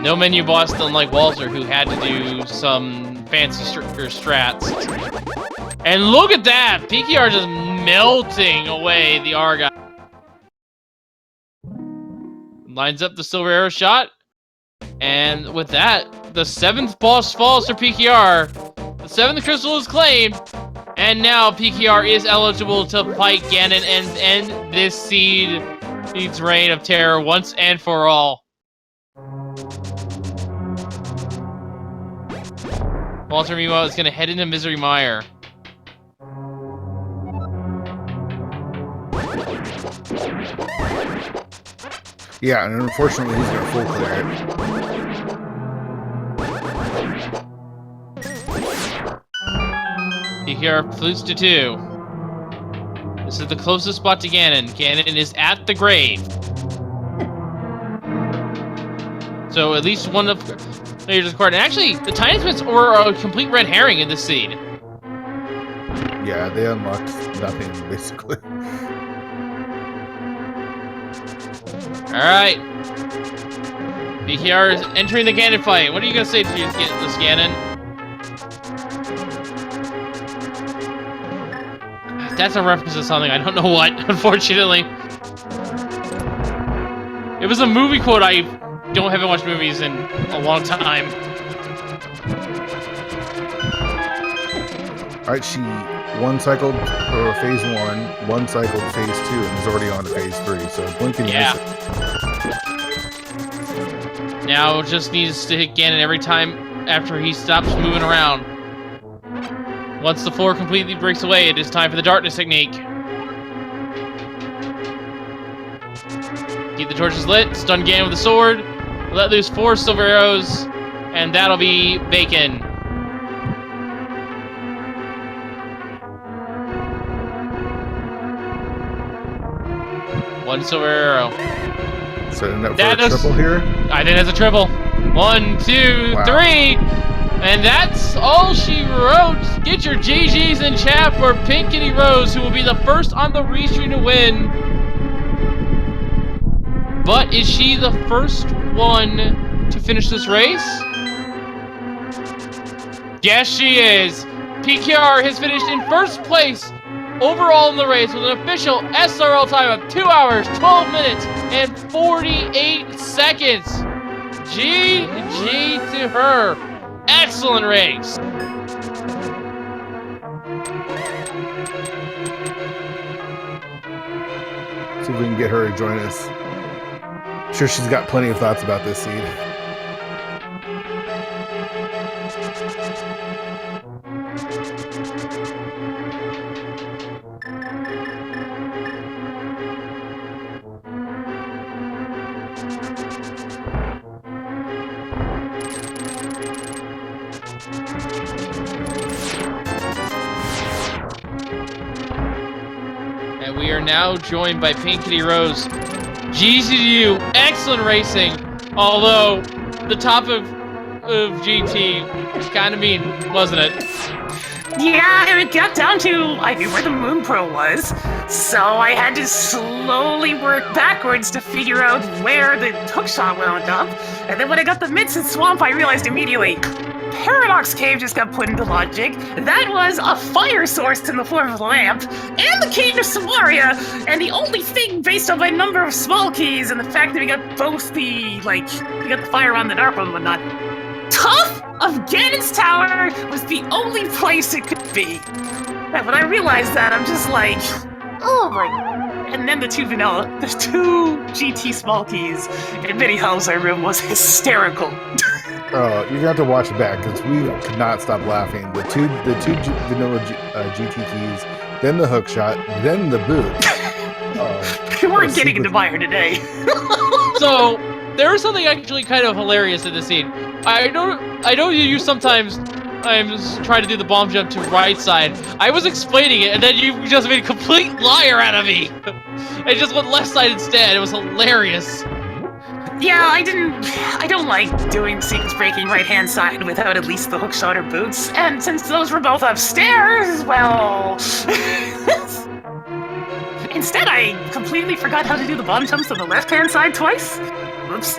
No menu boss, unlike Walter, who had to do some fancy strats. And look at that! PKR just melting away the Argyle. Lines up the Silver Arrow shot. And with that, the 7th boss falls for PKR. The 7th crystal is claimed. And now PKR is eligible to fight Ganon and end this seed's reign of terror once and for all. Walter, meanwhile, is going to head into Misery Mire. Yeah, and unfortunately he's going to full clear it. PKR flutes to 2. This is the closest spot to Ganon. Ganon is at the grave. So at least one of Major's card. And actually, the Tiny Twins were a complete red herring in this seed. Yeah, they unlocked nothing, basically. Alright. PKR is entering the Ganon fight. What are you going to say to this Ganon? That's a reference to something. I don't know what, unfortunately. It was a movie quote. I haven't watched movies in a long time. Alright, she one-cycled phase 1, one-cycled phase 2, and is already on to phase 3, so blink and Yeah. miss it. Now just needs to hit Ganon every time after he stops moving around. Once the floor completely breaks away, it is time for the darkness technique. Keep the torches lit, stun Ganon with the sword, let loose 4 silver arrows, and that'll be bacon. One silver arrow. Setting up for a triple here. I think that's a triple. 1, 2, Wow. 3. And that's all she wrote. Get your GGs in chat for Pink Kitty Rose, who will be the first on the restream to win. But is she the first one to finish this race? Yes, she is. PKR has finished in first place overall in the race with an official SRL time of 2 hours, 12 minutes, and 48 seconds. GG to her. Excellent race. See if we can get her to join us. I'm sure she's got plenty of thoughts about this seed. And we are now joined by Pink Kitty Rose. GG to you, excellent racing. Although the top of GT kind of mean, wasn't it? Yeah, it got down to I knew where the Moon Pro was, so I had to slowly work backwards to figure out where the hookshot wound up. And then when I got the Midson Swamp, I realized immediately Paradox Cave just got put into logic. That was a fire source in the form of a lamp, and the Cave of Samaria. And the only thing based on my number of small keys and the fact that we got both the we got the fire on the dark one and whatnot. Tough of Ganon's Tower was the only place it could be. And when I realized that, I'm just like, oh my. And then the two GT small keys in Mini House I room was hysterical. Oh, you're gonna have to watch it back because we could not stop laughing. The two vanilla GT keys, then the hook shot, then the boot. Oh, We're getting into Meyer today. So there is something actually kind of hilarious in this scene. I know you sometimes try to do the bomb jump to right side. I was explaining it, and then you just made a complete liar out of me. It just went left side instead. It was hilarious. Yeah, I don't like doing sequence breaking right-hand side without at least the hookshot or boots, and since those were both upstairs, well... Instead, I completely forgot how to do the bomb jumps on the left-hand side twice. Whoops.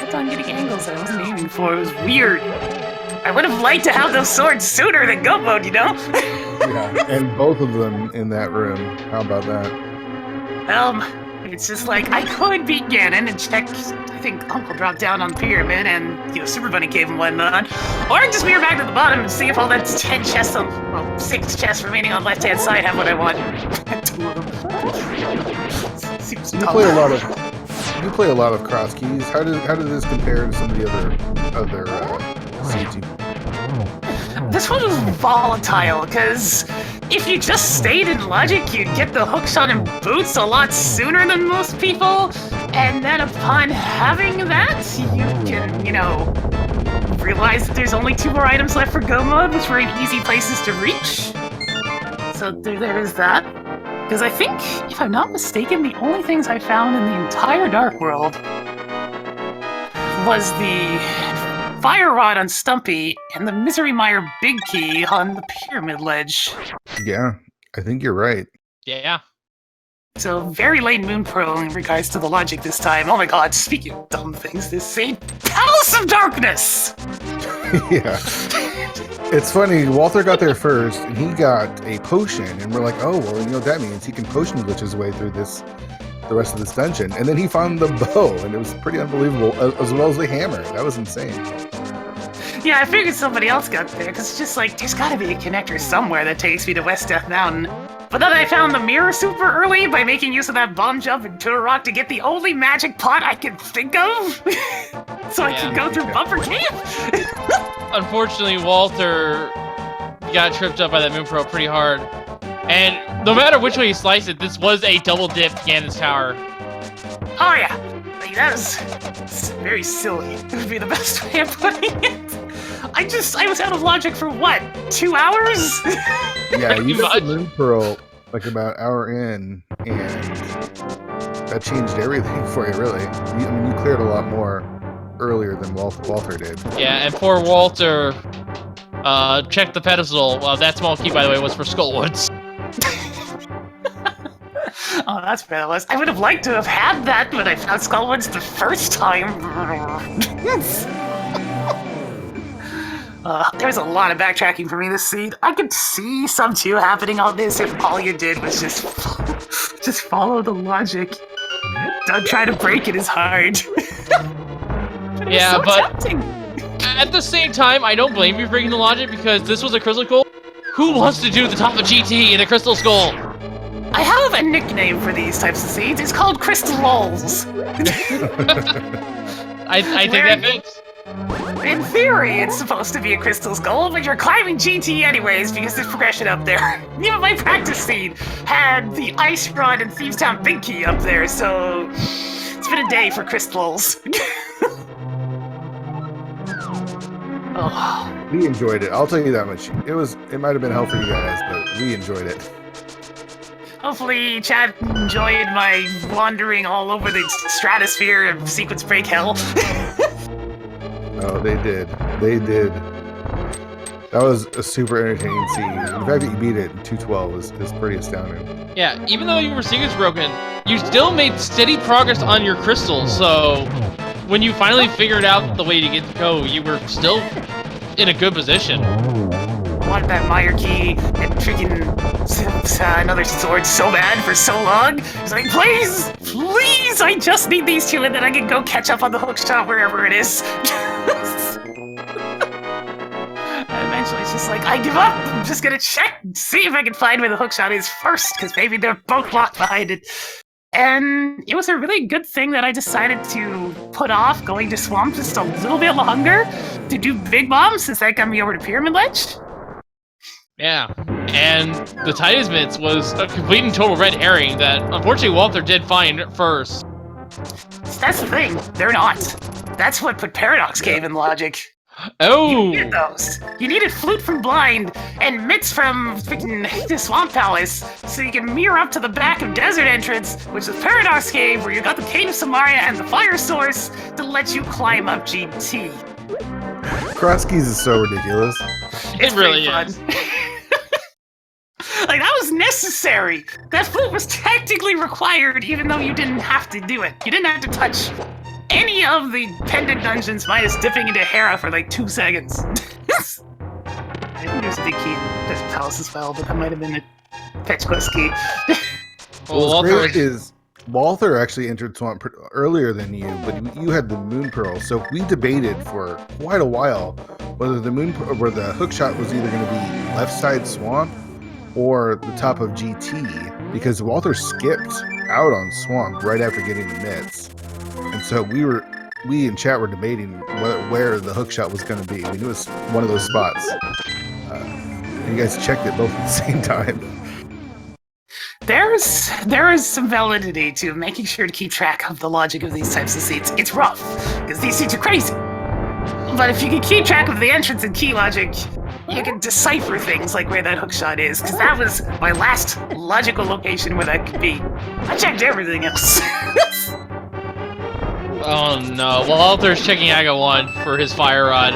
Kept on getting angles that I wasn't aiming for. It was weird. I would have liked to have those swords sooner than go mode, you know? Yeah, and both of them in that room. How about that? It's just like, I could beat Ganon and check, I think Uncle dropped down on the pyramid and, Super Bunny Cave and whatnot. Or just mirror back to the bottom and see if all that 10 chests, 6 chests remaining on the left-hand side have what I want. 2 of them. Seems You dumb. play a lot of cross keys. How did this compare to some of the other seeds? This one was volatile, because if you just stayed in logic, you'd get the hookshot and boots a lot sooner than most people, and then upon having that, you can, realize that there's only 2 more items left for go mode, which were in easy places to reach. So there is that. Because I think, if I'm not mistaken, the only things I found in the entire Dark World was the Fire Rod on Stumpy and the Misery Mire Big Key on the Pyramid Ledge. Yeah, I think you're right. Yeah. So very late Moon Pro in regards to the logic this time. Oh my god, speaking of dumb things, this ain't Palace of Darkness! Yeah. It's funny, Walter got there first, and he got a potion, and we're like, oh, well, you know what that means? He can potion glitch his way through the rest of this dungeon. And then he found the bow, and it was pretty unbelievable, as well as the hammer. That was insane. Yeah, I figured somebody else got there, because it's just like, there's gotta be a connector somewhere that takes me to West Death Mountain. But then I found the mirror super early by making use of that bomb jump and Tour Rock to get the only magic pot I could think of. So I could go through Bumper Cave. Unfortunately, Walter got tripped up by that Moon Pro pretty hard. And no matter which way you slice it, this was a double dip Ganon's Tower. Oh yeah, like, that was very silly. It would be the best way of putting it. I was out of logic for what, 2 hours? Yeah, you got much. the Moon Pearl like about an hour in, and that changed everything for you, really. You cleared a lot more earlier than Walter did. Yeah, and poor Walter checked the pedestal. That small key, by the way, was for Skullwoods. Oh, that's where that was. I would have liked to have had that when I found Skullwoods the first time. There's a lot of backtracking for me this seed. I could see some 2 happening on this if all you did was just follow the logic. Don't try to break it as hard. But Yeah, so but tempting. at the same time, I don't blame you for breaking the logic because this was a Crystal Skull. Who wants to do the top of GT in a Crystal Skull? I have a nickname for these types of seeds. It's called Crystal Lulls. I think that fits. In theory, it's supposed to be a crystal skull, but you're climbing GT anyways because there's progression up there. Even my practice seed had the Ice Rod and Thieves Town Big Key up there, so it's been a day for crystals. Oh. We enjoyed it. I'll tell you that much. It might have been hell for you guys, but we enjoyed it. Hopefully, chat enjoyed my wandering all over the stratosphere of sequence break hell. Oh, they did. They did. That was a super entertaining scene. The fact that you beat it in 2:12 is pretty astounding. Yeah, even though you were sequence broken, you still made steady progress on your crystals, so when you finally figured out the way to go, you were still in a good position. I wanted that Meyer key and freaking another sword so bad for so long. It's like, please, please, I just need these 2 and then I can go catch up on the hookshot wherever it is. And eventually it's just like, I give up. I'm just gonna check and see if I can find where the hookshot is first, because maybe they're both locked behind it. And it was a really good thing that I decided to put off going to Swamp just a little bit longer to do Big Bomb, since that got me over to Pyramid Ledge. Yeah, and the Titus Mitts was a complete and total red herring that unfortunately Walter did find first. That's the thing, they're not. That's what put Paradox Cave in logic. Oh! You needed those. You needed Flute from Blind and Mitts from freaking the Swamp Palace, so you can mirror up to the back of Desert Entrance, which is Paradox Cave, where you got the Cave of Samaria and the Fire Source to let you climb up GT. Cross keys is so ridiculous. It's really pretty is. fun. Like, that was necessary. That flute was technically required, even though you didn't have to do it. You didn't have to touch any of the pendant dungeons minus dipping into Hera for like 2 seconds. I think there's a big key in this palace as well, but that might have been a fetch quest key. Well, What's Walter great is Walther actually entered Swamp earlier than you, but you had the Moon Pearl. So we debated for quite a while whether the hook shot was either going to be left side Swamp or the top of GT, because Walter skipped out on Swamp right after getting the mitts. And so we in chat were debating where the hook shot was going to be. We knew it was one of those spots. And you guys checked it both at the same time. There is some validity to making sure to keep track of the logic of these types of seats. It's rough, because these seats are crazy. But if you can keep track of the entrance and key logic, you can decipher things like where that hookshot is, because that was my last logical location where that could be. I checked everything else. Oh no, Walter's checking Aga 1 for his fire rod.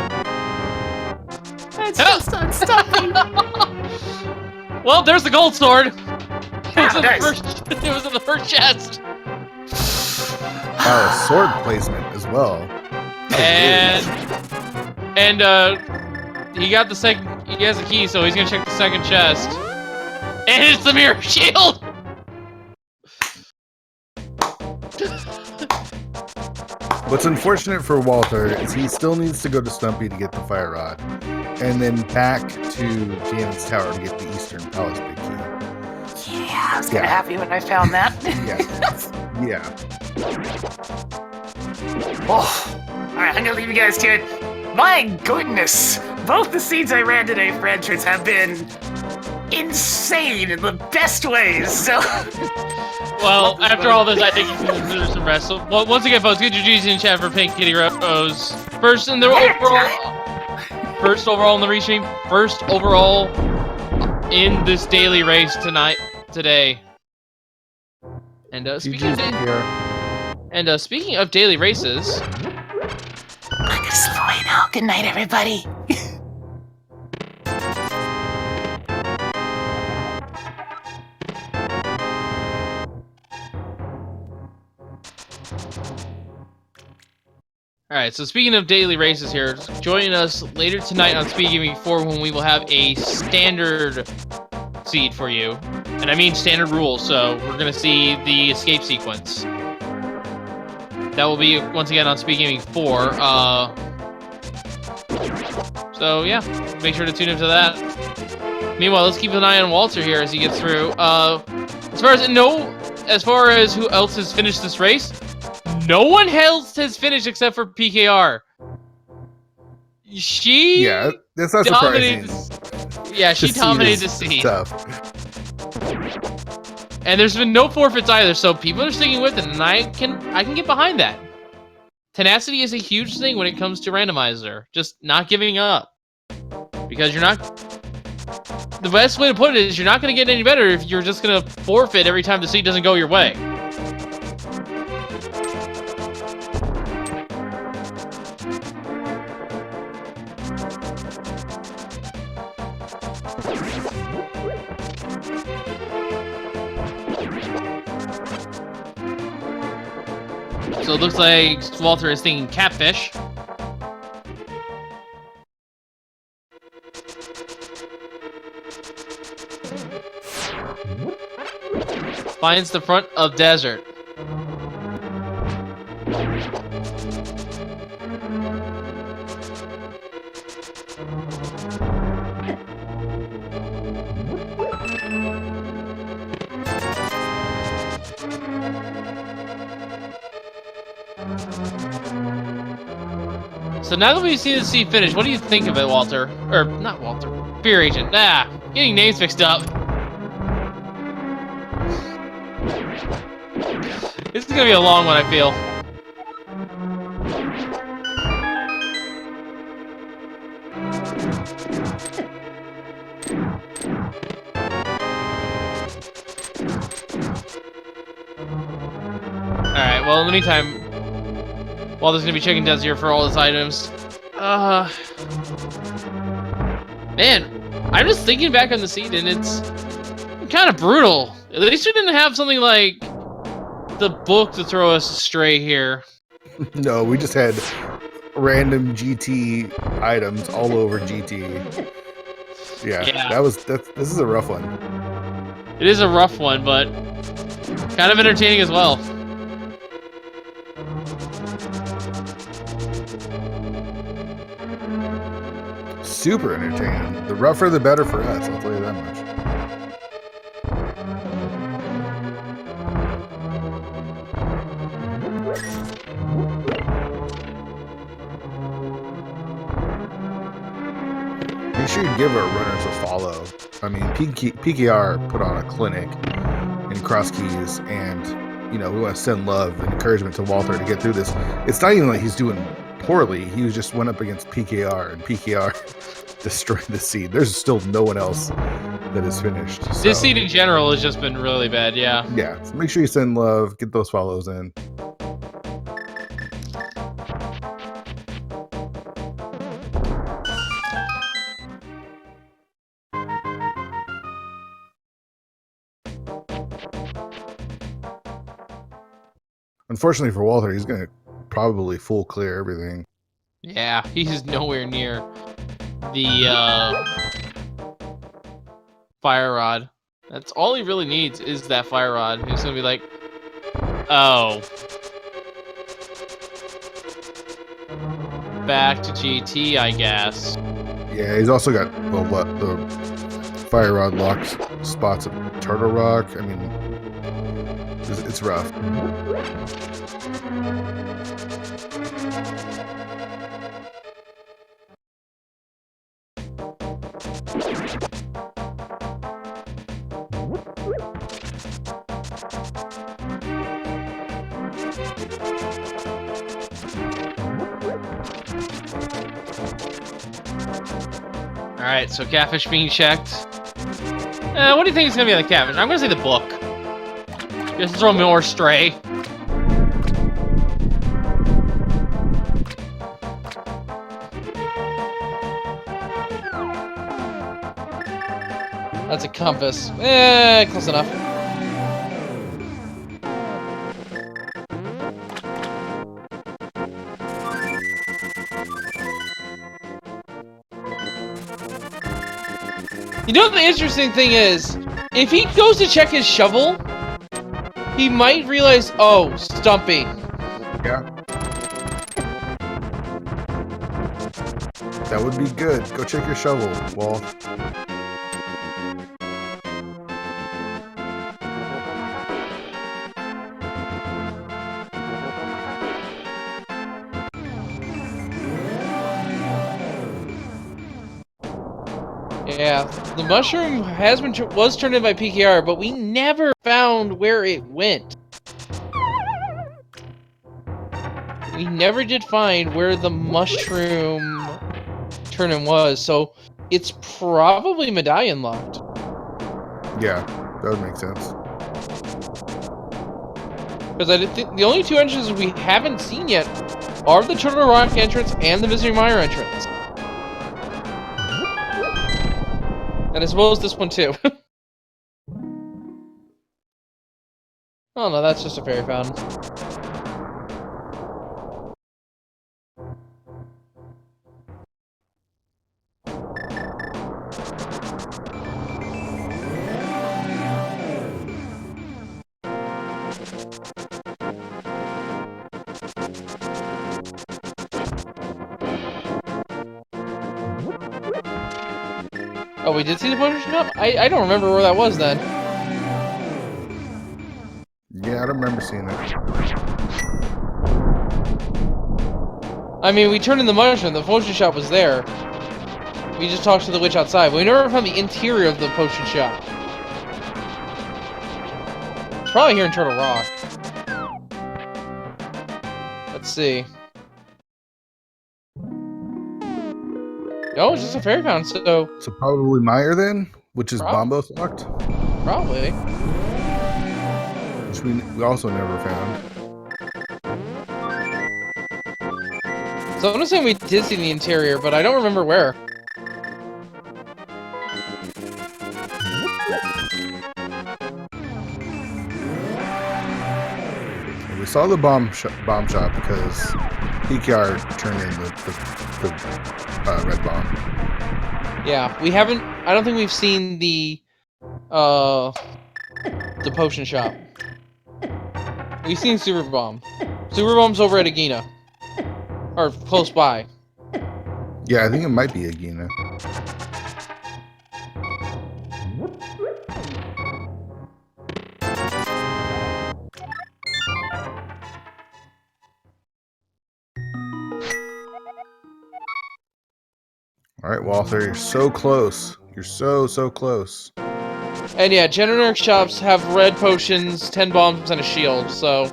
It's just unstopping. Well, there's the gold sword! Nice. It was in the first chest! Sword placement as well. And he got the second. He has the key, so he's gonna check the second chest. And it's the mirror shield. What's unfortunate for Walter is he still needs to go to Stumpy to get the fire rod, and then back to Janet's tower to get the Eastern Palace big key. Yeah, I was kind of happy when I found that. Yeah. Oh, all right, I'm gonna leave you guys to it. My goodness, both the seeds I ran today for entrance have been insane in the best ways. So, well, after all this, I think you can deserve some rest. So, well, once again, folks, get your G's in chat for Pink Kitty Rose. First in the overall, first overall in the restream, first overall in this daily race today. And speaking of daily races, I'm gonna slip away now. Good night, everybody. Alright, so speaking of daily races here, join us later tonight on Speed Gaming 4 when we will have a standard seed for you. And I mean standard rules, so we're going to see the escape sequence. That will be, once again, on Speed Gaming 4. So, yeah, make sure to tune into that. Meanwhile, let's keep an eye on Walter here as he gets through. As far as who else has finished this race, no one else has finished except for PKR. Yeah, that's not surprising. Yeah, she dominated the scene. Tough. And there's been no forfeits either, so people are sticking with it, and I can get behind that. Tenacity is a huge thing when it comes to randomizer. Just not giving up. Because you're not... The best way to put it is you're not going to get any better if you're just going to forfeit every time the seed doesn't go your way. So it looks like Walter is thinking catfish. Finds the front of desert. So now that we've seen the seed finish, what do you think of it, Walter? Or, not Walter. Fear Agent. Getting names mixed up. This is gonna be a long one, I feel. Alright, well, in the meantime, while there's gonna be chicken deaths here for all his items, man, I'm just thinking back on the scene, and it's kind of brutal. At least we didn't have something like the book to throw us astray here. No, we just had random GT items all over GT. Yeah. This is a rough one. It is a rough one, but kind of entertaining as well. Super entertaining. The rougher the better for us, I'll tell you that much. Make sure you give our runners a follow. I mean, PKR put on a clinic in Cross Keys, and we want to send love and encouragement to Walter to get through this. It's not even like he's doing poorly. He just went up against PKR, and PKR destroyed the seed. There's still no one else that is finished. So. This seed in general has just been really bad, yeah. Yeah, so make sure you send love, get those follows in. Unfortunately for Walter, he's going to probably full clear everything. Yeah, he's nowhere near the fire rod. That's all he really needs is that fire rod. He's going to be like, oh. Back to GT, I guess. Yeah, he's also got the fire rod locked spots of Turtle Rock. I mean, it's rough. Alright, so catfish being checked. What do you think is going to be on the catfish? I'm going to say the book. Just throw more stray. That's a compass. Close enough. You know, the interesting thing is, if he goes to check his shovel, he might realize, oh, Stumpy. Yeah. That would be good. Go check your shovel, Walt. Yeah, the mushroom was turned in by PKR, but we never found where it went. We never did find where the mushroom turn-in was, so it's probably medallion locked. Yeah, that would make sense. Because I think the only two entrances we haven't seen yet are the Turtle Rock entrance and the Misery Mire entrance. And I suppose this one too. Oh no, that's just a fairy fountain. Oh, we did see the potion shop? I don't remember where that was then. Yeah, I don't remember seeing it. I mean, we turned in the mushroom, the potion shop was there. We just talked to the witch outside, but we never found the interior of the potion shop. It's probably here in Turtle Rock. Let's see. Oh, it's just a fairy fountain, so So probably Meyer then, which is Prob- Bombo locked, probably. which we also never found. So I'm gonna say we did see the interior, but I don't remember where. We saw the bomb shop because PKR turned in the red bomb. Yeah, we haven't. I don't think we've seen the potion shop. We've seen Super Bomb. Super Bomb's over at Agina, or close by. Yeah, I think it might be Agina. All right, Walter, you're so close. You're so close. And yeah, generic shops have red potions, 10 bombs, and a shield. So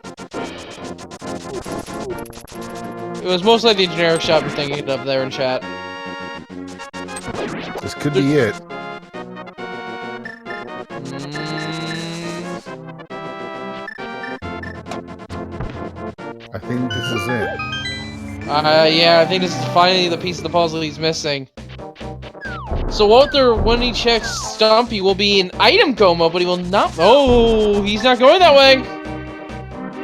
it was most likely the generic shop I'm thinking of there in chat. This could be it. I think this is it. Yeah, I think this is finally the piece of the puzzle he's missing. So Walter, when he checks Stumpy, will be in item coma, but he will not. Oh, he's not going that way.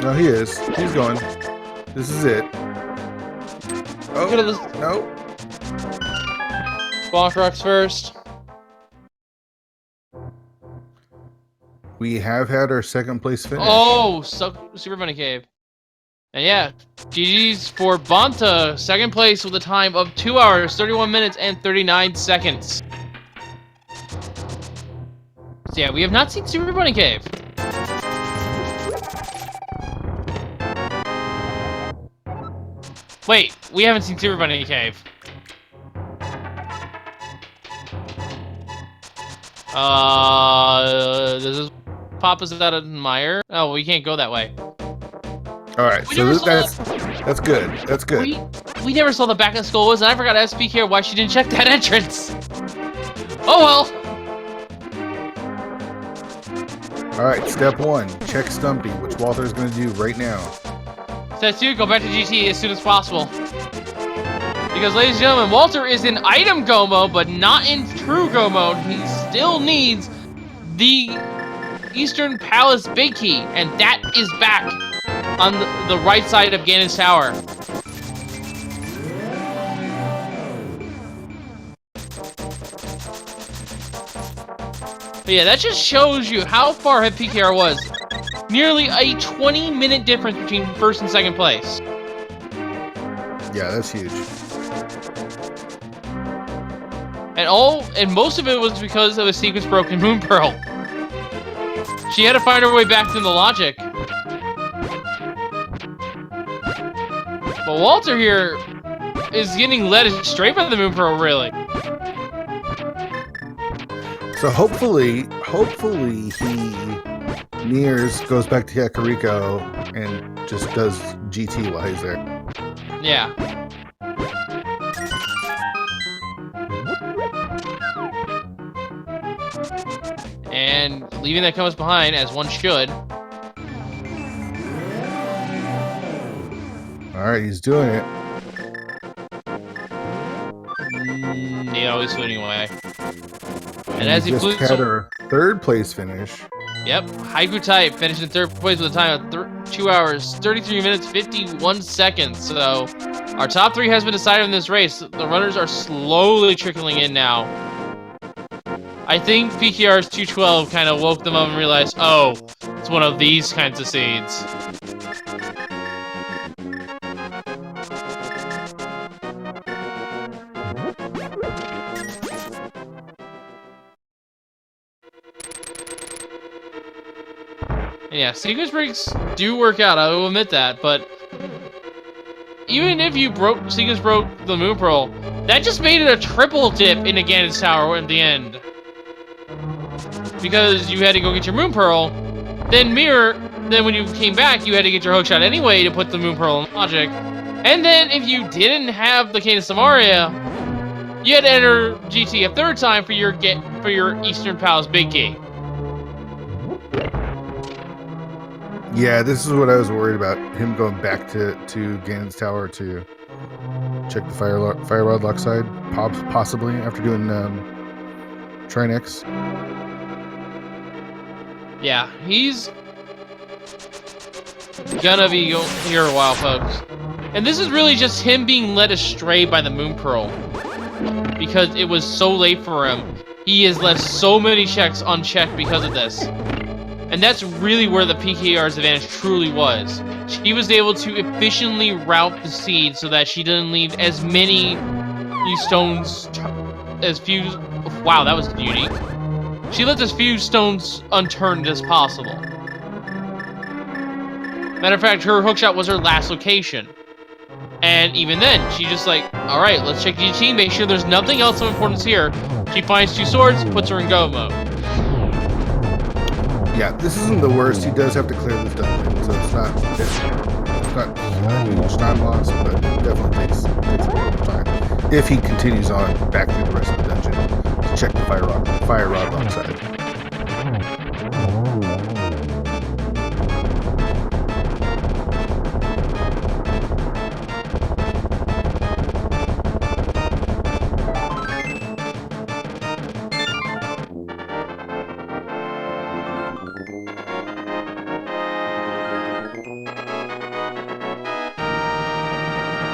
No, he is. He's going. This is it. Oh, Look at this. no. Bonk rocks first. We have had our second place finish. Oh, Super Bunny Cave. And yeah, GG's for Bonta, second place with a time of 2 hours, 31 minutes, and 39 seconds. So yeah, we have not seen Super Bunny Cave. Wait, we haven't seen Super Bunny Cave. This is Papa's out of Meyer. Oh, we can't go that way. All right, We so never saw that's good. That's good. We never saw the back of the skull was, and I forgot to ask PK why she didn't check that entrance. Oh well. All right, step one, check Stumpy, which Walter's going to do right now. Step 2, go back to GT as soon as possible. Because, ladies and gentlemen, Walter is in item go mode, but not in true go mode. He still needs the Eastern Palace Big Key, and that is back on the right side of Ganon's Tower. But yeah, that just shows you how far ahead PKR was. Nearly a 20-minute difference between first and second place. Yeah, that's huge. And most of it was because of a sequence broken Moon Pearl. She had to find her way back to the logic. But Walter here is getting led straight by the Moon Pearl, really. So hopefully he nears, goes back to Kakariko, and just does GT while he's there. Yeah. And leaving that compass behind, as one should. All right, he's doing it. Yeah, he's floating away. And We as he just flew, had our third place finish. yep, Haiku Type finished in third place with a time of 2 hours, 33 minutes, 51 seconds. So our top 3 has been decided in this race. The runners are slowly trickling in now. I think PKR's 212 kind of woke them up and realized, oh, it's one of these kinds of seeds. And yeah, sequence breaks do work out, I will admit that, but even if you sequence broke the Moon Pearl, that just made it a triple dip into Ganon's Tower at the end. Because you had to go get your Moon Pearl, then when you came back, you had to get your hookshot anyway to put the Moon Pearl in logic. And then if you didn't have the Cane of Samaria, You had to enter GT a third time for your Eastern Palace big key. Yeah, this is what I was worried about. Him going back to Ganon's Tower to check the fire rod lock side, possibly after doing Trinex. Yeah, he's gonna be here a while, folks. And this is really just him being led astray by the Moon Pearl. Because it was so late for him. He has left so many checks unchecked because of this. And that's really where the PKR's advantage truly was. She was able to efficiently route the seed so that she didn't leave as many stones as few... Wow, that was unique. She left as few stones unturned as possible. Matter of fact, her hookshot was her last location. And even then, she just like, alright, let's check GT, make sure there's nothing else of importance here. She finds 2 swords, puts her in go mode. Yeah, this isn't the worst. He does have to clear this dungeon, so it's not a huge time loss, but it definitely takes a little more time. If he continues on back through the rest of the dungeon to check the fire rod lock side.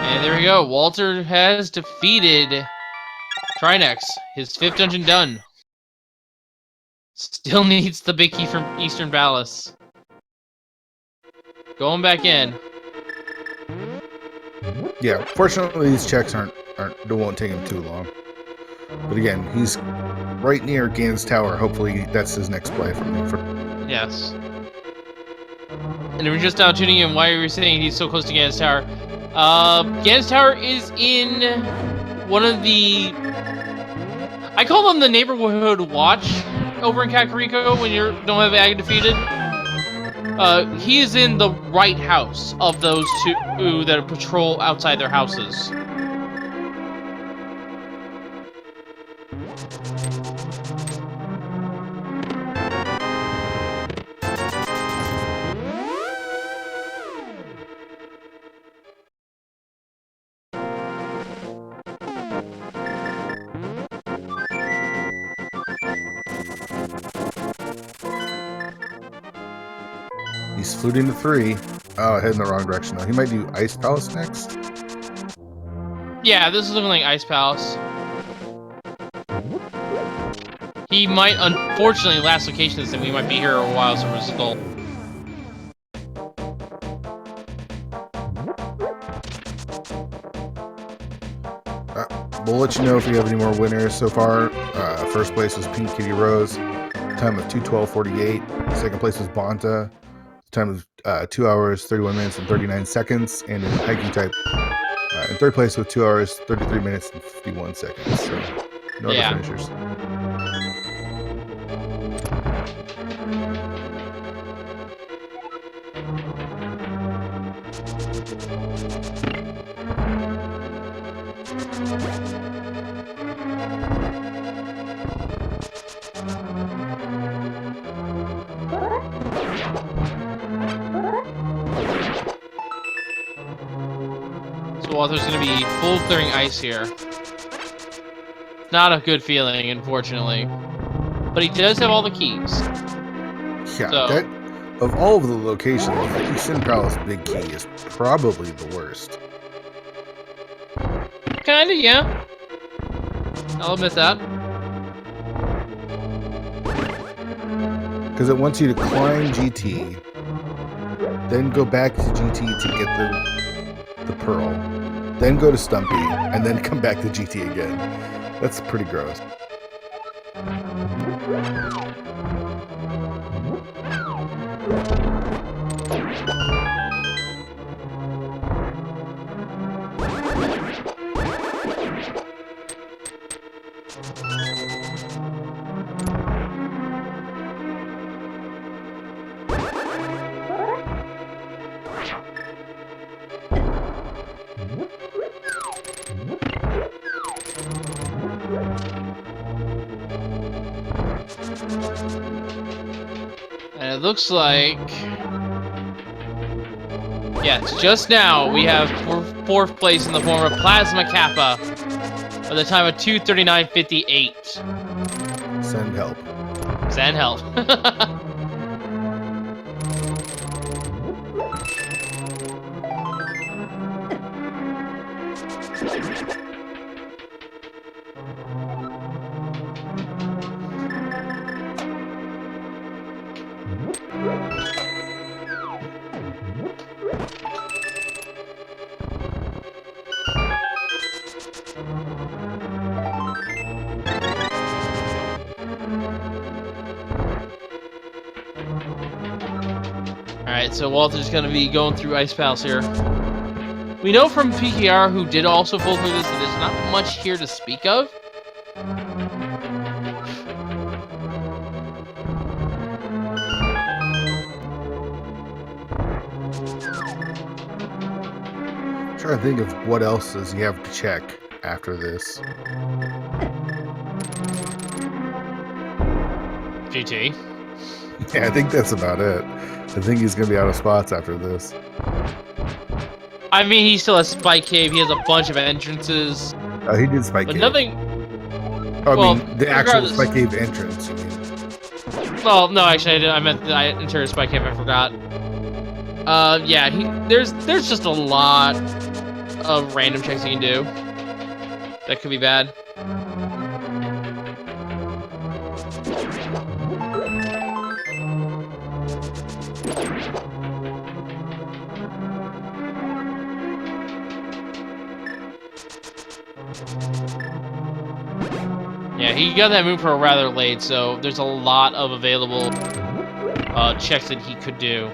And there we go. Walter has defeated Trinex. His 5th dungeon done. Still needs the big key from Eastern Palace. Going back in. Yeah, fortunately these checks won't take him too long. But again, he's right near Ganon's Tower. Hopefully that's his next play for me. Yes. And if you're just now tuning in, why are we saying he's so close to Ganon's Tower? Ganon's Tower is in one of the... I call them the neighborhood watch over in Kakariko when you don't have Ag defeated. He is in the right house of those 2 that patrol outside their houses. He's fluting to 3. Oh, heading the wrong direction though. He might do Ice Palace next. Yeah, this is looking like Ice Palace. He might, unfortunately, last location is that we might be here a while, so we're still. We'll let you know if we have any more winners so far. First place was Pink Kitty Rose, time of 2:12:48. Second place was Bonta, time of 2 hours 31 minutes and 39 seconds. And in Haiku type, in third place with 2 hours 33 minutes and 51 seconds. So no other finishers. So Walter's going to be full clearing ice here. Not a good feeling, unfortunately. But he does have all the keys. Yeah, So- that of all of the locations, the Eastern Palace Big Key is probably the worst. Kinda, yeah. I'll admit that. Because it wants you to climb GT, then go back to GT to get the Pearl, then go to Stumpy, and then come back to GT again. That's pretty gross. And it looks like... Yes, just now we have fourth place in the form of Plasma Kappa at the time of 2:39:58. Send help. Send help. Alright, so Walter's gonna be going through Ice Palace here. We know from PKR, who did also pull through this, that there's not much here to speak of. I'm trying to think of what else does he have to check after this. GT. Yeah, I think that's about it. I think he's gonna be out of spots after this. I mean, he still has Spike Cave, he has a bunch of entrances, Oh, he did Spike but Cave. nothing... Oh, I well, mean, the actual regardless. Spike Cave entrance, you mean. Well, no, actually, I meant I entered Spike Cave, I forgot. Yeah, there's just a lot of random checks you can do that could be bad. Yeah, he got that move pro rather late, so there's a lot of available checks that he could do.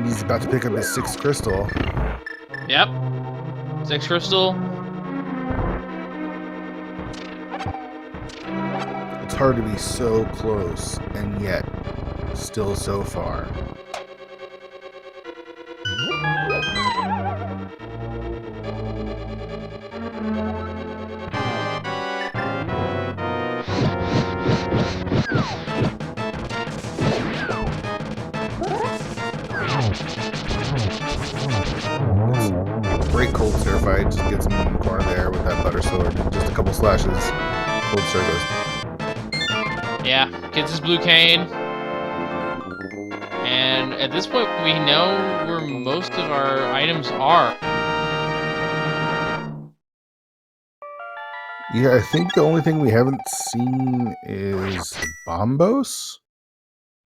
He's about to pick up his 6th crystal. Yep. 6 crystal. It's hard to be so close and yet still so far. Great cold stir fight, just gets him in the corner there with that butter sword. Just a couple slashes. Cold stir goes. Yeah, gets his blue cane. And at this point, we know where most of our items are. Yeah, I think the only thing we haven't seen is Bombos.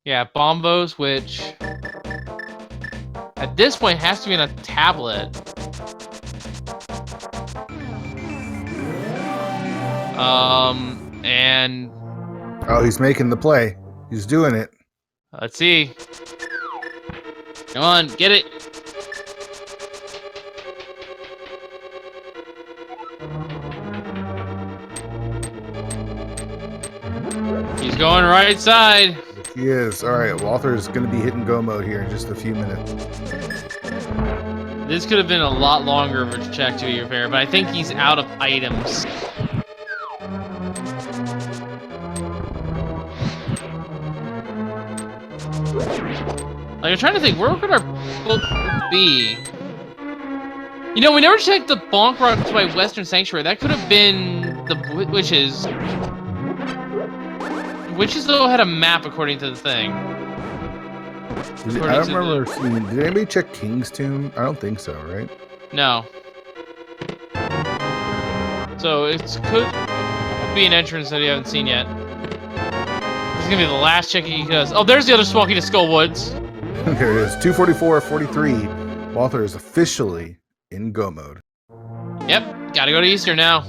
Yeah, Bombos, which at this point has to be in a tablet. And Oh, he's making the play. He's doing it. let's see. Come on, get it. He's going right side. He is. All right, Walther's going to be hitting go mode here in just a few minutes. This could have been a lot longer of a check, to be fair, but I think he's out of items. Like, I'm trying to think, where could our book be? You know, we never checked the bonk rocks by Western Sanctuary. That could have been the witches. Witches, though, had a map according to the thing. I don't remember seeing. Did anybody check King's Tomb? I don't think so, right? No. So it could be an entrance that you haven't seen yet. This is gonna be the last check he does. Oh, there's the other Smoky to Skull Woods. There it is. 244.43. Walther is officially in go mode. Yep, gotta go to Easter now.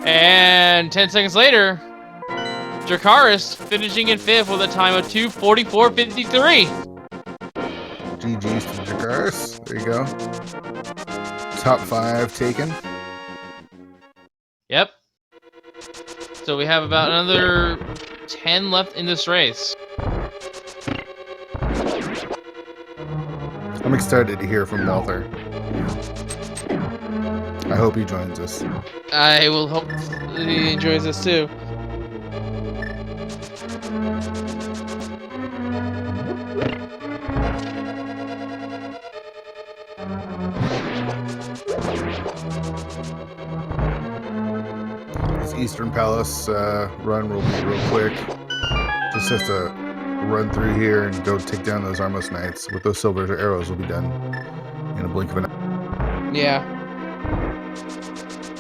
And 10 seconds later, Dracarys finishing in 5th with a time of 2:44.53. GG's to Dracarys. There you go. Top 5 taken. Yep. So we have about another 10 left in this race. I'm excited to hear from Walther. I hope he joins us. I will hope he enjoys this too. This Eastern Palace run will be real quick. Just have to run through here and go take down those Armos Knights. With those silver arrows, will be done in a blink of an eye. Yeah.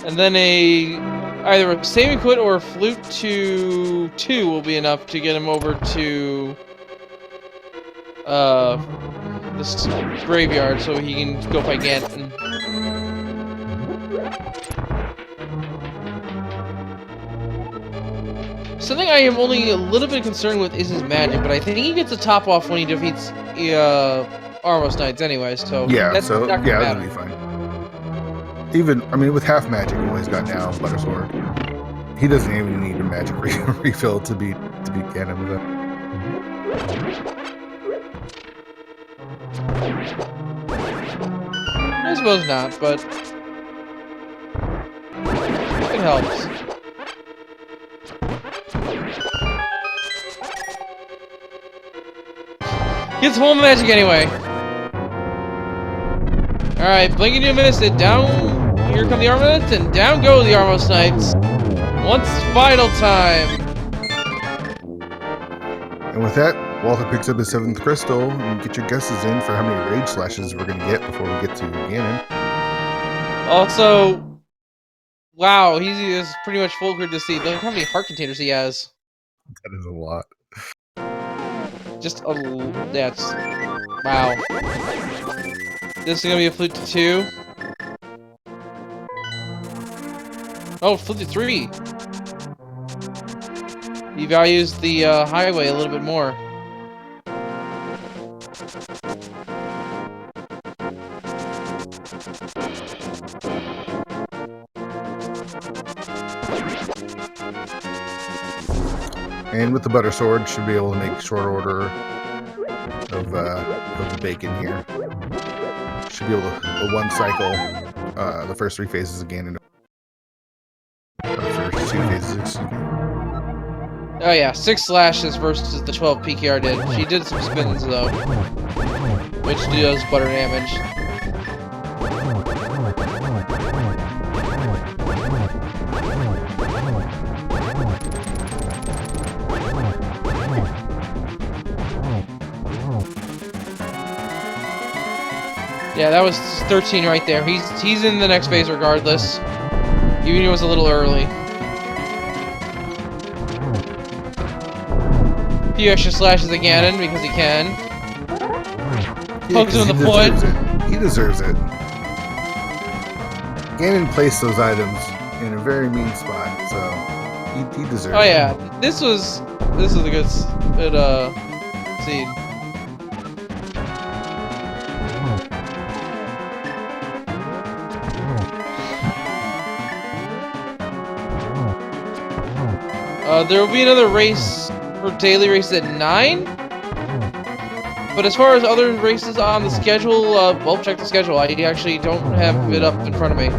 And then either a saving quit or a flute to 2 will be enough to get him over to this graveyard so he can go fight Ganon. Something I am only a little bit concerned with is his magic, but I think he gets a top off when he defeats Armos Knights anyways, so Yeah, that's so not yeah, gonna that'll matter. be fine. Even, I mean, with half magic, all he's got now, Buttersword. He doesn't even need a magic refill to beat Ganon with it. I suppose not, but it helps. Gets full magic anyway. Alright, blink and you missed it. Down. Here come the Armaments, and down go the Armos Knights. Once final time. And with that, Walther picks up his 7th crystal, and get your guesses in for how many rage slashes we're going to get before we get to Ganon. Also, wow, he is pretty much full grid to see. Look how many heart containers he has. That is a lot. Just that's wow. This is gonna be a flute to 2. Oh, flute to 3. He values the highway a little bit more. And with the butter sword, should be able to make short order of the bacon here. Should be able to one cycle the first 3 phases again. The first 2 phases, excuse me. Oh yeah, 6 slashes versus the 12 PKR did. She did some spins though, which does butter damage. Yeah, that was 13 right there. He's in the next phase regardless, even if it was a little early. A few extra slashes at Ganon because he can. Pokes him in the foot. He deserves it. Ganon placed those items in a very mean spot, so he deserves it. Oh yeah, this was a good seed. There will be another race for daily races at 9. But as far as other races on the schedule, well, check the schedule. I actually don't have it up in front of me.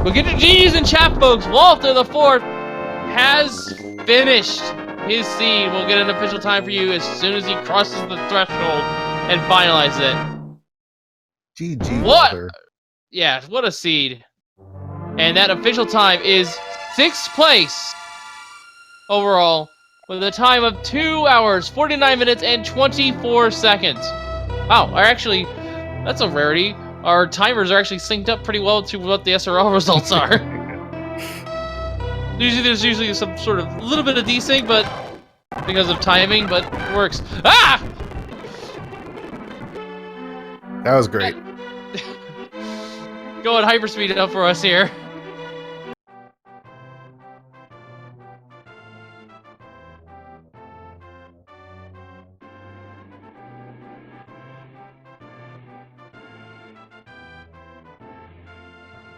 We'll get your G's in chat, folks. Walther the Fourth has finished his seed. We'll get an official time for you as soon as he crosses the threshold and finalizes it. GG. What? Walther. Yeah, what a seed. And that official time is 6th place overall with a time of 2 hours, 49 minutes, and 24 seconds. Wow, that's a rarity. Our timers are actually synced up pretty well to what the SRL results are. There's usually some sort of little bit of desync, but because of timing, but it works. Ah! That was great. Go at hyperspeed up for us here.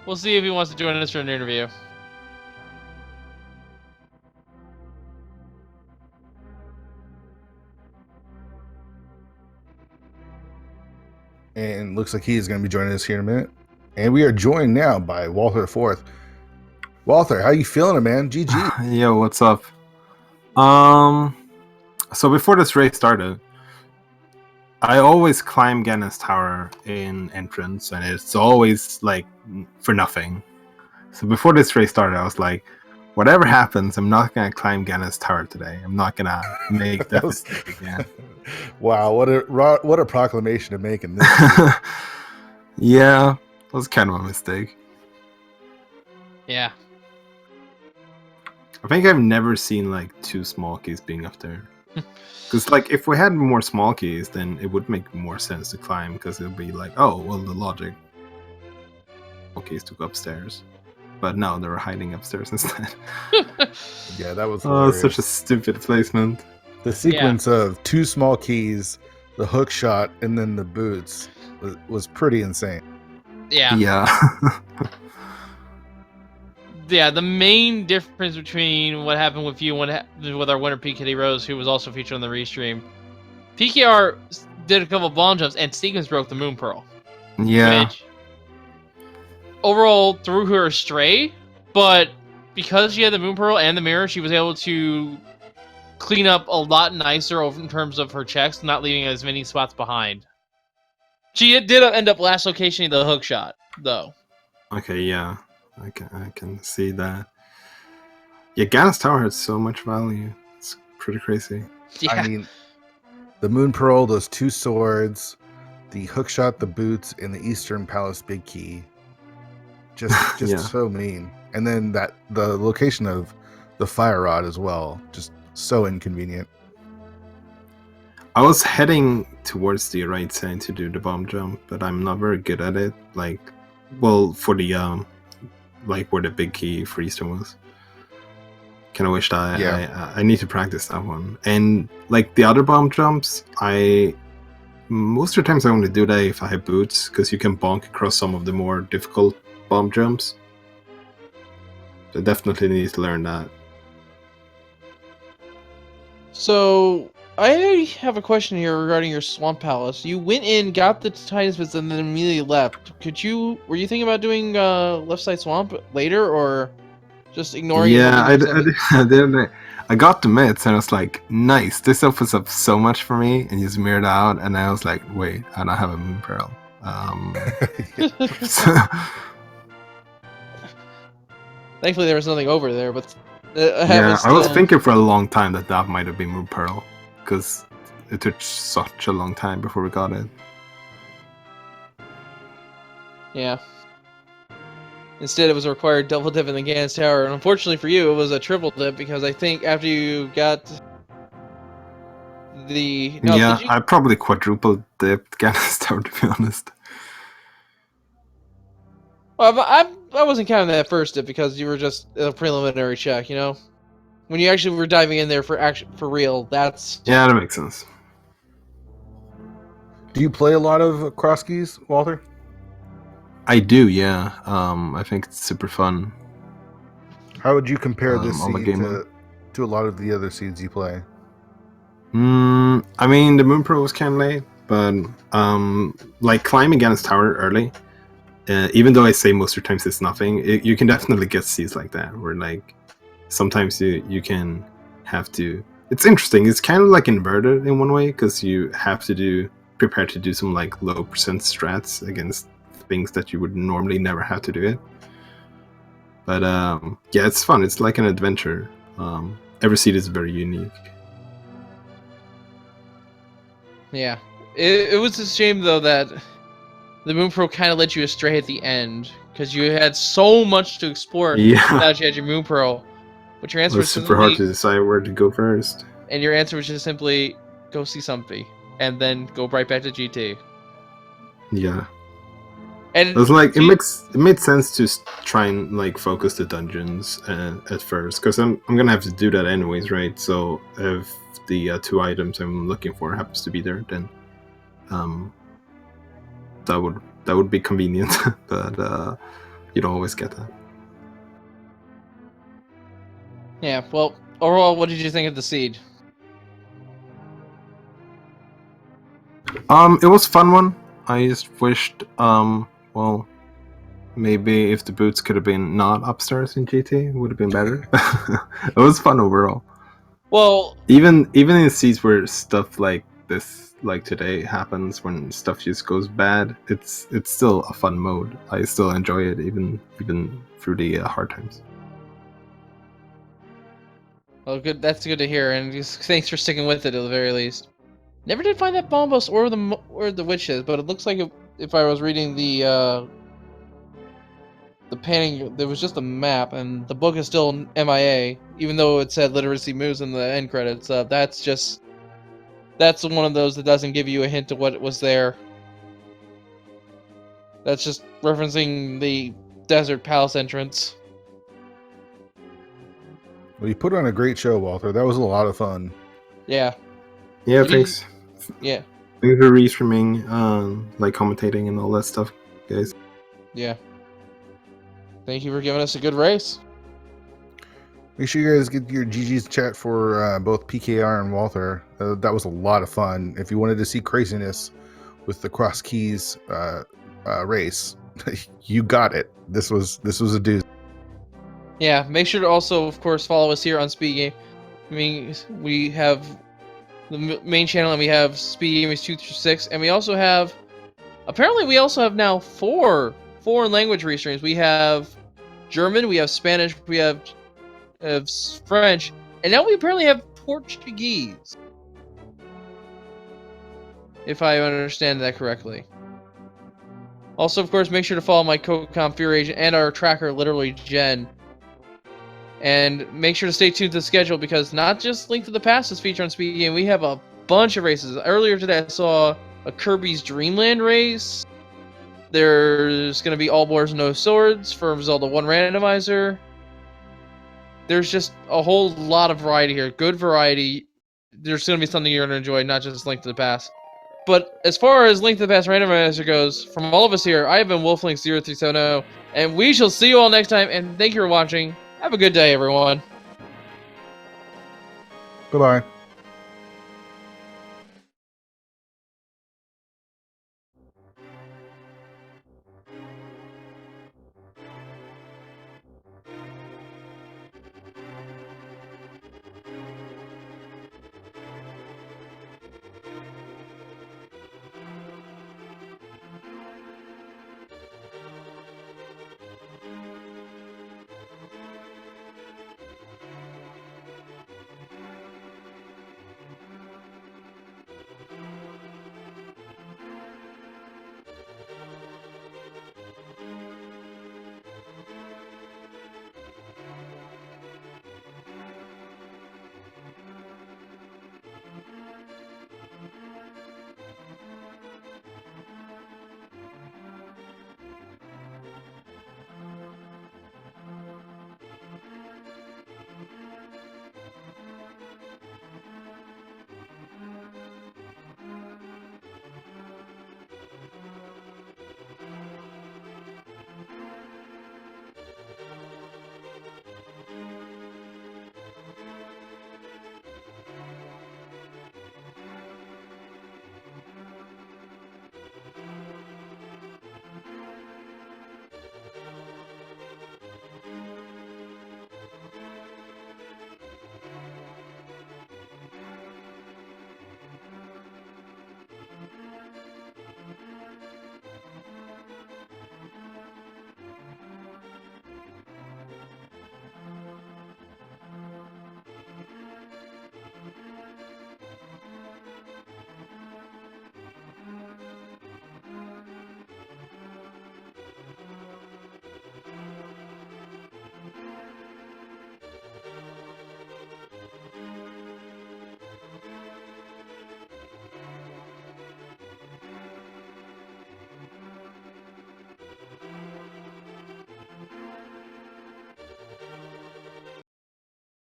We'll see if he wants to join us for an interview. And looks like he is going to be joining us here in a minute. And we are joined now by Walter IV. Walter, how you feeling, man? GG. Yo, what's up? So before this race started, I always climb Gannis Tower in entrance, and it's always like for nothing. So before this race started, I was like, whatever happens, I'm not gonna climb Gannis Tower today. I'm not gonna make that mistake again. Wow, what a proclamation to make in this. Yeah, that was kind of a mistake. Yeah. I think I've never seen like 2 small keys being up there. Because like if we had more small keys, then it would make more sense to climb, because it would be like, oh, well, the logic. Small keys to go upstairs. But no, they were hiding upstairs instead. Yeah, that was such a stupid placement. The sequence of 2 small keys, the hook shot, and then the boots was pretty insane. Yeah. Yeah. Yeah, the main difference between what happened with you and what happened with our winner, PKD Rose, who was also featured on the restream, PKR did a couple bomb jumps and sequence broke the Moon Pearl. Yeah. Which overall threw her astray, but because she had the Moon Pearl and the mirror, she was able to clean up a lot nicer in terms of her checks, not leaving as many spots behind. She did end up last locationing the hook shot, though. Okay, yeah. I can see that. Yeah, Gannis Tower has so much value. It's pretty crazy. Yeah. I mean, the Moon Pearl, those 2 swords, the hook shot, the boots, and the Eastern Palace big key. Just Yeah. so mean. And then the location of the fire rod as well, just so inconvenient. I was heading towards the right side to do the bomb jump, but I'm not very good at it. Like, well, for the like where the big key for Eastern was. Kind of wish that I need to practice that one. And like the other bomb jumps, most of the times I only do that if I have boots, because you can bonk across some of the more difficult bomb jumps. So I definitely need to learn that. So, I have a question here regarding your Swamp Palace. You went in, got the Titan Spits, and then immediately left. Were you thinking about doing Left Side Swamp later, or just ignoring it? Yeah, I did. I got the mitts, and I was like, nice, this opens up so much for me, and just mirrored out, and I was like, wait, I don't have a Moon Pearl. Thankfully, there was nothing over there, but... I was thinking for a long time that might have been Moon Pearl, because it took such a long time before we got it. Yeah. Instead, it was a required double dip in the Gannis Tower, and unfortunately for you, it was a triple dip, because I think after you got the... No, yeah, I probably quadruple dipped Gannis Tower, to be honest. Well, I wasn't counting that first dip, because you were just a preliminary check, you know? When you actually were diving in there for real, that's... Yeah, that makes sense. Do you play a lot of cross keys, Walter? I do, yeah. I think it's super fun. How would you compare this on the seed game to a lot of the other seeds you play? I mean, the Moon Pearl was kind of late, but like climbing Gannis Tower early, even though I say most of the times it's nothing, you can definitely get seeds like that, where like sometimes you can have to... It's interesting. It's kind of like inverted in one way, because you have to prepare to do some like low percent strats against things that you would normally never have to do it. But yeah, it's fun. It's like an adventure. Every seed is very unique. Yeah. It was a shame, though, that the Moon Pearl kind of led you astray at the end, because you had so much to explore without you had your Moon Pearl. But your answer was super hard to decide where to go first. And your answer was just simply, go see something, and then go right back to GT. Yeah. And it was like it made sense to try and like focus the dungeons at first, because I'm gonna have to do that anyways, right? So if the 2 items I'm looking for happens to be there, then that would be convenient. But you'd always get that. Yeah. Well, overall, what did you think of the seed? It was a fun one. I just wished, well, maybe if the boots could have been not upstairs in GT, it would have been better. It was fun overall. Well, Even in seeds where stuff like this, like today, happens, when stuff just goes bad, it's still a fun mode. I still enjoy it, even through the hard times. well, good. That's good to hear, and just thanks for sticking with it at the very least. Never did find that Bombos or the witches, but it looks like if I was reading the panning, there was just a map, and the book is still MIA, even though it said literacy moves in the end credits. That's one of those that doesn't give you a hint of what was there. That's just referencing the Desert Palace entrance. Well, you put on a great show, Walter. That was a lot of fun. Yeah. Yeah, You didn't- thanks. Yeah. Thanks for restreaming, like commentating and all that stuff, guys. Yeah. Thank you for giving us a good race. Make sure you guys get your GG's chat for both PKR and Walter. That was a lot of fun. If you wanted to see craziness with the Cross Keys race, you got it. This was a doozy. Yeah, make sure to also, of course, follow us here on Speed Game. I mean, we have the main channel, and we have Speed Gamers 2 through 6, and we also have, apparently, we also have now 4 foreign language restreams. We have German, we have Spanish, we have French, and now we apparently have Portuguese. If I understand that correctly. Also, of course, make sure to follow my co-com Fury Agent and our tracker, literally Jen. And make sure to stay tuned to the schedule, because not just Link to the Past is featured on Speed Game. We have a bunch of races. Earlier today, I saw a Kirby's Dream Land race. There's going to be All Boars No Swords for Zelda 1 Randomizer. There's just a whole lot of variety here. Good variety. There's going to be something you're going to enjoy, not just Link to the Past. But as far as Link to the Past Randomizer goes, from all of us here, I have been WolfLink0370, and we shall see you all next time, and thank you for watching. Have a good day, everyone. Goodbye.